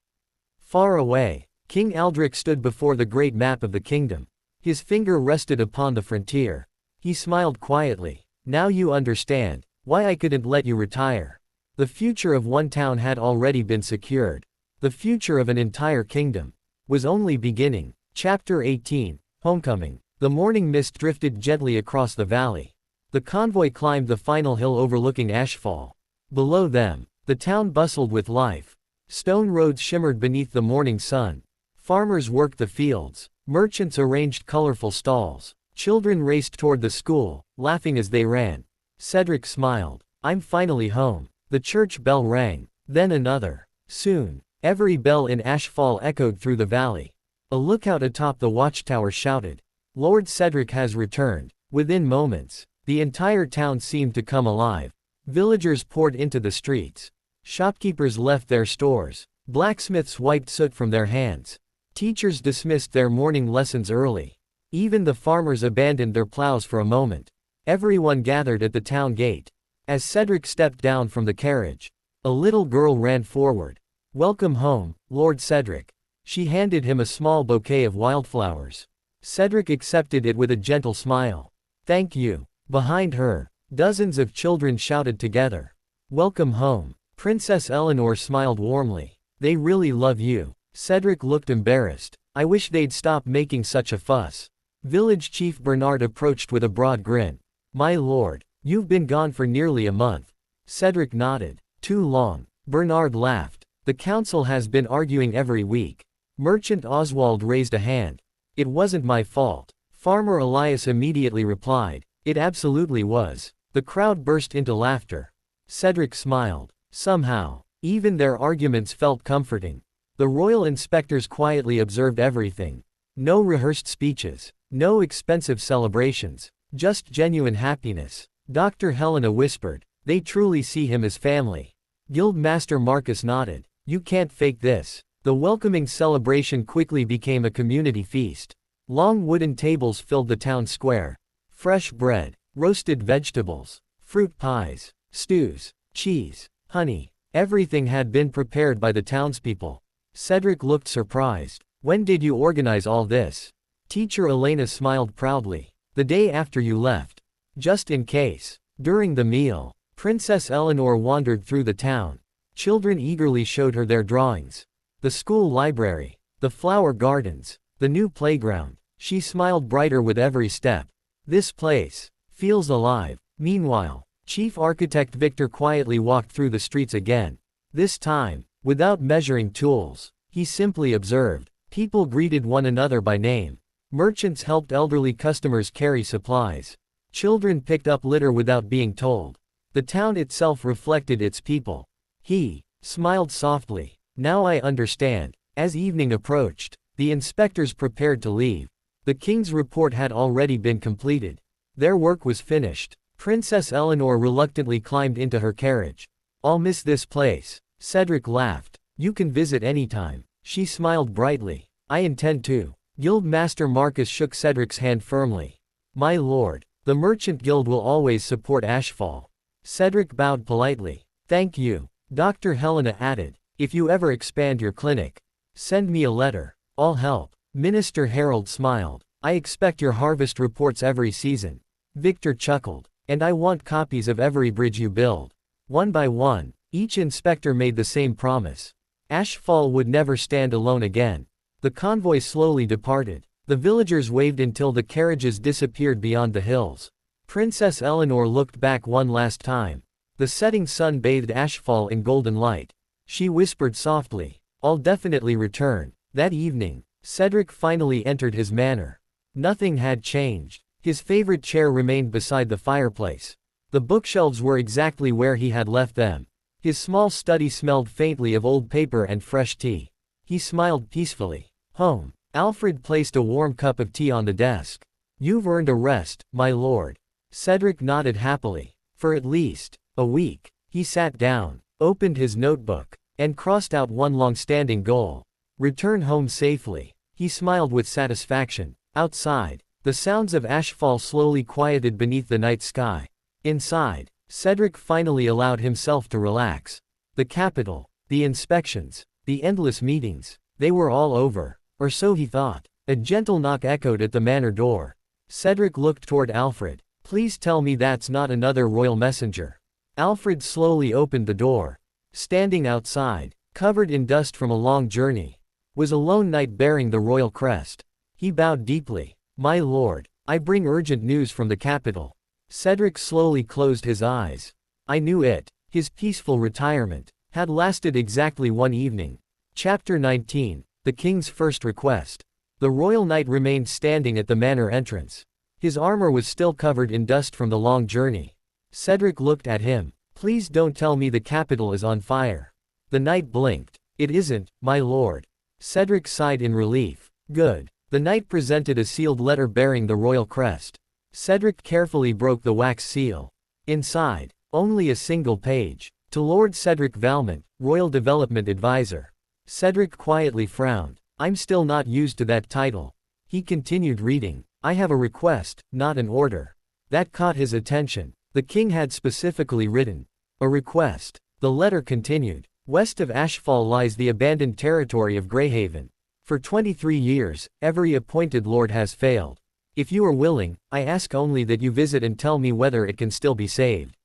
Far away, King Aldrich stood before the great map of the kingdom. His finger rested upon the frontier. He smiled quietly. "Now you understand why I couldn't let you retire." The future of one town had already been secured. The future of an entire kingdom was only beginning. Chapter 18, Homecoming. The morning mist drifted gently across the valley. The convoy climbed the final hill overlooking Ashfall. Below them, the town bustled with life. Stone roads shimmered beneath the morning sun. Farmers worked the fields. Merchants arranged colorful stalls. Children raced toward the school, laughing as they ran. Cedric smiled. "I'm finally home." The church bell rang. Then another. Soon, every bell in Ashfall echoed through the valley. A lookout atop the watchtower shouted, "Lord Cedric has returned." Within moments, the entire town seemed to come alive. Villagers poured into the streets. Shopkeepers left their stores. Blacksmiths wiped soot from their hands. Teachers dismissed their morning lessons early. Even the farmers abandoned their plows for a moment. Everyone gathered at the town gate. As Cedric stepped down from the carriage, a little girl ran forward. "Welcome home, Lord Cedric." She handed him a small bouquet of wildflowers. Cedric accepted it with a gentle smile. "Thank you." Behind her, dozens of children shouted together, "Welcome home." Princess Eleanor smiled warmly. "They really love you." Cedric looked embarrassed. "I wish they'd stop making such a fuss." Village Chief Bernard approached with a broad grin. "My lord, you've been gone for nearly a month." Cedric nodded. "Too long." Bernard laughed. "The council has been arguing every week." Merchant Oswald raised a hand. "It wasn't my fault." Farmer Elias immediately replied, "It absolutely was. The crowd burst into laughter. Cedric smiled. Somehow, even their arguments felt comforting. The royal inspectors quietly observed everything. No rehearsed speeches. No expensive celebrations. Just genuine happiness. Dr. Helena whispered, "They truly see him as family." Guildmaster Marcus nodded. "You can't fake this." The welcoming celebration quickly became a community feast. Long wooden tables filled the town square. Fresh bread, roasted vegetables, fruit pies, stews, cheese, honey. Everything had been prepared by the townspeople. Cedric looked surprised. "When did you organize all this?" Teacher Elena smiled proudly. "The day after you left. Just in case." During the meal, Princess Eleanor wandered through the town. Children eagerly showed her their drawings. The school library, the flower gardens, the new playground. She smiled brighter with every step. "This place feels alive." Meanwhile, Chief Architect Victor quietly walked through the streets again. This time, without measuring tools, he simply observed. People greeted one another by name. Merchants helped elderly customers carry supplies. Children picked up litter without being told. The town itself reflected its people. He smiled softly. "Now I understand." As evening approached, the inspectors prepared to leave. The king's report had already been completed. Their work was finished. Princess Eleanor reluctantly climbed into her carriage. "I'll miss this place." Cedric laughed. "You can visit anytime." She smiled brightly. "I intend to." Guildmaster Marcus shook Cedric's hand firmly. "My lord, the Merchant Guild will always support Ashfall." Cedric bowed politely. "Thank you." Dr. Helena added, "If you ever expand your clinic, send me a letter. I'll help." Minister Harold smiled. "I expect your harvest reports every season." Victor chuckled. "And I want copies of every bridge you build." One by one, each inspector made the same promise. Ashfall would never stand alone again. The convoy slowly departed. The villagers waved until the carriages disappeared beyond the hills. Princess Eleanor looked back one last time. The setting sun bathed Ashfall in golden light. She whispered softly, "I'll definitely return." That evening, Cedric finally entered his manor. Nothing had changed. His favorite chair remained beside the fireplace. The bookshelves were exactly where he had left them. His small study smelled faintly of old paper and fresh tea. He smiled peacefully. "Home." Alfred placed a warm cup of tea on the desk. "You've earned a rest, my lord." Cedric nodded happily. "For at least a week." He sat down, opened his notebook, and crossed out one long-standing goal. Return home safely. He smiled with satisfaction. Outside, the sounds of Ashfall slowly quieted beneath the night sky. Inside, Cedric finally allowed himself to relax. The capital, the inspections, the endless meetings, they were all over, or so he thought. A gentle knock echoed at the manor door. Cedric looked toward Alfred. "Please tell me that's not another royal messenger." Alfred slowly opened the door. Standing outside, covered in dust from a long journey, was a lone knight bearing the royal crest. He bowed deeply. "My lord, I bring urgent news from the capital." Cedric slowly closed his eyes. I knew it. His peaceful retirement had lasted exactly one evening. Chapter 19, The King's First Request. The royal knight remained standing at the manor entrance. His armor was still covered in dust from the long journey. Cedric looked at him. "Please don't tell me the capital is on fire." The knight blinked. "It isn't, my lord." Cedric sighed in relief. "Good." The knight presented a sealed letter bearing the royal crest. Cedric carefully broke the wax seal. Inside, only a single page. To Lord Cedric Valmont, Royal Development Advisor. Cedric quietly frowned. "I'm still not used to that title." He continued reading. "I have a request, not an order." That caught his attention. The king had specifically written, "A request." The letter continued. "West of Ashfall lies the abandoned territory of Greyhaven. For 23 years, every appointed lord has failed. If you are willing, I ask only that you visit and tell me whether it can still be saved."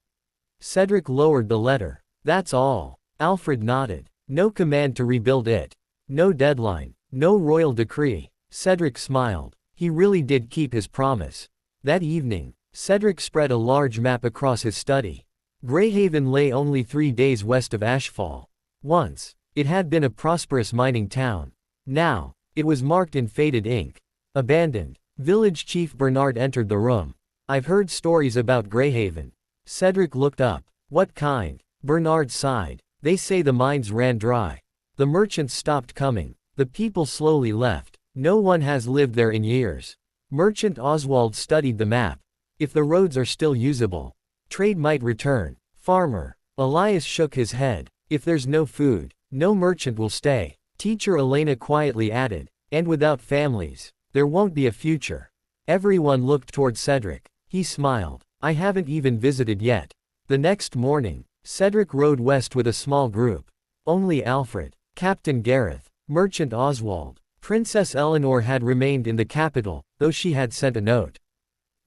Cedric lowered the letter. "That's all." Alfred nodded. "No command to rebuild it. No deadline. No royal decree." Cedric smiled. He really did keep his promise. That evening, Cedric spread a large map across his study. Greyhaven lay only 3 days west of Ashfall. Once, it had been a prosperous mining town. Now, it was marked in faded ink. Abandoned. Village Chief Bernard entered the room. "I've heard stories about Greyhaven. Cedric looked up. What kind? Bernard sighed. They say the mines ran dry. The merchants stopped coming. The people slowly left. No one has lived there in years. Merchant Oswald studied the map. If the roads are still usable, trade might return. Farmer Elias shook his head. If there's no food, no merchant will stay. Teacher Elena quietly added, and without families, there won't be a future. Everyone looked toward Cedric. He smiled. I haven't even visited yet. The next morning, Cedric rode west with a small group. Only Alfred, Captain Gareth, Merchant Oswald, Princess Eleanor had remained in the capital, though she had sent a note.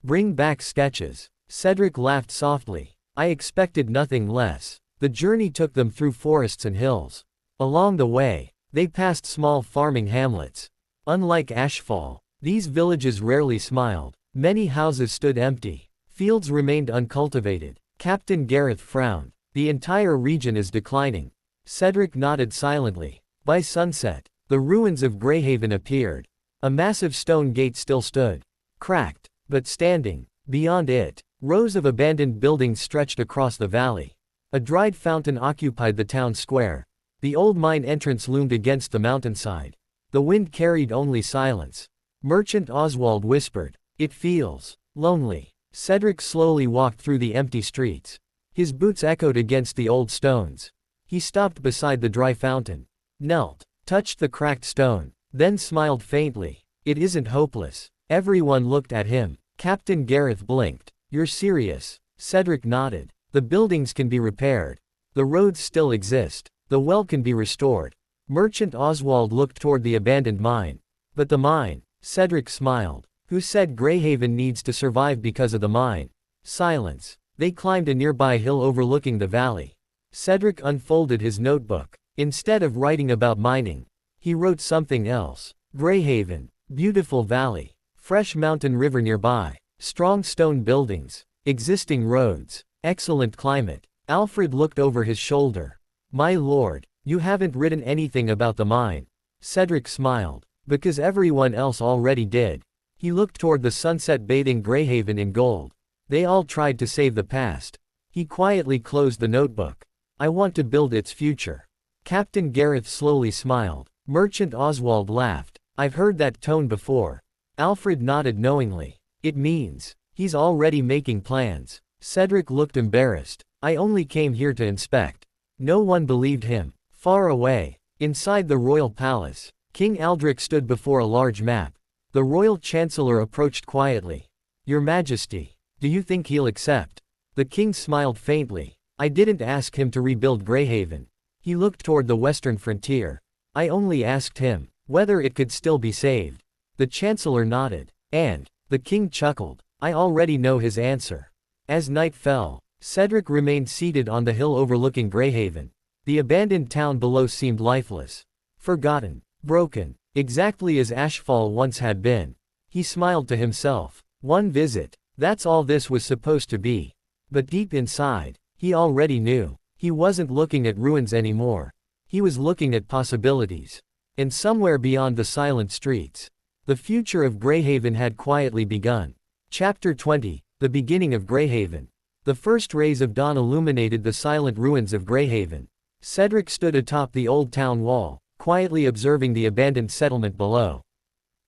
Bring back sketches. Cedric laughed softly. I expected nothing less. The journey took them through forests and hills. Along the way, they passed small farming hamlets. Unlike Ashfall, these villages rarely smiled. Many houses stood empty. Fields remained uncultivated. Captain Gareth frowned. The entire region is declining. Cedric nodded silently. By sunset, the ruins of Greyhaven appeared. A massive stone gate still stood. Cracked, but standing. Beyond it, rows of abandoned buildings stretched across the valley. A dried fountain occupied the town square. The old mine entrance loomed against the mountainside. The wind carried only silence. Merchant Oswald whispered, "It feels lonely." Cedric slowly walked through the empty streets. His boots echoed against the old stones. He stopped beside the dry fountain. Knelt, touched the cracked stone, then smiled faintly. It isn't hopeless. Everyone looked at him. Captain Gareth blinked. You're serious? Cedric nodded. The buildings can be repaired. The roads still exist. The well can be restored. Merchant Oswald looked toward the abandoned mine. But the mine? Cedric smiled. Who said Greyhaven needs to survive because of the mine? Silence. They climbed a nearby hill overlooking the valley. Cedric unfolded his notebook. Instead of writing about mining, he wrote something else. Greyhaven. Beautiful valley. Fresh mountain river nearby. Strong stone buildings. Existing roads. Excellent climate. Alfred looked over his shoulder. My lord, you haven't written anything about the mine. Cedric smiled. Because everyone else already did. He looked toward the sunset bathing Greyhaven in gold. They all tried to save the past. He quietly closed the notebook. I want to build its future. Captain Gareth slowly smiled. Merchant Oswald laughed. I've heard that tone before. Alfred nodded knowingly. It means he's already making plans. Cedric looked embarrassed. I only came here to inspect. No one believed him. Far away, inside the royal palace, King Aldrich stood before a large map. The royal chancellor approached quietly. Your Majesty, do you think he'll accept? The king smiled faintly. I didn't ask him to rebuild Greyhaven. He looked toward the western frontier. I only asked him whether it could still be saved. The chancellor nodded. And the king chuckled. I already know his answer. As night fell, Cedric remained seated on the hill overlooking Greyhaven. The abandoned town below seemed lifeless. Forgotten. Broken. Exactly as Ashfall once had been. He smiled to himself. One visit. That's all this was supposed to be. But deep inside, he already knew. He wasn't looking at ruins anymore. He was looking at possibilities. And somewhere beyond the silent streets, the future of Greyhaven had quietly begun. Chapter 20, The Beginning of Greyhaven. The first rays of dawn illuminated the silent ruins of Greyhaven. Cedric stood atop the old town wall, quietly observing the abandoned settlement below.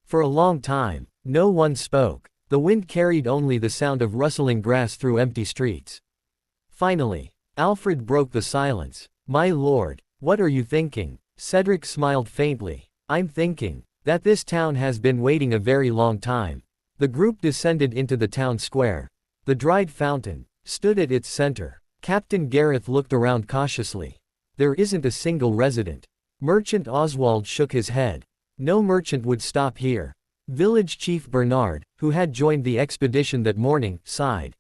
For a long time, no one spoke. The wind carried only the sound of rustling grass through empty streets. Finally, Alfred broke the silence. My lord, what are you thinking? Cedric smiled faintly. I'm thinking that this town has been waiting a very long time. The group descended into the town square. The dried fountain stood at its center. Captain Gareth looked around cautiously. There isn't a single resident. Merchant Oswald shook his head. No merchant would stop here. Village Chief Bernard, who had joined the expedition that morning, sighed.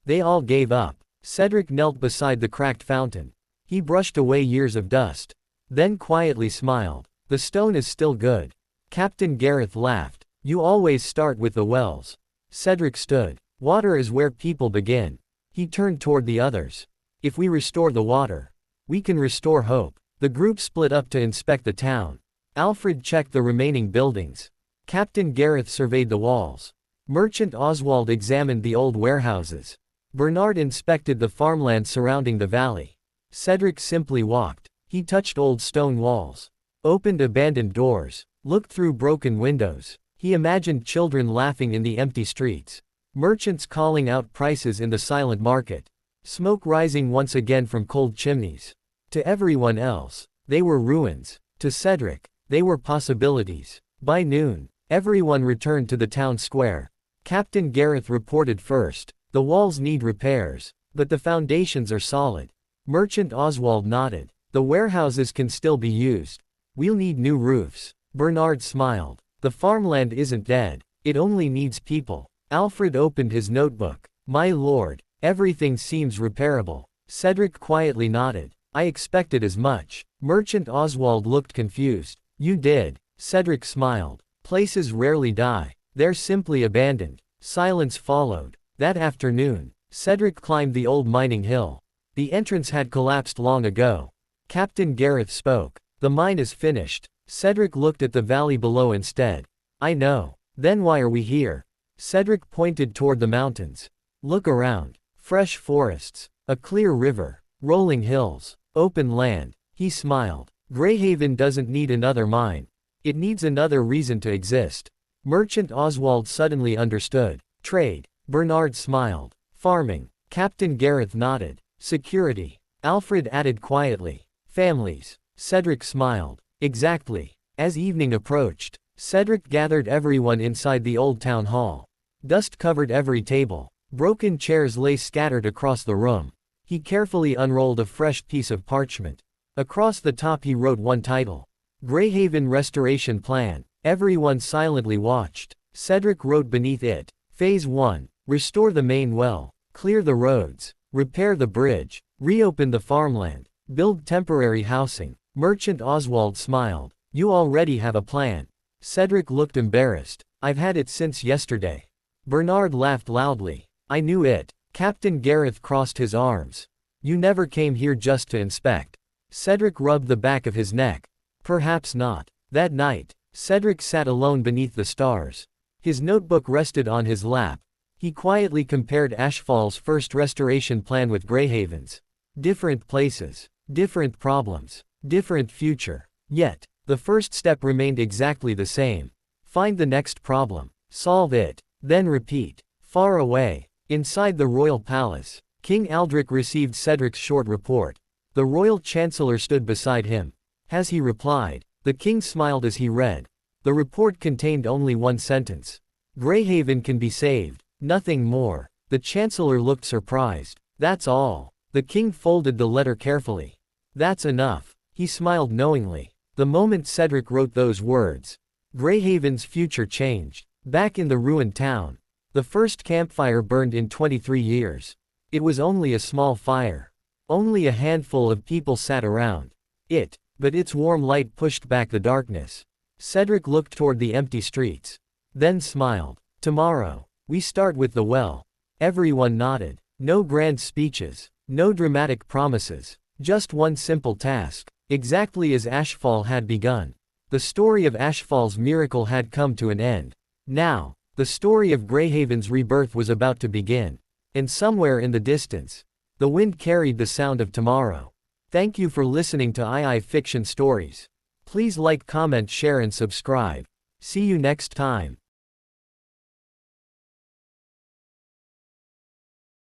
They all gave up. Cedric knelt beside the cracked fountain. He brushed away years of dust. Then quietly smiled. The stone is still good. Captain Gareth laughed. You always start with the wells. Cedric stood. Water is where people begin. He turned toward the others. If we restore the water, we can restore hope. The group split up to inspect the town. Alfred checked the remaining buildings. Captain Gareth surveyed the walls. Merchant Oswald examined the old warehouses. Bernard inspected the farmland surrounding the valley. Cedric simply walked. He touched old stone walls, opened abandoned doors, looked through broken windows. He imagined children laughing in the empty streets, merchants calling out prices in the silent market, smoke rising once again from cold chimneys. To everyone else, they were ruins. To Cedric, they were possibilities. By noon, everyone returned to the town square. Captain Gareth reported first. The walls need repairs, but the foundations are solid. Merchant Oswald nodded. The warehouses can still be used. We'll need new roofs. Bernard smiled. The farmland isn't dead. It only needs people. Alfred opened his notebook. My lord, everything seems repairable. Cedric quietly nodded. I expected as much. Merchant Oswald looked confused. You did. Cedric smiled. Places rarely die. They're simply abandoned. Silence followed. That afternoon, Cedric climbed the old mining hill. The entrance had collapsed long ago. Captain Gareth spoke. The mine is finished. Cedric looked at the valley below instead. I know. Then why are we here? Cedric pointed toward the mountains. Look around. Fresh forests. A clear river. Rolling hills. Open land. He smiled. Greyhaven doesn't need another mine. It needs another reason to exist. Merchant Oswald suddenly understood. Trade. Bernard smiled. Farming. Captain Gareth nodded. Security. Alfred added quietly. Families. Cedric smiled. Exactly. As evening approached, Cedric gathered everyone inside the old town hall. Dust covered every table. Broken chairs lay scattered across the room. He carefully unrolled a fresh piece of parchment. Across the top he wrote one title. Greyhaven Restoration Plan. Everyone silently watched. Cedric wrote beneath it. Phase 1. Restore the main well. Clear the roads. Repair the bridge. Reopen the farmland. Build temporary housing. Merchant Oswald smiled. You already have a plan. Cedric looked embarrassed. I've had it since yesterday. Bernard laughed loudly. I knew it. Captain Gareth crossed his arms. You never came here just to inspect. Cedric rubbed the back of his neck. Perhaps not. That night, Cedric sat alone beneath the stars. His notebook rested on his lap. He quietly compared Ashfall's first restoration plan with Greyhaven's. Different places, different problems, different future. Yet, the first step remained exactly the same. Find the next problem, solve it, then repeat. Far away, inside the royal palace, King Aldrich received Cedric's short report. The royal chancellor stood beside him. As he replied, the king smiled as he read. The report contained only one sentence. Greyhaven can be saved. Nothing more. The chancellor looked surprised. That's all. The king folded the letter carefully. That's enough. He smiled knowingly. The moment Cedric wrote those words, Greyhaven's future changed. Back in the ruined town, the first campfire burned in 23 years. It was only a small fire. Only a handful of people sat around it, but its warm light pushed back the darkness. Cedric looked toward the empty streets, then smiled. Tomorrow, we start with the well. Everyone nodded. No grand speeches, no dramatic promises, just one simple task, exactly as Ashfall had begun. The story of Ashfall's miracle had come to an end. Now, the story of Greyhaven's rebirth was about to begin. And somewhere in the distance, the wind carried the sound of tomorrow. Thank you for listening to II Fiction Stories. Please like, comment, share and subscribe. See you next time.